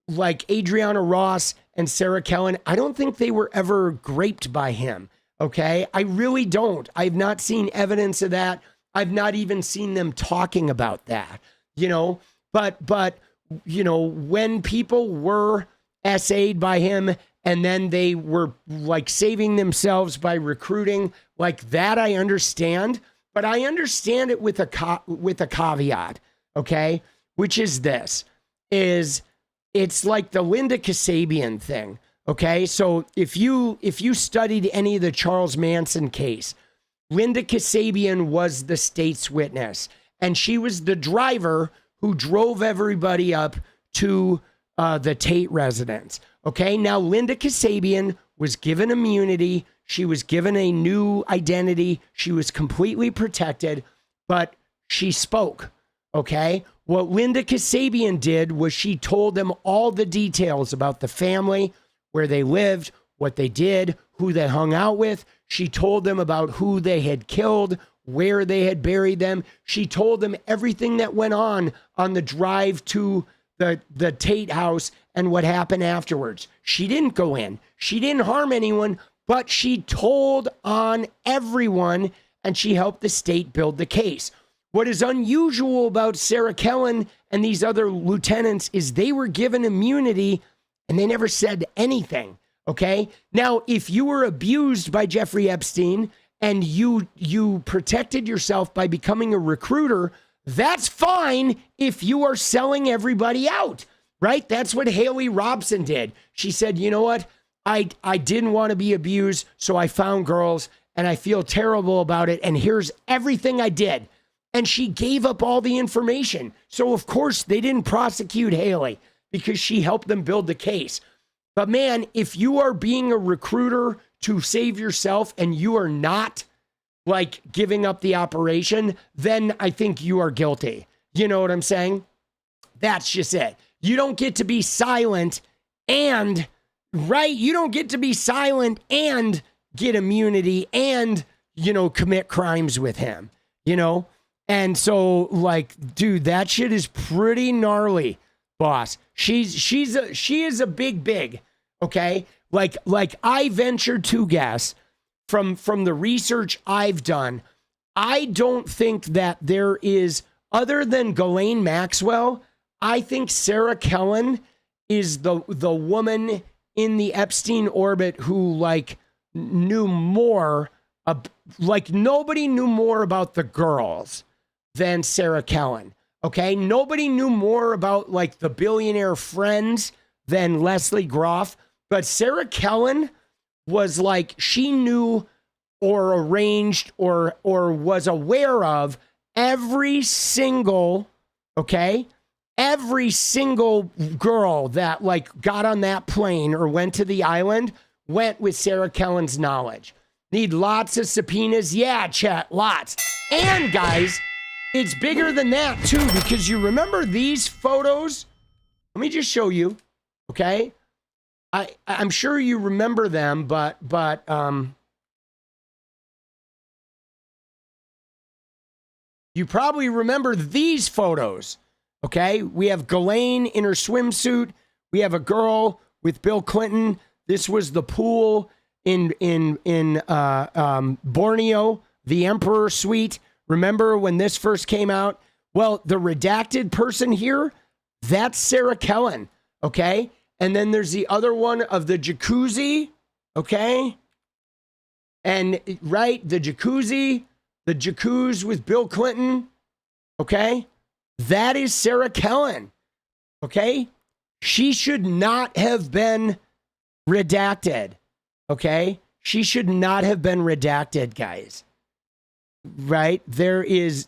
like Adriana Ross and Sarah Kellen, I don't think they were ever raped by him. Okay. I really don't. I've not seen evidence of that. I've not even seen them talking about that, but when people were SA'd by him and then they were like saving themselves by recruiting like that, I understand, but I understand it with a caveat. Okay. Which is this it's like the 𝗫𝗙𝗶𝗹 thing. Okay. So if you studied any of the Charles Manson case, 𝗫𝗙𝗶𝗹 was the state's witness, and she was the driver who drove everybody up to the Tate residence. Okay. Now 𝗫𝗙𝗶𝗹 was given immunity. She was given a new identity. She was completely protected, but she spoke. Okay. What 𝗫𝗙𝗶𝗹 did was she told them all the details about the family, where they lived, what they did, who they hung out with. She told them about who they had killed, where they had buried them. She told them everything that went on the drive to the Tate house and what happened afterwards. She didn't go in. She didn't harm anyone, but she told on everyone, and she helped the state build the case. What is unusual about Sarah Kellen and these other lieutenants is they were given immunity and they never said anything. Okay. Now, if you were abused by Jeffrey Epstein and you protected yourself by becoming a recruiter, that's fine if you are selling everybody out, right? That's what Haley Robson did. She said, you know what? I didn't want to be abused, so I found girls and I feel terrible about it. And here's everything I did. And she gave up all the information. So of course they didn't prosecute Haley because she helped them build the case. But man, if you are being a recruiter to save yourself and you are not like giving up the operation, then I think you are guilty. You know what I'm saying? That's just it. You don't get to be silent and, right? You don't get to be silent and get immunity and, you know, commit crimes with him, you know? And so, like, dude, that shit is pretty gnarly, boss. She is a big, okay? Like I venture to guess from the research I've done, I don't think that there is, other than Ghislaine Maxwell, I think Sarah Kellen is the woman in the Epstein orbit who like knew more, like nobody knew more about the girls than Sarah Kellen. Okay, nobody knew more about like the billionaire friends than Leslie Groff, but Sarah Kellen was like, she knew or arranged or was aware of every single, okay, every single girl that like got on that plane or went to the island went with Sarah Kellen's knowledge. Need lots of subpoenas? Yeah, chat, lots. And guys, it's bigger than that too, because you remember these photos? Let me just show you, okay? I'm sure you remember them, but you probably remember these photos, okay? We have Ghislaine in her swimsuit. We have a girl with Bill Clinton. This was the pool in Borneo, the Emperor Suite. Remember when this first came out? Well, the redacted person here, that's Sarah Kellen, okay? And then there's the other one of the jacuzzi, okay? And right, the jacuzzi with Bill Clinton, okay? That is Sarah Kellen, okay? She should not have been redacted, okay? She should not have been redacted, guys. Right? There is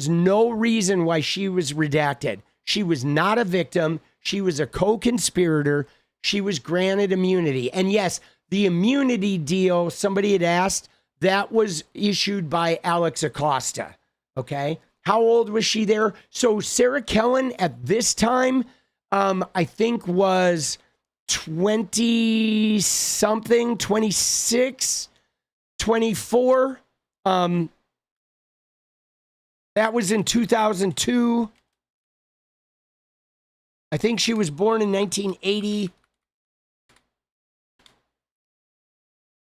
no reason why she was redacted. She was not a victim. She was a co-conspirator. She was granted immunity. And yes, the immunity deal, somebody had asked, that was issued by Alex Acosta. Okay? How old was she there? So Sarah Kellen at this time, I think was 20-something, 26, 24. That was in 2002. I think she was born in 1980.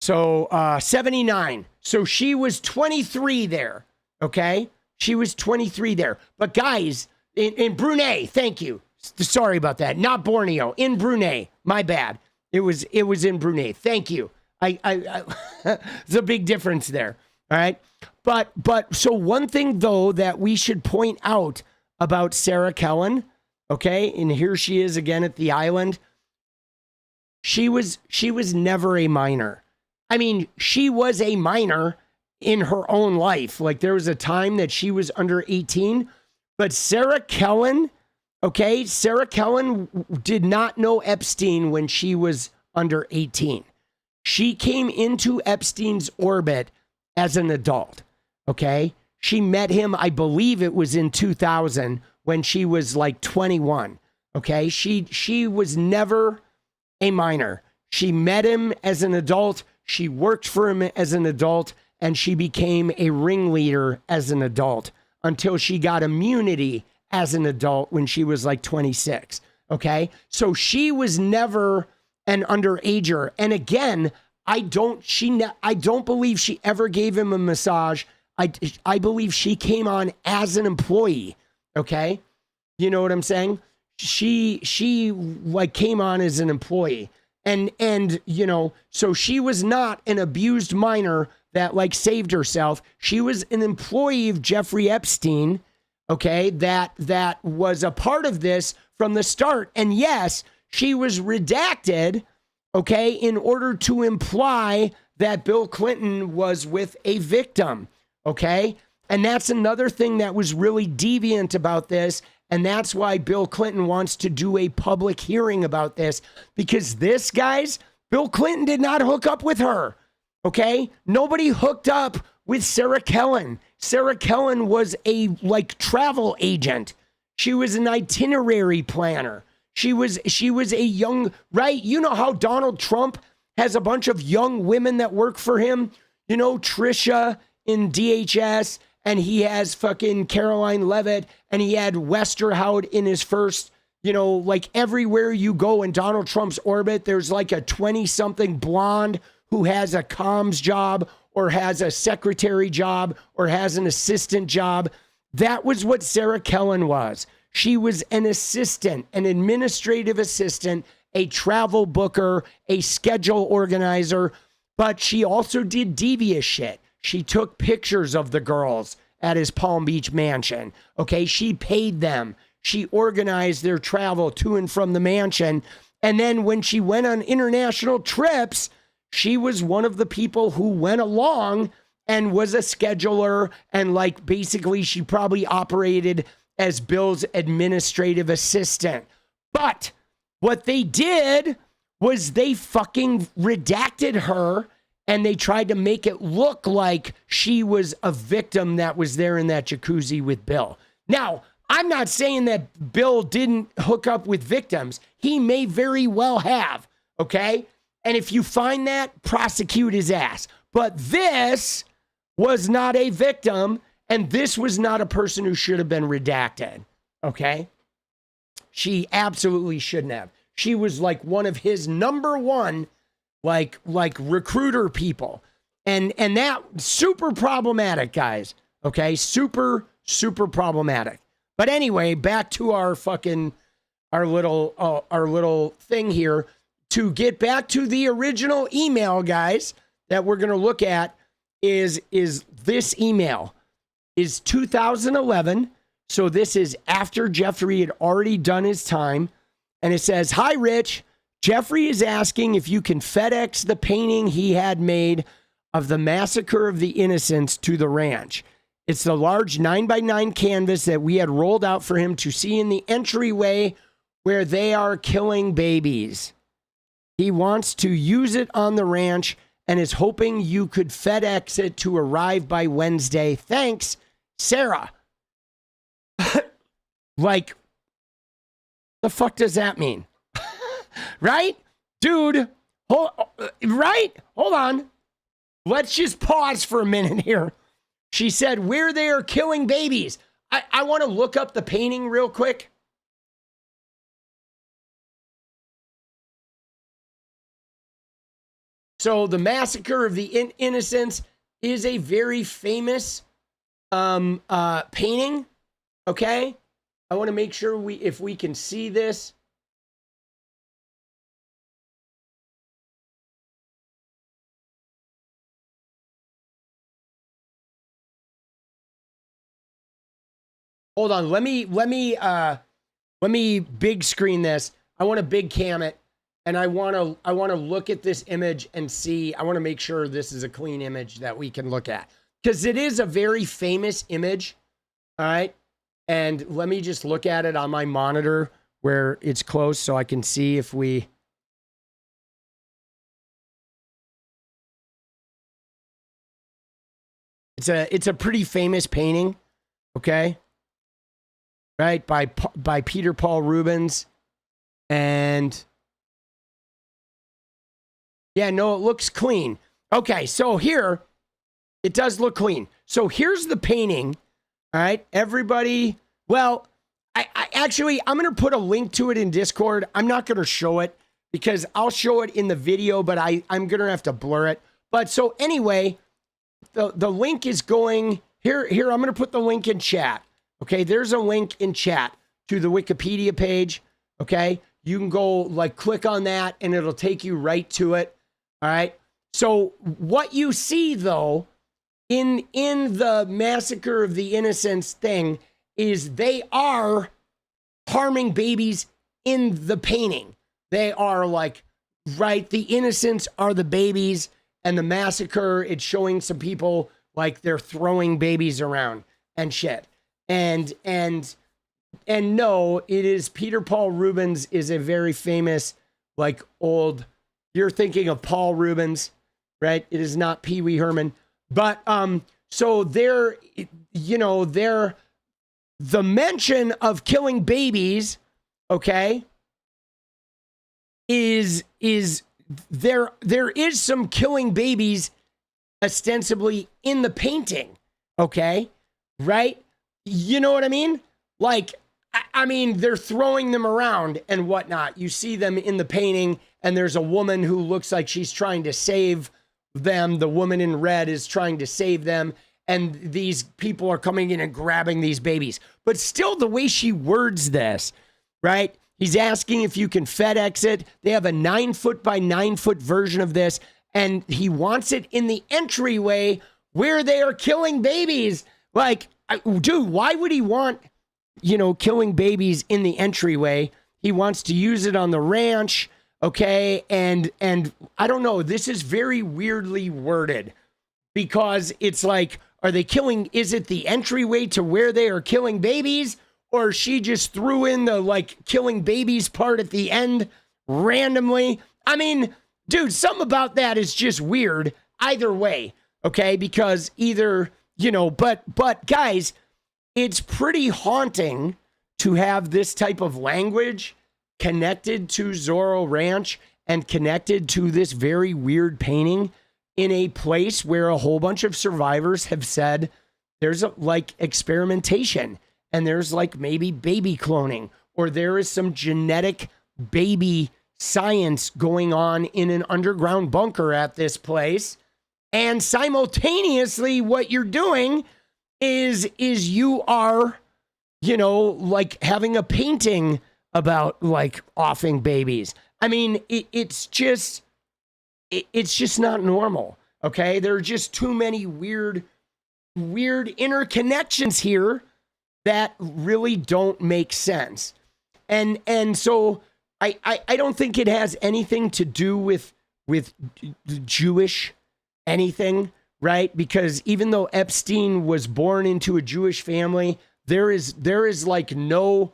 So 79. So she was 23 there. Okay? She was 23 there. But guys, in Brunei, thank you. Sorry about that. Not Borneo. In Brunei. My bad. It was in Brunei. Thank you. There's a big difference there. All right? But so one thing though that we should point out about Sarah Kellen, okay, and here she is again at the island. She was never a minor. I mean, she was a minor in her own life. Like there was a time that she was under 18, but Sarah Kellen, okay, Sarah Kellen did not know Epstein when she was under 18. She came into Epstein's orbit as an adult. Okay. She met him, I believe it was in 2000 when she was like 21. Okay. She was never a minor. She met him as an adult. She worked for him as an adult, and she became a ringleader as an adult until she got immunity as an adult when she was like 26. Okay. So she was never an underager. And again, I don't believe she ever gave him a massage. I believe she came on as an employee. Okay. You know what I'm saying? She like came on as an employee and, you know, so she was not an abused minor that like saved herself. She was an employee of Jeffrey Epstein. Okay. That was a part of this from the start. And yes, she was redacted okay, in order to imply that Bill Clinton was with a victim, okay? And that's another thing that was really deviant about this. And that's why Bill Clinton wants to do a public hearing about this, because this, guys, Bill Clinton did not hook up with her, okay? Nobody hooked up with Sarah Kellen. Sarah Kellen was a travel agent. She was an itinerary planner. She was a young, right? You know how Donald Trump has a bunch of young women that work for him? You know, Trisha in DHS, and he has fucking Caroline Levitt, and he had Westerhout in his first, you know, like everywhere you go in Donald Trump's orbit, there's like a 20-something blonde who has a comms job or has a secretary job or has an assistant job. That was what Sarah Kellen was. She was an assistant, an administrative assistant, a travel booker, a schedule organizer, but she also did devious shit. She took pictures of the girls at his Palm Beach mansion. Okay, she paid them. She organized their travel to and from the mansion. And then when she went on international trips, she was one of the people who went along and was a scheduler. And like basically she probably operated as Bill's administrative assistant. But what they did was they fucking redacted her, and they tried to make it look like she was a victim that was there in that jacuzzi with Bill. Now, I'm not saying that Bill didn't hook up with victims. He may very well have, okay? And if you find that, prosecute his ass. But this was not a victim, and this was not a person who should have been redacted, okay? She absolutely shouldn't have. She was like one of his number one like recruiter people. And that super problematic, guys. Okay? Super problematic. But anyway, back to our little thing here. To get back to the original email, guys, that we're going to look at is this email is 2011. So this is after Jeffrey had already done his time. And it says, "Hi, Rich. Jeffrey is asking if you can FedEx the painting he had made of the Massacre of the Innocents to the ranch. It's the large 9x9 canvas that we had rolled out for him to see in the entryway where they are killing babies. He wants to use it on the ranch and is hoping you could FedEx it to arrive by Wednesday. Thanks, Sarah." Like, the fuck does that mean? Right? Dude, hold on. Let's just pause for a minute here. She said, where they are killing babies. I want to look up the painting real quick. So the Massacre of the Innocents is a very famous painting. Okay? I want to make sure if we can see this. Hold on, let me big screen this. I want to big cam it, and I want to look at this image and see. I want to make sure this is a clean image that we can look at, because it is a very famous image. All right, and let me just look at it on my monitor where it's close, so I can see if we. It's a pretty famous painting, okay? Right, by Peter Paul Rubens. And yeah, no, it looks clean. Okay, so here, it does look clean. So here's the painting. All right, everybody. Well, I actually, I'm going to put a link to it in Discord. I'm not going to show it because I'll show it in the video, but I'm going to have to blur it. But so anyway, the link is going here. I'm going to put the link in chat. Okay, there's a link in chat to the Wikipedia page. Okay, you can go click on that and it'll take you right to it. All right. So what you see though in the Massacre of the Innocents thing is they are harming babies in the painting. They are right? The innocents are the babies, and the massacre, it's showing some people like they're throwing babies around and shit. And no, it is Peter Paul Rubens is a very famous, like old, you're thinking of Paul Rubens, right? It is not Pee Wee Herman. But so the mention of killing babies, okay, is there is some killing babies ostensibly in the painting, okay, right? You know what I mean? Like, I mean, they're throwing them around and whatnot. You see them in the painting, and there's a woman who looks like she's trying to save them. The woman in red is trying to save them, and these people are coming in and grabbing these babies. But still, the way she words this, right? He's asking if you can FedEx it. They have a 9-foot by 9-foot version of this, and he wants it in the entryway where they are killing babies. Like, dude, why would he want, killing babies in the entryway? He wants to use it on the ranch, okay? And I don't know, this is very weirdly worded because it's like, are they killing, is it the entryway to where they are killing babies? Or she just threw in the like killing babies part at the end randomly? I mean, dude, something about that is just weird either way, okay? Because either, but guys, it's pretty haunting to have this type of language connected to Zorro Ranch and connected to this very weird painting in a place where a whole bunch of survivors have said there's like experimentation and there's like maybe baby cloning, or there is some genetic baby science going on in an underground bunker at this place. And simultaneously, what you're doing is you are, like having a painting about like offing babies. I mean, it's just not normal. Okay. There are just too many weird interconnections here that really don't make sense. And so I don't think it has anything to do with Jewish anything, right? Because even though Epstein was born into a Jewish family, there is like no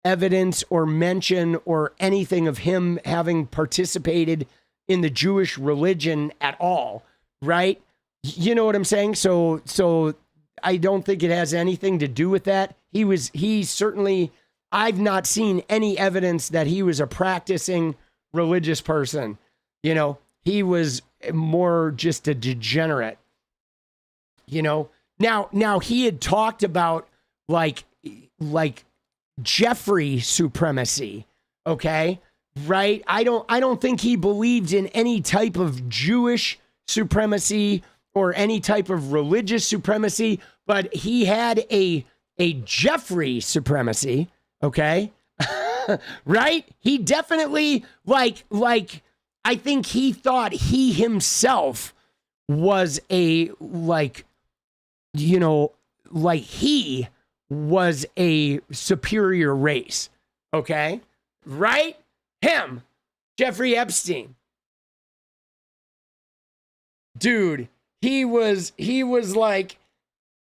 evidence or mention or anything of him having participated in the Jewish religion at all, right? You know what I'm saying? So I don't think it has anything to do with that. He certainly, I've not seen any evidence that he was a practicing religious person. He was more just a degenerate, Now he had talked about like Jeffrey supremacy. Okay. Right. I don't think he believed in any type of Jewish supremacy or any type of religious supremacy, but he had a Jeffrey supremacy. Okay. Right. He definitely like, I think he thought he himself was he was a superior race. Okay. Right. Him, Jeffrey Epstein. Dude, he was like,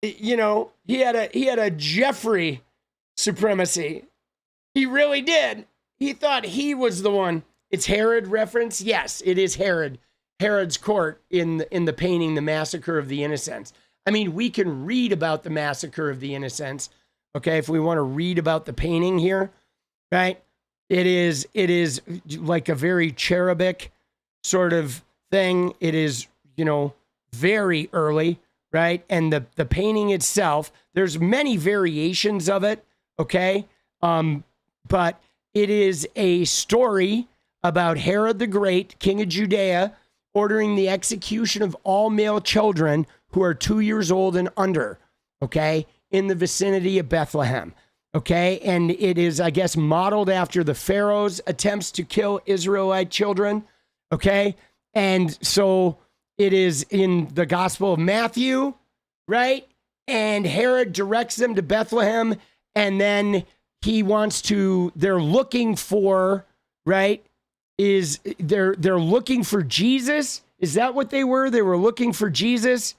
he had a Jeffrey supremacy. He really did. He thought he was the one. It's Herod reference. Yes, it is Herod. Herod's court in the painting, The Massacre of the Innocents. I mean, we can read about the Massacre of the Innocents. Okay, if we want to read about the painting here, right? It is like a very cherubic sort of thing. It is, very early, right? And the painting itself, there's many variations of it, okay? But it is a story about Herod the Great, king of Judea, ordering the execution of all male children who are 2 years old and under, okay, in the vicinity of Bethlehem. Okay, and it is, I guess, modeled after the Pharaoh's attempts to kill Israelite children. Okay, and so it is in the Gospel of Matthew, right? And Herod directs them to Bethlehem, and then they're looking for, right, is they're looking for Jesus. Is that what they were? They were looking for Jesus,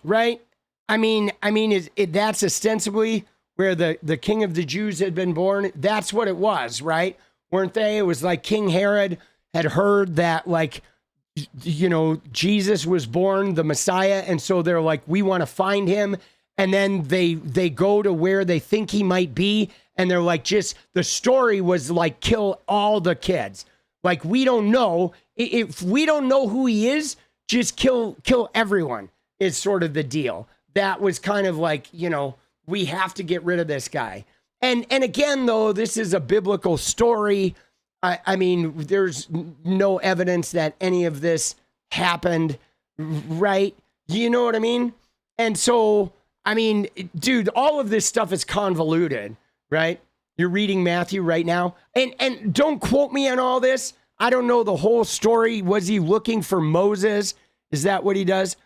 right? I mean, that's ostensibly where the king of the Jews had been born. That's what it was, right? Weren't they? It was like King Herod had heard that, like, you know, Jesus was born, the Messiah, and so they're like, we want to find him. And then they go to where they think he might be, and they're like, just the story was like, kill all the kids. Like, we don't know. If we don't know who he is, just kill everyone is sort of the deal. That was kind of like, you know, we have to get rid of this guy. And again, though, this is a biblical story. I mean, there's no evidence that any of this happened, right? You know what I mean? And so, I mean, dude, all of this stuff is convoluted, right? You're reading Matthew right now. And don't quote me on all this. I don't know the whole story. Was he looking for Moses? Is that what he does?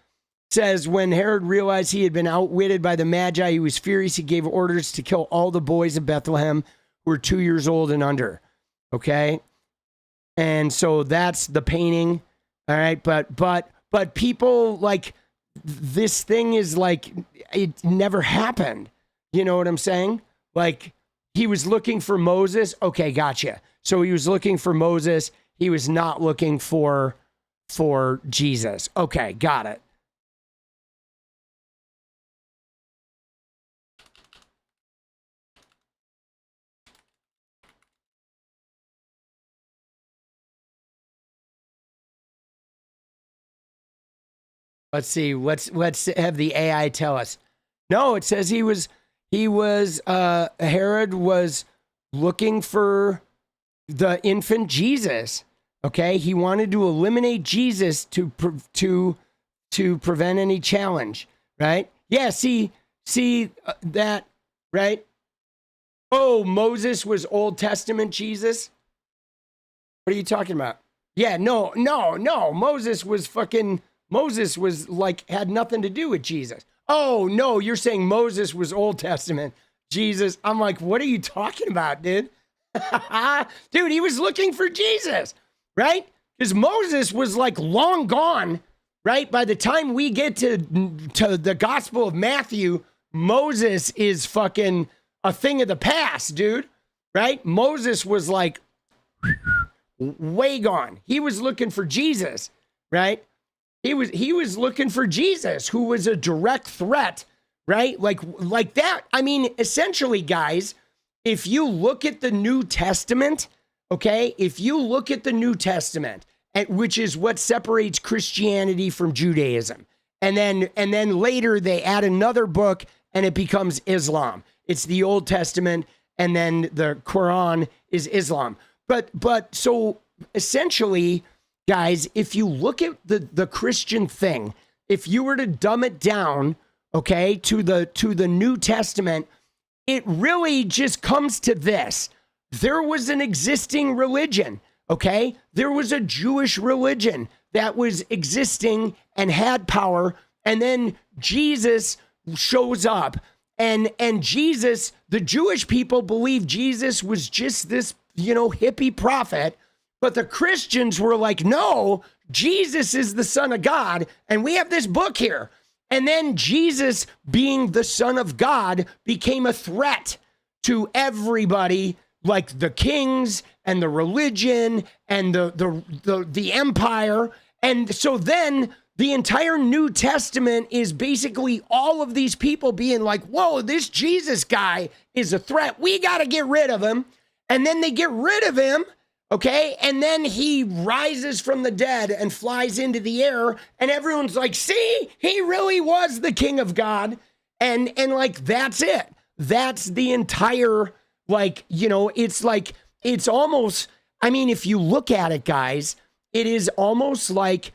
Says, when Herod realized he had been outwitted by the Magi, he was furious. He gave orders to kill all the boys of Bethlehem who were 2 years old and under. Okay. And so that's the painting. All right. But people, like, this thing is like, it never happened. You know what I'm saying? Like, he was looking for Moses. Okay. Gotcha. So he was looking for Moses. He was not looking for Jesus. Okay. Got it. Let's see. Let's have the AI tell us. No, it says Herod was looking for the infant Jesus. Okay, he wanted to eliminate Jesus to prevent any challenge. Right? Yeah. See that? Right? Oh, Moses was Old Testament Jesus. What are you talking about? Yeah. No. Moses was like, had nothing to do with Jesus. Oh, no, you're saying Moses was Old Testament Jesus. I'm like, what are you talking about, dude? Dude, he was looking for Jesus, right? Because Moses was like long gone, right? By the time we get to the Gospel of Matthew, Moses is fucking a thing of the past, dude, right? Moses was like way gone. He was looking for Jesus, right? He was looking for Jesus, who was a direct threat, right? Like that. I mean, essentially, guys, if you look at the New Testament, okay, if you look at the New Testament, which is what separates Christianity from Judaism, and then later they add another book and it becomes Islam. It's the Old Testament, and then the Quran is Islam. But so essentially, guys, if you look at the Christian thing, if you were to dumb it down, okay, to the New Testament, it really just comes to this. There was an existing religion, okay? There was a Jewish religion that was existing and had power, and then Jesus shows up, and Jesus, the Jewish people believed Jesus was just this, you know, hippie prophet. But the Christians were like, no, Jesus is the Son of God, and we have this book here. And then Jesus, being the Son of God, became a threat to everybody, like the kings and the religion and the empire. And so then the entire New Testament is basically all of these people being like, whoa, this Jesus guy is a threat. We got to get rid of him. And then they get rid of him. Okay, and then he rises from the dead and flies into the air, and everyone's like, see, he really was the King of God. And like, that's it. That's the entire, like, you know, it's like, it's almost, I mean, if you look at it, guys, it is almost like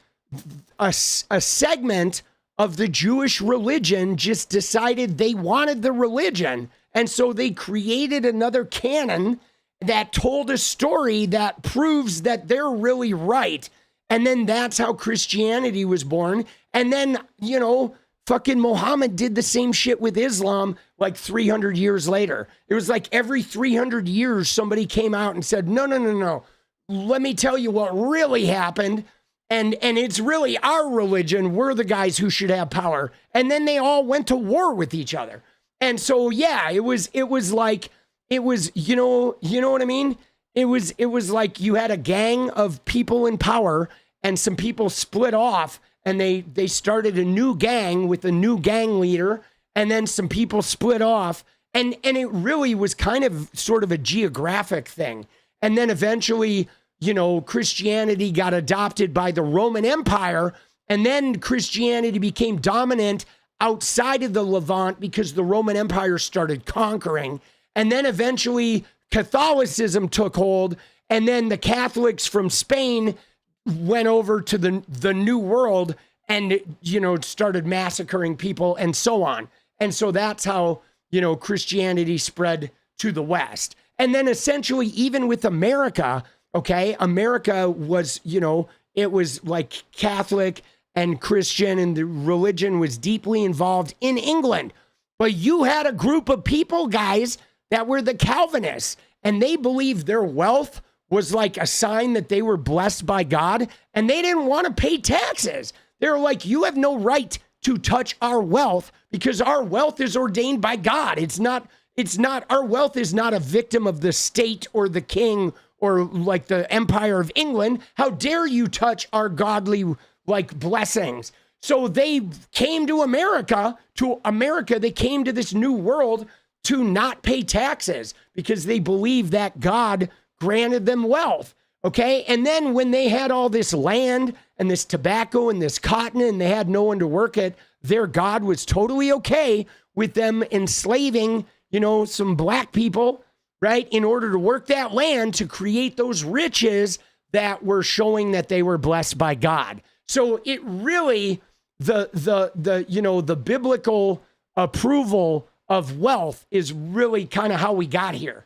a segment of the Jewish religion just decided they wanted the religion. And so they created another canon that told a story that proves that they're really right. And then that's how Christianity was born. And then, you know, fucking Muhammad did the same shit with Islam, like 300 years later. It was like every 300 years somebody came out and said, no. Let me tell you what really happened. And it's really our religion. We're the guys who should have power. And then they all went to war with each other. And so, yeah, it was, you know what I mean? It was like you had a gang of people in power and some people split off and they started a new gang with a new gang leader. And then some people split off and it really was kind of sort of a geographic thing. And then eventually, you know, Christianity got adopted by the Roman Empire, and then Christianity became dominant outside of the Levant because the Roman Empire started conquering. And then eventually Catholicism took hold, and then the Catholics from Spain went over to the New World and, you know, started massacring people and so on. And so that's how, you know, Christianity spread to the West. And then essentially, even with America, okay, America was, you know, it was like Catholic and Christian, and the religion was deeply involved in England. But you had a group of people, guys, that were the Calvinists, and they believed their wealth was like a sign that they were blessed by God, and they didn't want to pay taxes. They were like, you have no right to touch our wealth because our wealth is ordained by God. Our wealth is not a victim of the state or the king or like the Empire of England. How dare you touch our godly like blessings? So they came to America. They came to this new world to not pay taxes because they believed that God granted them wealth. Okay. And then when they had all this land and this tobacco and this cotton and they had no one to work it, their God was totally okay with them enslaving, you know, some black people, right, in order to work that land to create those riches that were showing that they were blessed by God. So it really, the biblical approval of wealth is really kind of how we got here.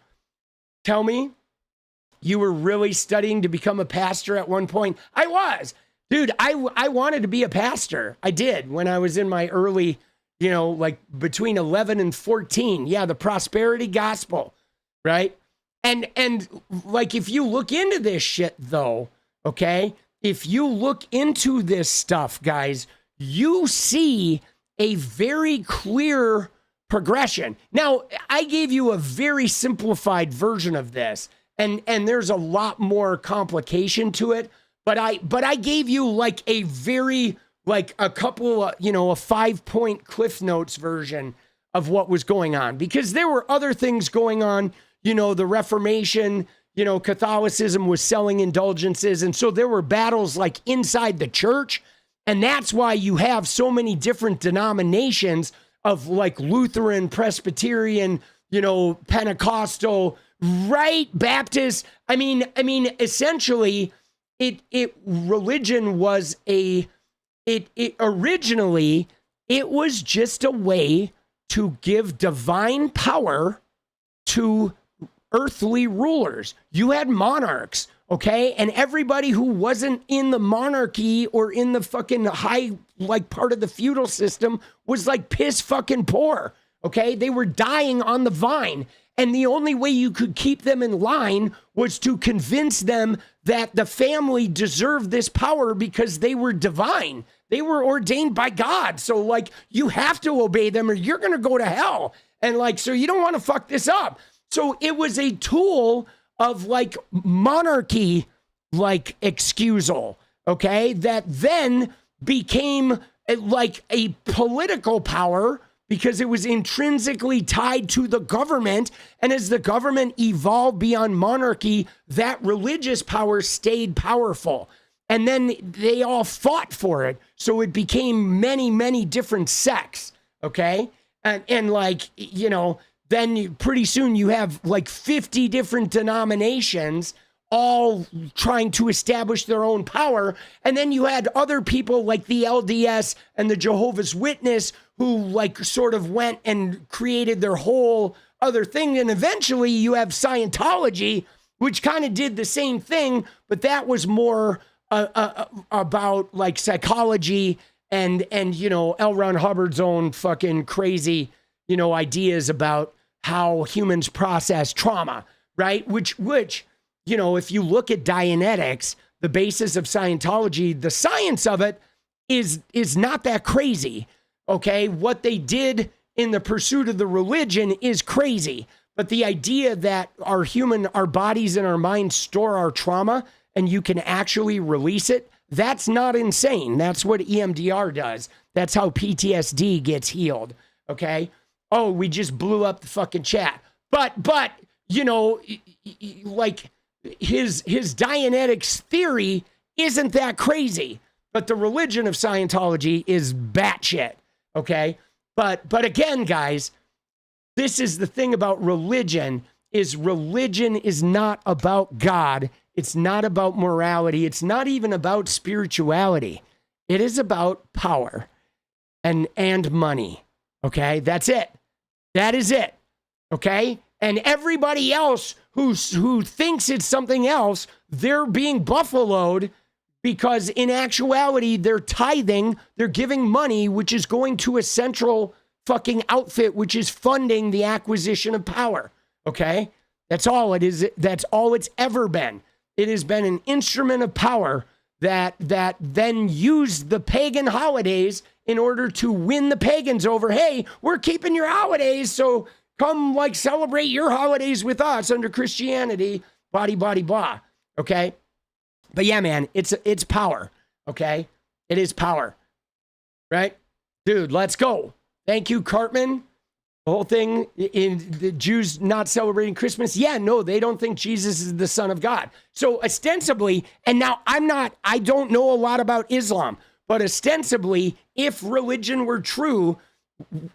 Tell me, you were really studying to become a pastor at one point? I was. Dude, I wanted to be a pastor. I did when I was in my early, you know, like between 11 and 14. Yeah, the prosperity gospel. Right? And like, if you look into this shit though, okay, if you look into this stuff, guys, you see a very clear progression. Now, I gave you a very simplified version of this, and there's a lot more complication to it, but I gave you like a very, like a couple, you know, a 5-point Cliff Notes version of what was going on, because there were other things going on. You know, the Reformation, you know, Catholicism was selling indulgences. And so there were battles like inside the church. And that's why you have so many different denominations of like Lutheran, Presbyterian, you know, Pentecostal, right? Baptist. I mean, essentially religion was originally, it was just a way to give divine power to earthly rulers. You had monarchs, okay? And everybody who wasn't in the monarchy or in the fucking high, like part of the feudal system was like piss fucking poor, okay? They were dying on the vine. And the only way you could keep them in line was to convince them that the family deserved this power because they were divine. They were ordained by God. So like, you have to obey them or you're going to go to hell. And like, so you don't want to fuck this up. So it was a tool of like monarchy, like excusal, okay, that then became like a political power because it was intrinsically tied to the government. And as the government evolved beyond monarchy, that religious power stayed powerful. And then they all fought for it. So it became many, many different sects, okay? And like, you know, then pretty soon you have like 50 different denominations all trying to establish their own power. And then you had other people like the LDS and the Jehovah's Witness who like sort of went and created their whole other thing. And eventually you have Scientology, which kind of did the same thing, but that was more about like psychology and you know, L. Ron Hubbard's own fucking crazy, ideas about how humans process trauma, right? Which, if you look at Dianetics, the basis of Scientology, the science of it is not that crazy, okay? What they did in the pursuit of the religion is crazy. But the idea that our bodies and our minds store our trauma and you can actually release it, that's not insane. That's what EMDR does. That's how PTSD gets healed, okay? Oh, we just blew up the fucking chat. But like his Dianetics theory isn't that crazy. But the religion of Scientology is batshit, okay? But again, guys, this is the thing about religion is not about God. It's not about morality. It's not even about spirituality. It is about power and money. Okay, that's it. That is it. Okay, and everybody else who thinks it's something else, they're being buffaloed because in actuality they're tithing. They're giving money, which is going to a central fucking outfit, which is funding the acquisition of power. Okay, that's all it is. That's all it's ever been. It has been an instrument of power that then used the pagan holidays in order to win the pagans over. Hey, we're keeping your holidays, so come like celebrate your holidays with us under Christianity, blah, blah, blah. Okay? But yeah, man, it's power. Okay? It is power. Right? Dude, let's go. Thank you, Cartman. The whole thing in the Jews not celebrating Christmas. Yeah, no, they don't think Jesus is the Son of God. So ostensibly, and now I don't know a lot about Islam, but ostensibly, if religion were true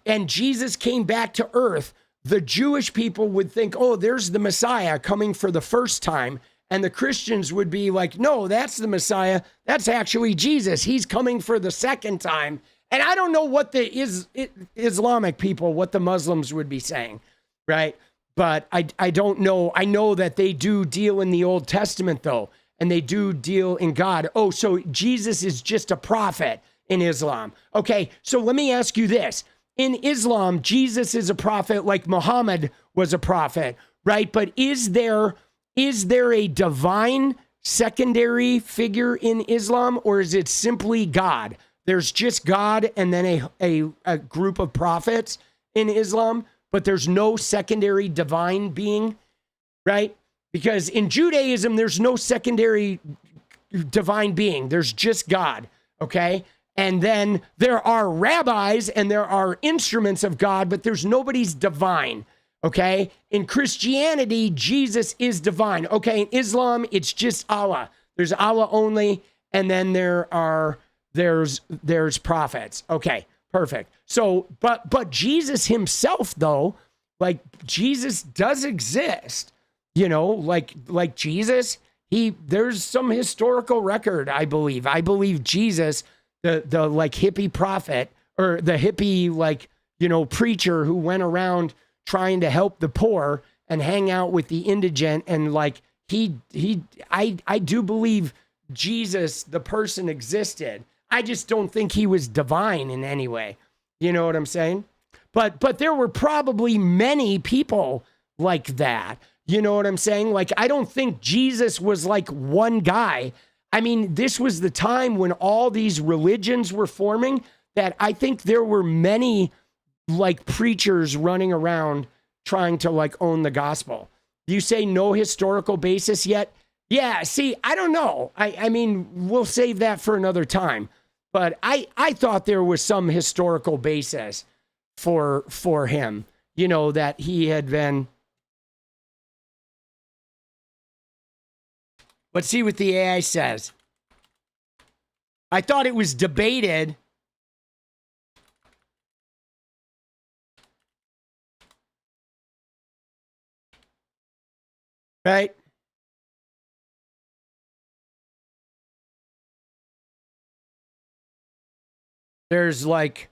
and Jesus came back to earth, the Jewish people would think, oh, there's the Messiah coming for the first time. And the Christians would be like, no, that's the Messiah. That's actually Jesus. He's coming for the second time. And I don't know what the Islamic people, what the Muslims would be saying, right? But I don't know. I know that they do deal in the Old Testament, though, and they do deal in God. Oh, so Jesus is just a prophet in Islam. Okay, so let me ask you this. In Islam, Jesus is a prophet like Muhammad was a prophet, right? But is there a divine secondary figure in Islam, or is it simply God? There's just God and then a group of prophets in Islam, but there's no secondary divine being, right? Because in Judaism, there's no secondary divine being. There's just God, okay? And then there are rabbis and there are instruments of God, but there's nobody's divine, okay? In Christianity, Jesus is divine. Okay, in Islam, it's just Allah. There's Allah only, and then there's prophets. Okay, perfect. So, but Jesus himself, though, like Jesus does exist, like Jesus, there's some historical record, I believe. I believe Jesus, the like hippie prophet or the hippie, preacher who went around trying to help the poor and hang out with the indigent. And I do believe Jesus, the person, existed. I just don't think he was divine in any way. You know what I'm saying? But there were probably many people like that. You know what I'm saying? Like, I don't think Jesus was like one guy. I mean, this was the time when all these religions were forming that I think there were many like preachers running around trying to like own the gospel. You say no historical basis yet? Yeah, see, I don't know. I mean, we'll save that for another time. But I thought there was some historical basis for him, that he had been. Let's see what the AI says. I thought it was debated. Right? There's like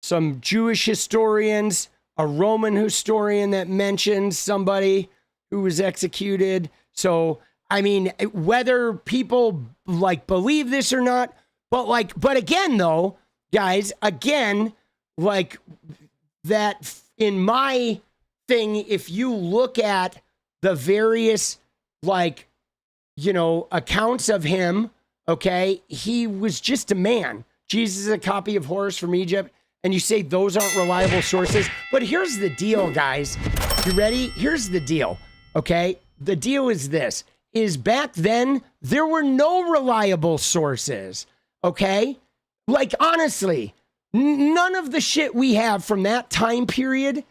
some Jewish historians, a Roman historian that mentions somebody who was executed. So, I mean, whether people like believe this or not, but again, though, guys, again, like in my thing, if you look at the various, like, you know, accounts of him, okay, he was just a man. Jesus is a copy of Horus from Egypt. And you say those aren't reliable sources. But here's the deal, guys. You ready? Here's the deal, okay? The deal is this, is back then, there were no reliable sources, okay? Like, honestly, none of the shit we have from that time period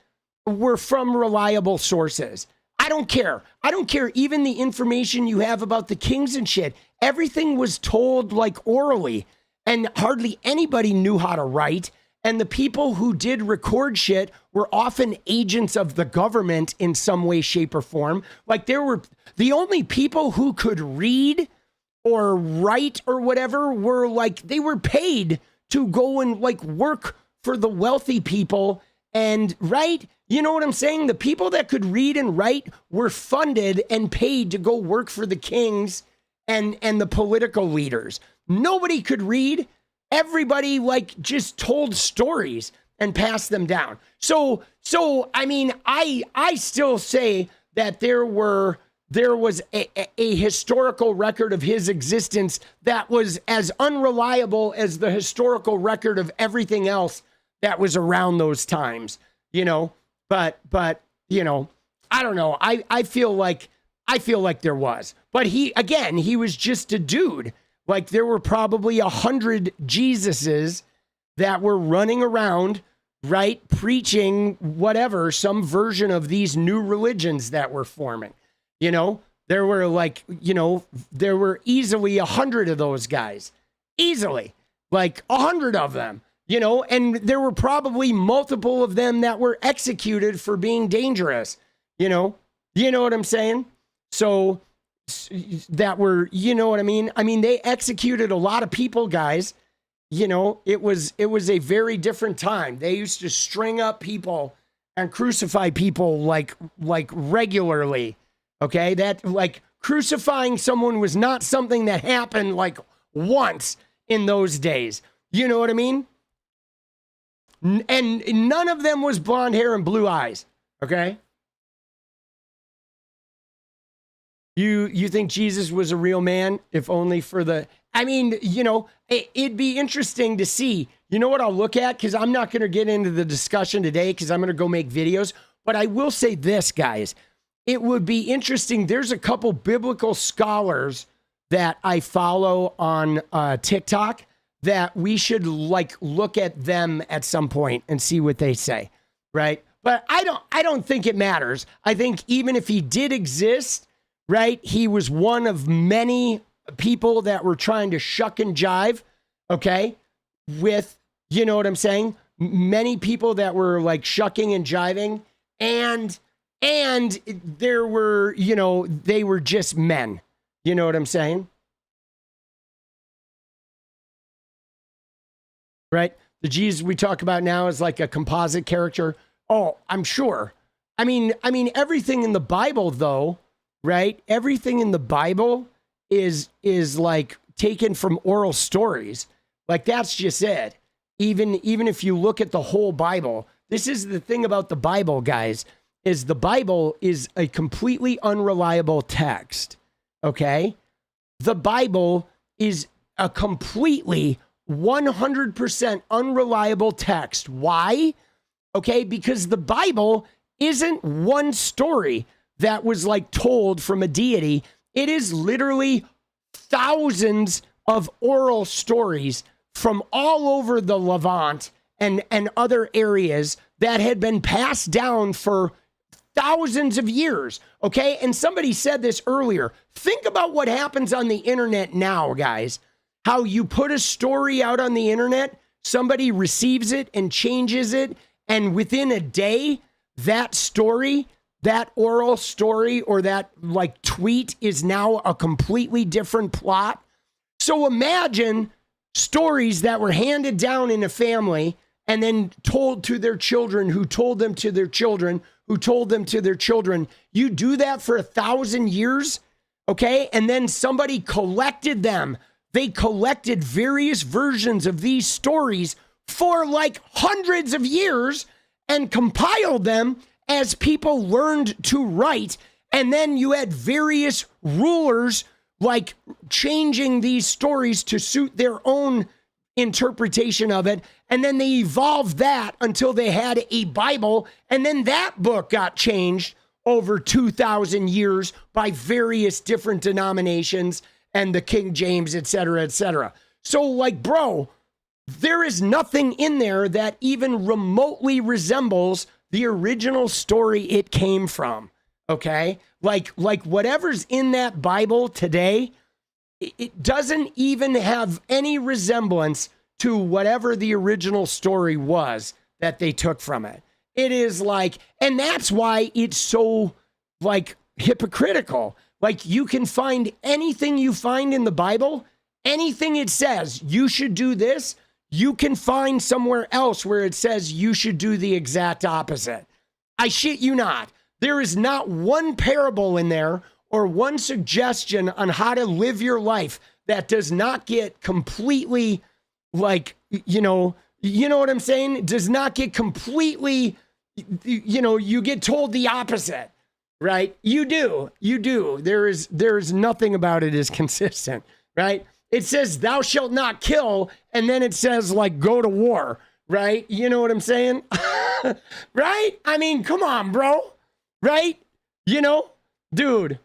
were from reliable sources. I don't care. I don't care even the information you have about the kings and shit. Everything was told, like, orally, and hardly anybody knew how to write. And the people who did record shit were often agents of the government in some way, shape, or form. Like, there were the only people who could read or write or whatever were, like, they were paid to go and, like, work for the wealthy people. And, right? You know what I'm saying? The people that could read and write were funded and paid to go work for the kings and the political leaders. Nobody could read. Everybody, like, just told stories and passed them down. So I mean, I still say that there was a historical record of his existence that was as unreliable as the historical record of everything else that was around those times, you know. But you know, I don't know. I feel like there was. But he was just a dude. Like, there were probably 100 Jesuses that were running around, right, preaching whatever, some version of these new religions that were forming. You know, there were, like, you know, there were easily 100 of those guys. Easily. Like, 100 of them, you know, and there were probably multiple of them that were executed for being dangerous. You know what I'm saying? So that were, you know what I mean? I mean, they executed a lot of people, guys. You know, it was a very different time. They used to string up people and crucify people like regularly. Okay, that, like, crucifying someone was not something that happened, like, once in those days. You know what I mean? And none of them was blonde hair and blue eyes. Okay. You think Jesus was a real man, if only for the, I mean, you know, it'd be interesting to see. You know what I'll look at? Because I'm not going to get into the discussion today because I'm going to go make videos. But I will say this, guys. It would be interesting. There's a couple biblical scholars that I follow on TikTok that we should, like, look at them at some point and see what they say, right? But I don't think it matters. I think even if he did exist, right, he was one of many people that were trying to shuck and jive, okay, with, you know what I'm saying? Many people that were, like, shucking and jiving, and there were, you know, they were just men. You know what I'm saying? Right? The Jesus we talk about now is like a composite character. Oh, I'm sure. I mean, everything in the Bible, though, right? Everything in the Bible is like taken from oral stories. Like, that's just it. Even if you look at the whole Bible, this is the thing about the Bible, guys, is the Bible is a completely unreliable text. Okay? The Bible is a completely 100% unreliable text. Why? Okay, because the Bible isn't one story that was, like, told from a deity. It is literally thousands of oral stories from all over the Levant and other areas that had been passed down for thousands of years. Okay, and somebody said this earlier. Think about what happens on the internet now, guys. How you put a story out on the internet, somebody receives it and changes it, and within a day, that story, that oral story, or that, like, tweet is now a completely different plot. So imagine stories that were handed down in a family and then told to their children, who told them to their children, who told them to their children. You do that for 1,000 years, okay? And then somebody collected them. They collected various versions of these stories for, like, hundreds of years, and compiled them as people learned to write. And then you had various rulers like changing these stories to suit their own interpretation of it. And then they evolved that until they had a Bible. And then that book got changed over 2,000 years by various different denominations and the King James, et cetera, et cetera. So like, bro, there is nothing in there that even remotely resembles the original story it came from. Okay? Like whatever's in that Bible today, it doesn't even have any resemblance to whatever the original story was that they took from it. It is like, and that's why it's so like hypocritical. Like you can find anything you find in the Bible, anything it says, you should do this, you can find somewhere else where it says you should do the exact opposite. I shit you not. There is not one parable in there or one suggestion on how to live your life that does not get completely like, you know what I'm saying? It does not get completely, you get told the opposite, right? You do. There is nothing about it is consistent, right? It says thou shalt not kill. And then it says like, go to war, right? You know what I'm saying? Right? I mean, come on, bro. Right? Dude,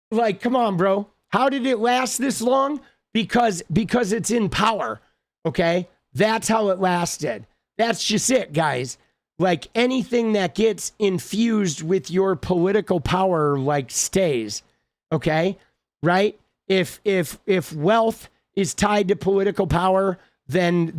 like, come on, bro. How did it last this long? Because it's in power. Okay. That's how it lasted. That's just it, guys. Like anything that gets infused with your political power, like stays. Okay. Right. If wealth is tied to political power, then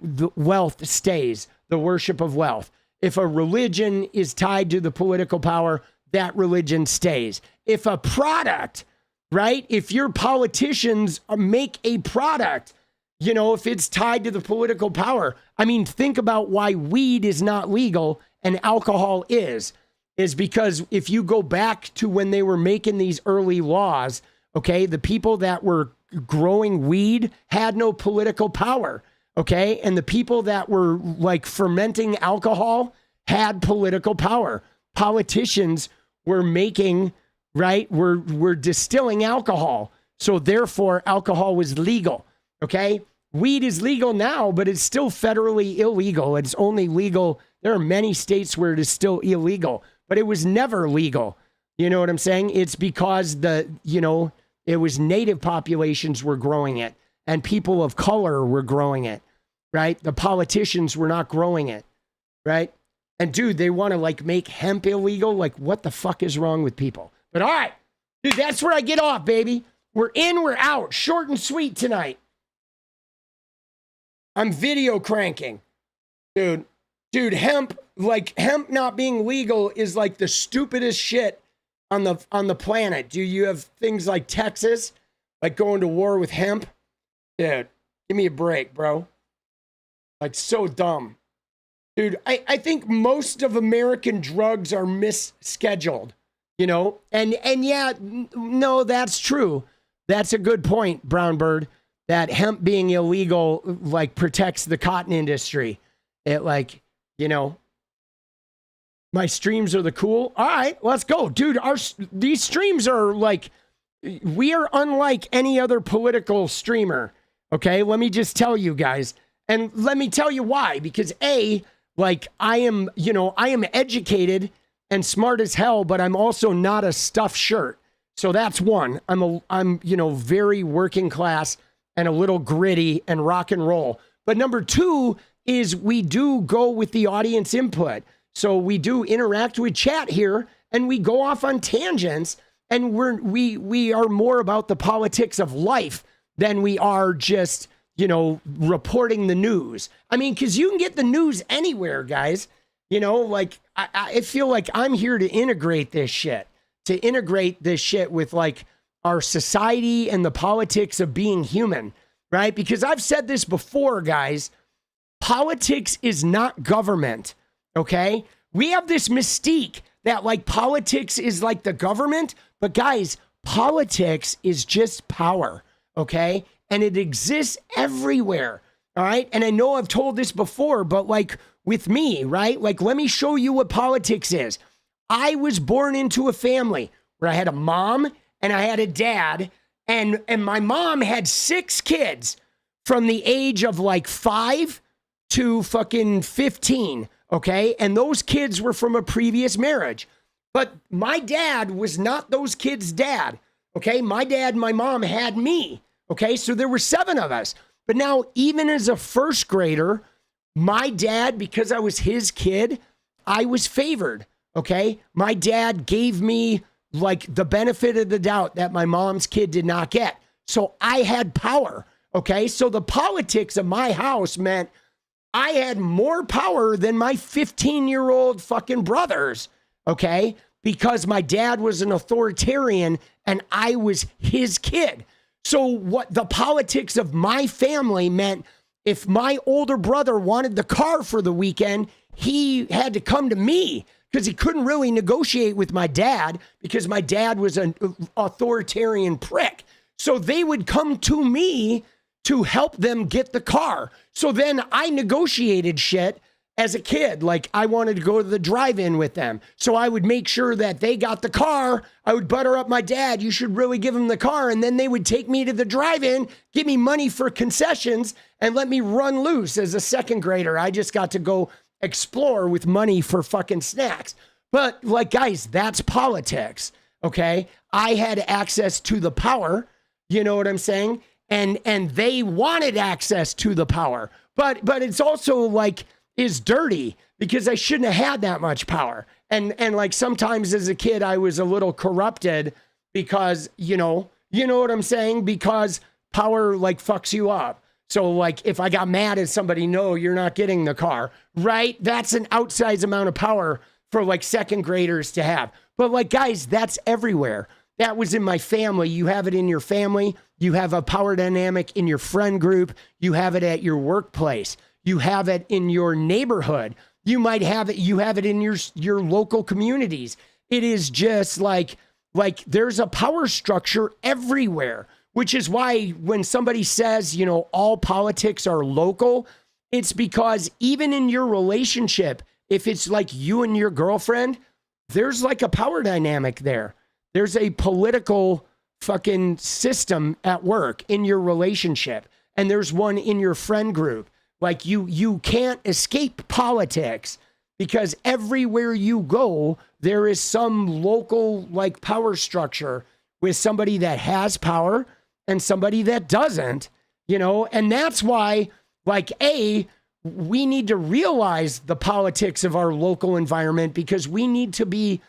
the wealth stays, the worship of wealth. If a religion is tied to the political power, that religion stays. If a product, right? If your politicians make a product, if it's tied to the political power, I mean, think about why weed is not legal and alcohol is because if you go back to when they were making these early laws, okay, the people that were growing weed had no political power. Okay. And the people that were like fermenting alcohol had political power. Politicians were making, right? Were distilling alcohol. So therefore alcohol was legal. Okay. Weed is legal now, but it's still federally illegal. It's only legal. There are many states where it is still illegal, but it was never legal. You know what I'm saying? It's because it was native populations were growing it and people of color were growing it. Right? The politicians were not growing it, right? And dude, they want to like make hemp illegal. Like what the fuck is wrong with people? But all right, dude, that's where I get off, baby. We're in, we're out. Short and sweet tonight. I'm video cranking. Dude, hemp not being legal is like the stupidest shit on the planet. Do you have things like Texas, like going to war with hemp? Dude, give me a break, bro. Like so dumb. Dude, I think most of American drugs are misscheduled, and yeah, no, that's true. That's a good point, Brown Bird, that hemp being illegal, like protects the cotton industry. It like, my streams are the cool. All right, let's go. Dude, these streams are like, we are unlike any other political streamer. Okay, let me just tell you guys. And let me tell you why, because I am educated and smart as hell, but I'm also not a stuffed shirt. So that's one. I'm very working class and a little gritty and rock and roll. But number two is we do go with the audience input. So we do interact with chat here and we go off on tangents and we are more about the politics of life than we are just reporting the news. I mean, because you can get the news anywhere, guys. I feel like I'm here to integrate this shit with like our society and the politics of being human, right? Because I've said this before, guys. Politics is not government, okay? We have this mystique that like politics is like the government, but guys, politics is just power, okay? And it exists everywhere. All right. And I know I've told this before, but like with me, right? Like, let me show you what politics is. I was born into a family where I had a mom and I had a dad, and my mom had 6 kids from the age of like 5 to fucking 15, okay? And those kids were from a previous marriage. But my dad was not those kids' dad, okay? My dad and my mom had me, okay? So there were 7 of us. But now, even as a first grader, my dad, because I was his kid, I was favored, okay? My dad gave me like the benefit of the doubt that my mom's kid did not get. So I had power, okay? So the politics of my house meant I had more power than my 15-year-old fucking brothers, okay? Because my dad was an authoritarian and I was his kid. So what the politics of my family meant, if my older brother wanted the car for the weekend, he had to come to me because he couldn't really negotiate with my dad because my dad was an authoritarian prick. So they would come to me to help them get the car. So then I negotiated shit as a kid. Like, I wanted to go to the drive-in with them. So I would make sure that they got the car. I would butter up my dad. You should really give him the car. And then they would take me to the drive-in, give me money for concessions, and let me run loose as a second grader. I just got to go explore with money for fucking snacks. But like, guys, that's politics, okay? I had access to the power, you know what I'm saying? And they wanted access to the power. But it's also like, is dirty because I shouldn't have had that much power. And like sometimes as a kid, I was a little corrupted because, you know what I'm saying? Because power like fucks you up. So like if I got mad at somebody, no, you're not getting the car, right? That's an outsized amount of power for like second graders to have. But like, guys, that's everywhere. That was in my family. You have it in your family. You have a power dynamic in your friend group. You have it at your workplace. You have it in your neighborhood. You might have it. You have it in your local communities. It is just like there's a power structure everywhere, which is why when somebody says, you know, all politics are local, it's because even in your relationship, if it's like you and your girlfriend, there's like a power dynamic there. There's a political fucking system at work in your relationship. And there's one in your friend group. Like you can't escape politics because everywhere you go, there is some local like power structure with somebody that has power and somebody that doesn't, you know? And that's why like, we need to realize the politics of our local environment because we need to be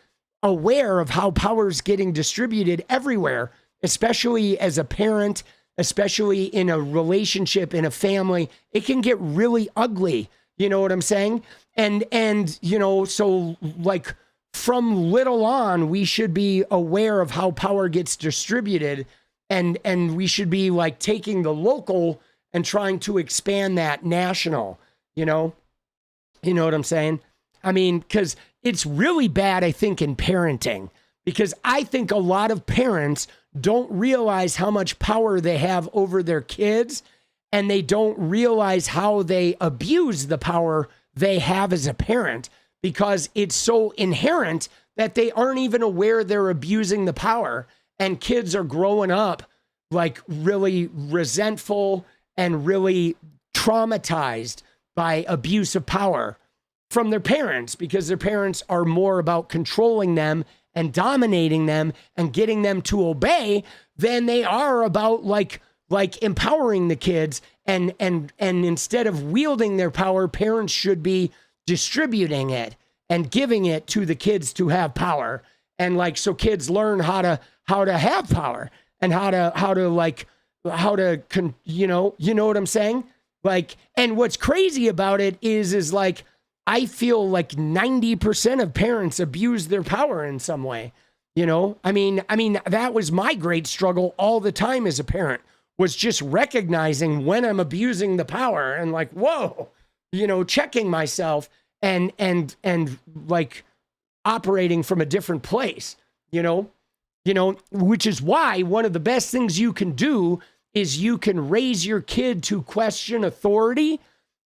aware of how power is getting distributed everywhere, especially as a parent, especially in a relationship, in a family. It can get really ugly. You know what I'm saying? And you know, so like from little on, we should be aware of how power gets distributed and we should be like taking the local and trying to expand that national, you know what I'm saying? I mean, because it's really bad, I think, in parenting, because I think a lot of parents don't realize how much power they have over their kids, and they don't realize how they abuse the power they have as a parent because it's so inherent that they aren't even aware they're abusing the power. And kids are growing up like really resentful and really traumatized by abuse of power from their parents because their parents are more about controlling them and dominating them and getting them to obey than they are about like empowering the kids. And instead of wielding their power, parents should be distributing it and giving it to the kids to have power. And like, so kids learn how to have power and how to you know what I'm saying? Like, and what's crazy about it is like, I feel like 90% of parents abuse their power in some way. You know, I mean, that was my great struggle all the time as a parent, was just recognizing when I'm abusing the power and like, whoa, you know, checking myself and like operating from a different place, you know, which is why one of the best things you can do is you can raise your kid to question authority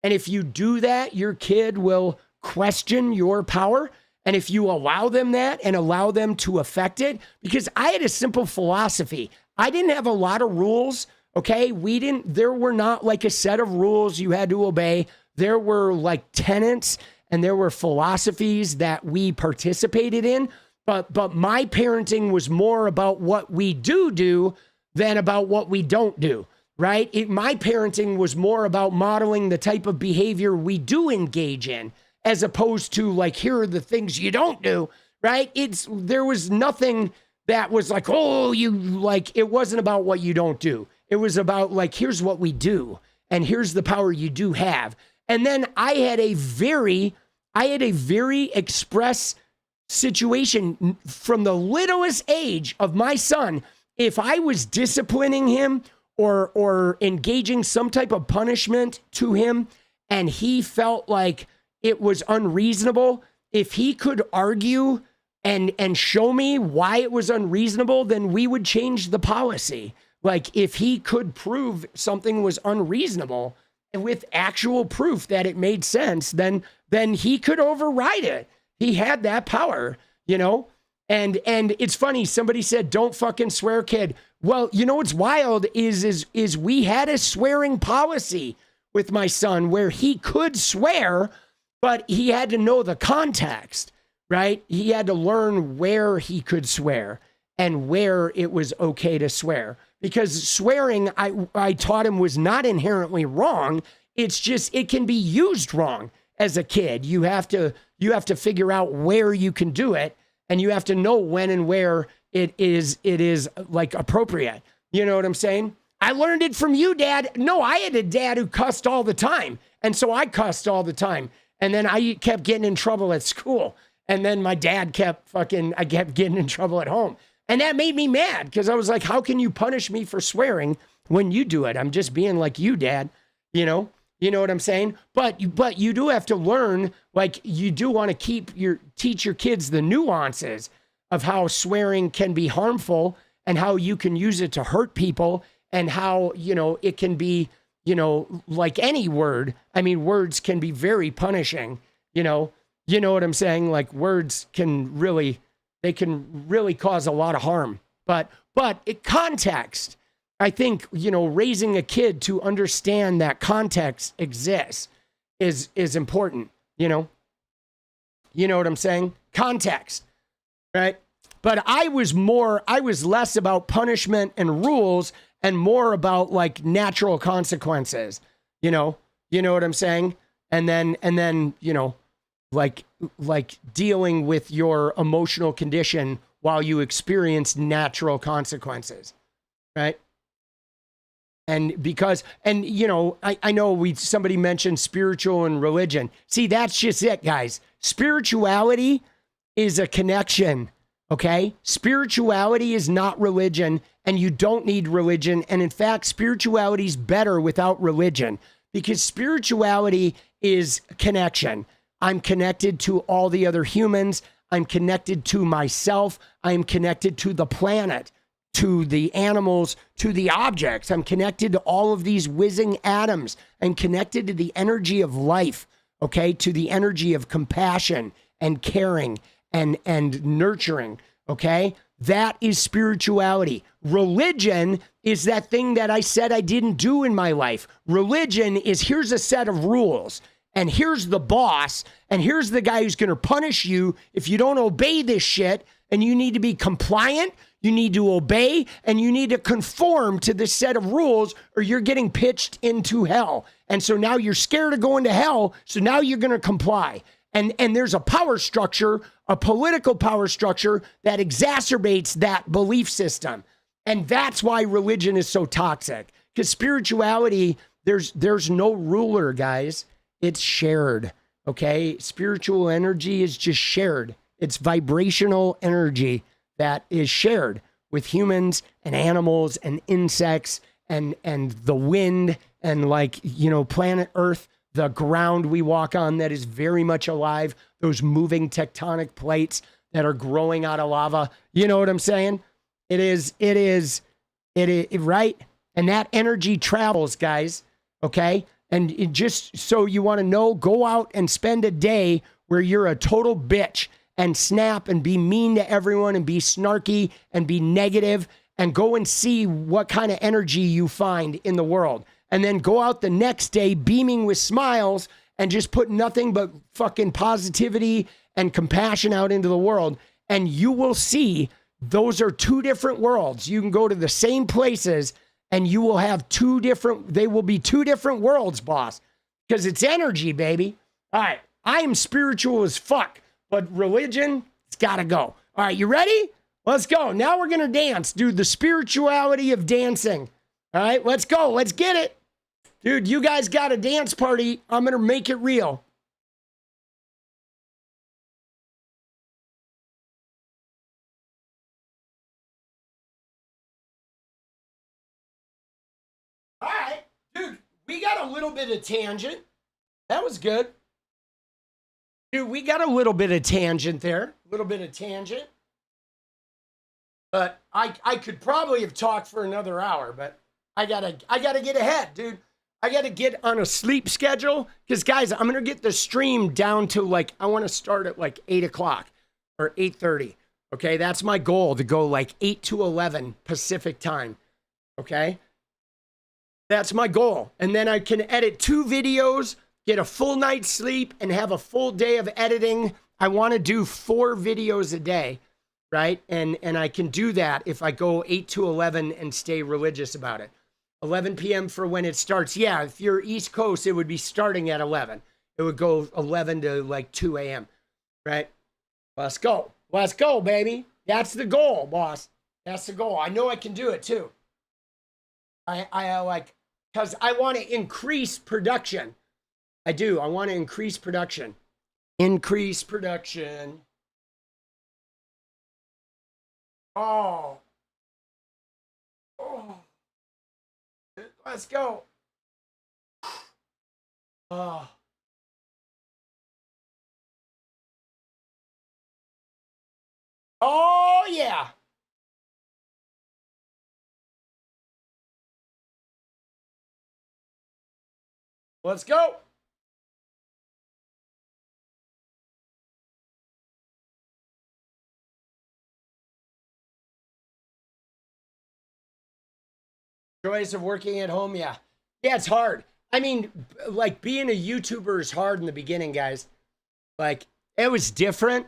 And if you do that, your kid will question your power. And if you allow them that and allow them to affect it, because I had a simple philosophy. I didn't have a lot of rules. Okay. There were not like a set of rules you had to obey. There were like tenets and there were philosophies that we participated in. But my parenting was more about what we do than about what we don't do, right? My parenting was more about modeling the type of behavior we do engage in, as opposed to like, here are the things you don't do, right? There was nothing that was like, oh, it wasn't about what you don't do. It was about like, here's what we do, and here's the power you do have. And then I had a very express situation from the littlest age of my son. If I was disciplining him or engaging some type of punishment to him and he felt like it was unreasonable, if he could argue and show me why it was unreasonable, then we would change the policy. Like if he could prove something was unreasonable and with actual proof that it made sense, then he could override it. He had that power, you know? And it's funny, somebody said, don't fucking swear, kid. Well, you know what's wild is we had a swearing policy with my son where he could swear, but he had to know the context, right? He had to learn where he could swear and where it was okay to swear. Because swearing, I taught him, was not inherently wrong. It's just, it can be used wrong as a kid. You have to figure out where you can do it, and you have to know when and where it is like appropriate. You know what I'm saying? I learned it from you, Dad. No, I had a dad who cussed all the time. And so I cussed all the time. And then I kept getting in trouble at school. And then my dad I kept getting in trouble at home. And that made me mad because I was like, how can you punish me for swearing when you do it? I'm just being like you, Dad. You know what I'm saying? But you do have to learn, like you do want to teach your kids the nuances of how swearing can be harmful and how you can use it to hurt people and how, it can be, like any word. I mean, words can be very punishing, you know what I'm saying? Like words can really cause a lot of harm, but context, I think, raising a kid to understand that context exists is important, you know what I'm saying? Context, right? But I was less about punishment and rules and more about like natural consequences, you know what I'm saying? And then, like dealing with your emotional condition while you experience natural consequences, right? And I know somebody mentioned spiritual and religion. See, that's just it, guys. Spirituality is a connection, okay? Spirituality is not religion, and you don't need religion. And in fact, spirituality is better without religion because spirituality is connection. I'm connected to all the other humans. I'm connected to myself. I'm connected to the planet, to the animals, to the objects. I'm connected to all of these whizzing atoms. I'm connected to the energy of life, okay? To the energy of compassion and caring and nurturing, okay? That is spirituality. Religion is that thing that I said I didn't do in my life. Religion is here's a set of rules. And here's the boss, and here's the guy who's going to punish you if you don't obey this shit, and you need to be compliant, you need to obey, and you need to conform to this set of rules, or you're getting pitched into hell. And so now you're scared of going to hell, so now you're going to comply. And there's a power structure, a political power structure that exacerbates that belief system. And that's why religion is so toxic. Because spirituality, there's no ruler, guys. It's shared, okay? Spiritual energy is just shared. It's vibrational energy that is shared with humans and animals and insects and the wind and planet Earth, the ground we walk on that is very much alive, those moving tectonic plates that are growing out of lava. You know what I'm saying? It is, right? And that energy travels, guys, okay? And just so you want to know, go out and spend a day where you're a total bitch and snap and be mean to everyone and be snarky and be negative, and go and see what kind of energy you find in the world. And then go out the next day beaming with smiles and just put nothing but fucking positivity and compassion out into the world. And you will see those are two different worlds. You can go to the same places and you will have they will be two different worlds, boss, because it's energy, baby. All right. I am spiritual as fuck, but religion, it's got to go. All right. You ready? Let's go. Now we're going to dance, dude. The spirituality of dancing. All right. Let's go. Let's get it. Dude, you guys got a dance party. I'm going to make it real. All right, dude, we got a little bit of tangent. That was good. Dude, we got a little bit of tangent there. A little bit of tangent. But I could probably have talked for another hour, but I gotta get ahead, dude. I gotta get on a sleep schedule. Because guys, I'm gonna get the stream down to I want to start at 8 o'clock or 8:30. Okay, that's my goal, to go 8 to 11 Pacific time. Okay? That's my goal. And then I can edit 2 videos, get a full night's sleep, and have a full day of editing. I want to do 4 videos a day, right? And I can do that if I go 8 to 11 and stay religious about it. 11 p.m. for when it starts. Yeah, if you're East Coast, it would be starting at 11. It would go 11 to 2 a.m., right? Let's go. Let's go, baby. That's the goal, boss. That's the goal. I know I can do it, too. Because I want to increase production. I do. I want to increase production. Increase production. Oh. Oh. Let's go. Oh. Oh, yeah. Let's go. Joys of working at home, yeah. Yeah, it's hard. I mean, being a YouTuber is hard in the beginning, guys. It was different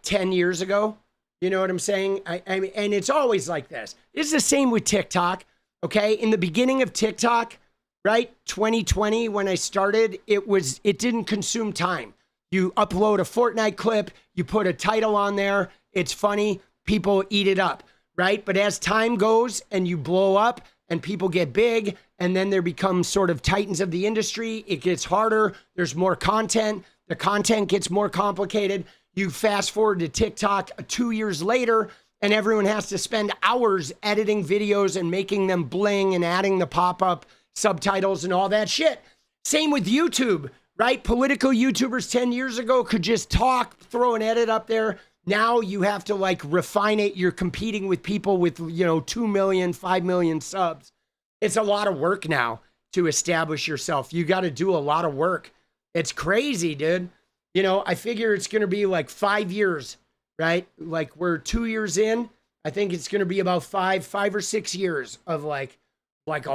10 years ago. You know what I'm saying? I mean, and it's always like this. It's the same with TikTok, okay? In the beginning of TikTok, right? 2020, when I started, it didn't consume time. You upload a Fortnite clip, you put a title on there, it's funny, people eat it up, right? But as time goes and you blow up and people get big, and then there become sort of titans of the industry, it gets harder, there's more content, the content gets more complicated. You fast forward to TikTok 2 years later, and everyone has to spend hours editing videos and making them bling and adding the pop-up subtitles and all that shit. Same with YouTube, right? Political YouTubers 10 years ago could just talk, throw an edit up there. Now you have to refine it. You're competing with people with, 2 million, 5 million subs. It's a lot of work now to establish yourself. You got to do a lot of work. It's crazy, dude. I figure it's going to be 5 years, right? We're 2 years in. I think it's going to be about 5 or 6 years of a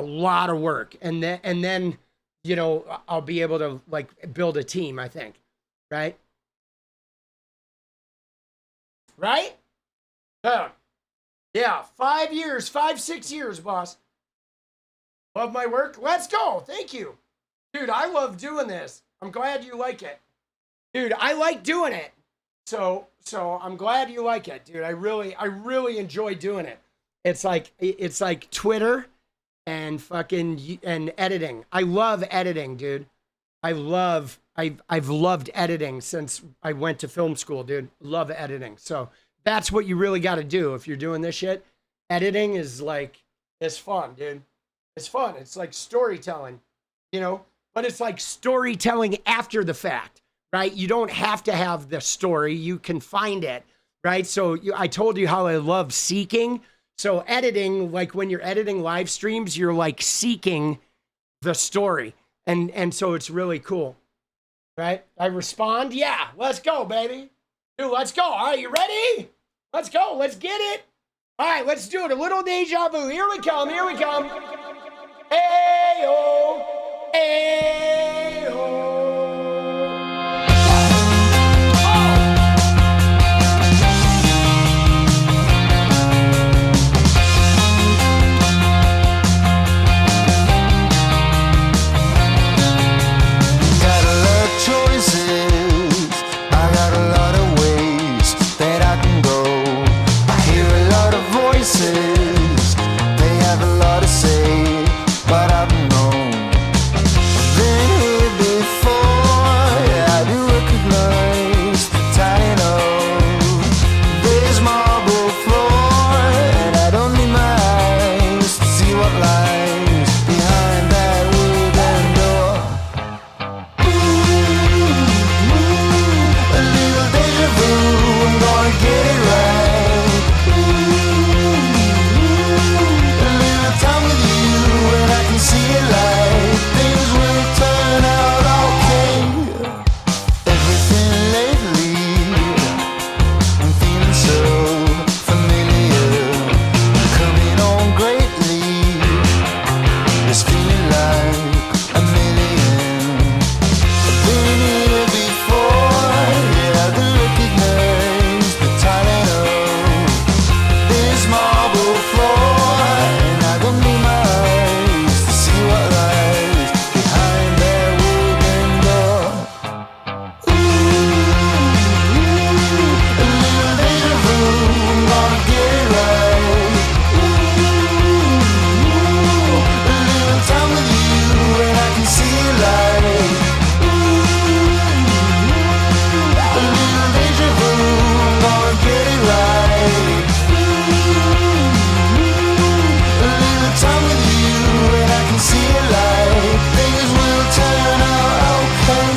lot of work. And then, I'll be able to build a team, I think. Right? Right? Yeah, 5 years, 6 years, boss. Love my work. Let's go. Thank you. Dude, I love doing this. I'm glad you like it. Dude, I like doing it. So I'm glad you like it, dude. I really enjoy doing it. It's like Twitter and and editing. I love editing, dude. I've loved editing since I went to film school, dude. Love editing. So that's what you really got to do if you're doing this shit. Editing is it's fun, dude. It's fun. It's like storytelling, but it's like storytelling after the fact, right? You don't have to have the story. You can find it, right? So I told you how I love seeking. So editing, when you're editing live streams, you're seeking the story. And so it's really cool, right? I respond, yeah, let's go, baby. Dude, let's go. All right, you ready? Let's go. Let's get it. All right, let's do it. A little deja vu. Here we come. Here we come. Ayo, ayo. They have a lot to say, but I've known. Been here before, yeah, I do recognize the title. There's marble floor, and I don't need my eyes to see what lies behind that wooden door. A little deja vu, I'm gonna get it right. See it like things will turn out okay. Everything lately, I'm feeling so familiar. Coming on greatly, it's feeling like a million. I've been here before, yeah, I do recognize the title. This marble floor, and I don't need my what lies behind that wooden door. Ooh, a little deja vu, I'm gonna get it right. Ooh, a little time with you, and I can see it like. Ooh, a little deja vu, I'm gonna get it right. Ooh, a little time with you, and I can see it like things will turn out okay.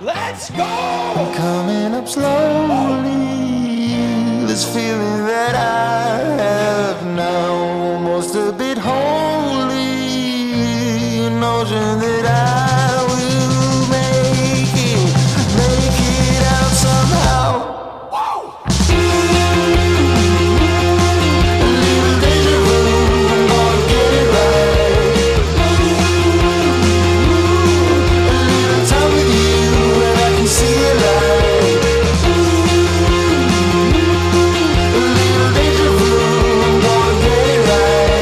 Let's go! Coming up slowly, this feeling that I have now, almost a bit holy, notion that I will make it out somehow. A little deja vu, I'm gonna get it right. Time with you, and I can see it like. A little deja vu, I'm gonna get it right.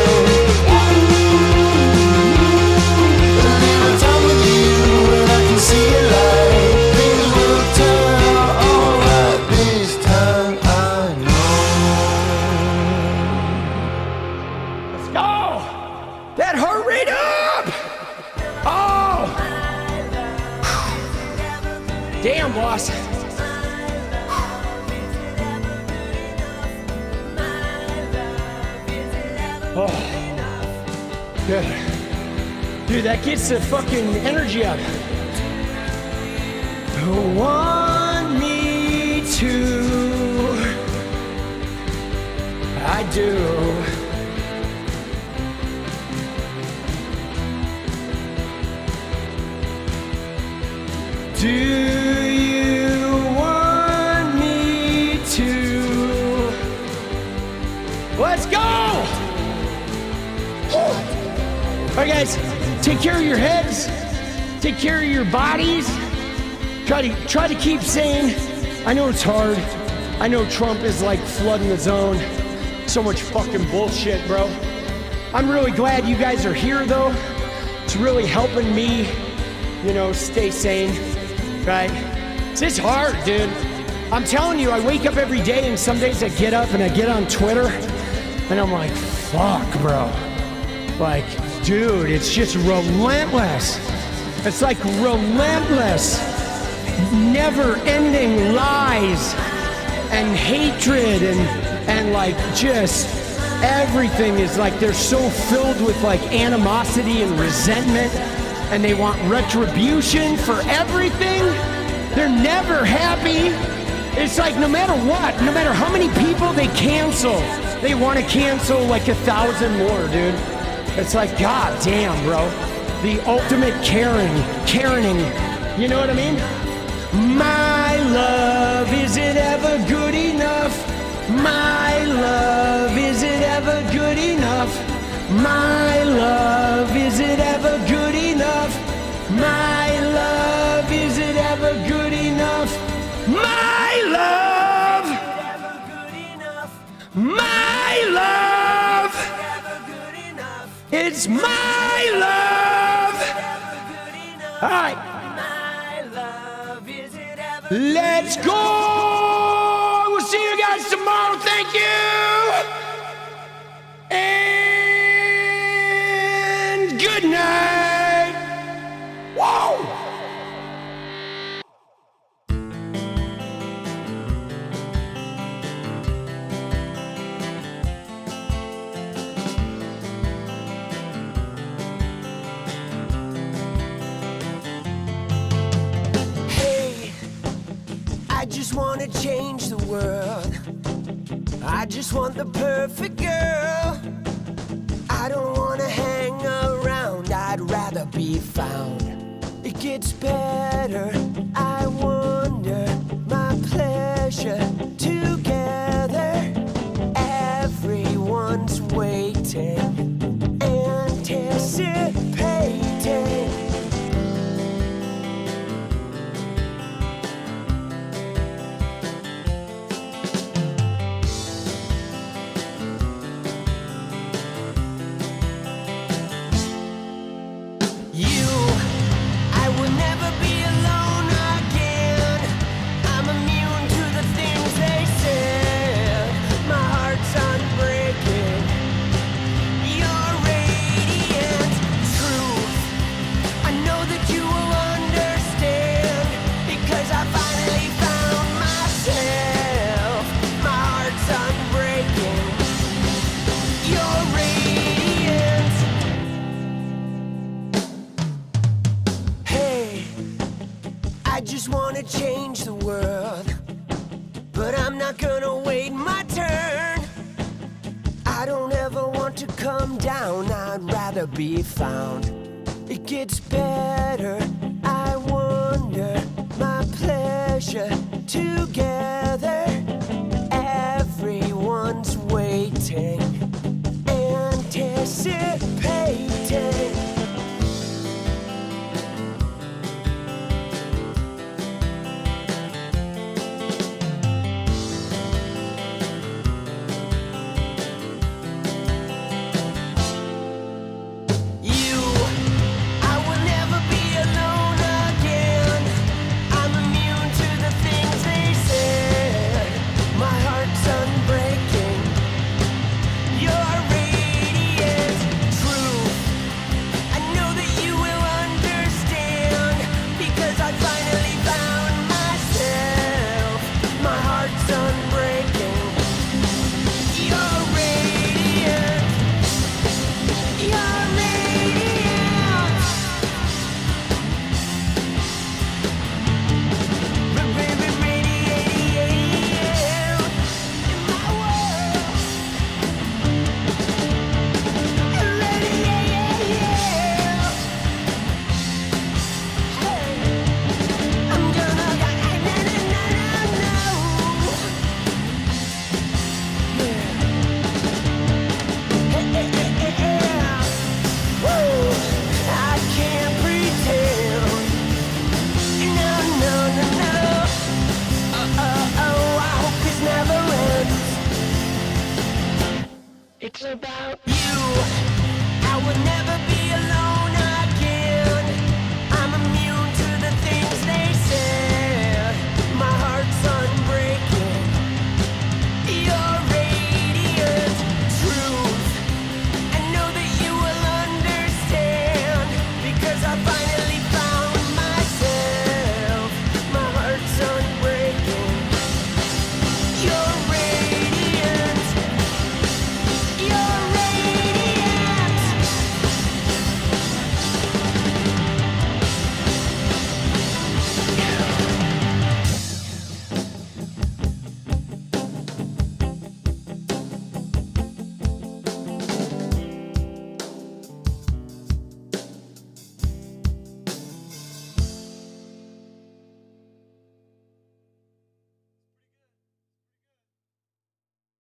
A little time with you, and I can see it like. Things will turn out alright this time, I know. Let's go! That heart rate up! Oh! Damn, boss. Oh, good. Dude, that gets the fucking energy up. Want me to? I do. Do you want me to? Let's go! All right, guys, take care of your heads, take care of your bodies. Try to keep sane. I know it's hard. I know Trump is like flooding the zone. So much fucking bullshit, bro. I'm really glad you guys are here, though. It's really helping me, you know, stay sane. Right? It's hard, dude. I'm telling you, I wake up every day and some days I get up and I get on Twitter and I'm like, fuck, bro. Like, dude, it's just relentless. It's like relentless, never-ending lies and hatred and like just everything is like they're so filled with like animosity and resentment. And they want retribution for everything. They're never happy. It's like no matter what, no matter how many people they cancel, they want to cancel like 1,000 more, dude. It's like, god damn, bro. the ultimate caring. You know what I mean? My love, is it ever good enough? My love, is it ever good enough? My love, is it ever good enough? My love, is it ever good enough? My love, my love, it's my love. All right, let's go. We'll see you guys tomorrow. Thank you. And good night. Whoa. I just wanna change the world. I just want the perfect girl. I don't wanna hang around, I'd rather be found. It gets better, I wonder, my pleasure together. Everyone's waiting, anticipating. I just wanna change the world, but I'm not gonna wait my turn. I don't ever want to come down, I'd rather be found. It gets better, I wonder, my pleasure together. Everyone's waiting, anticipating. It's about you. I would never be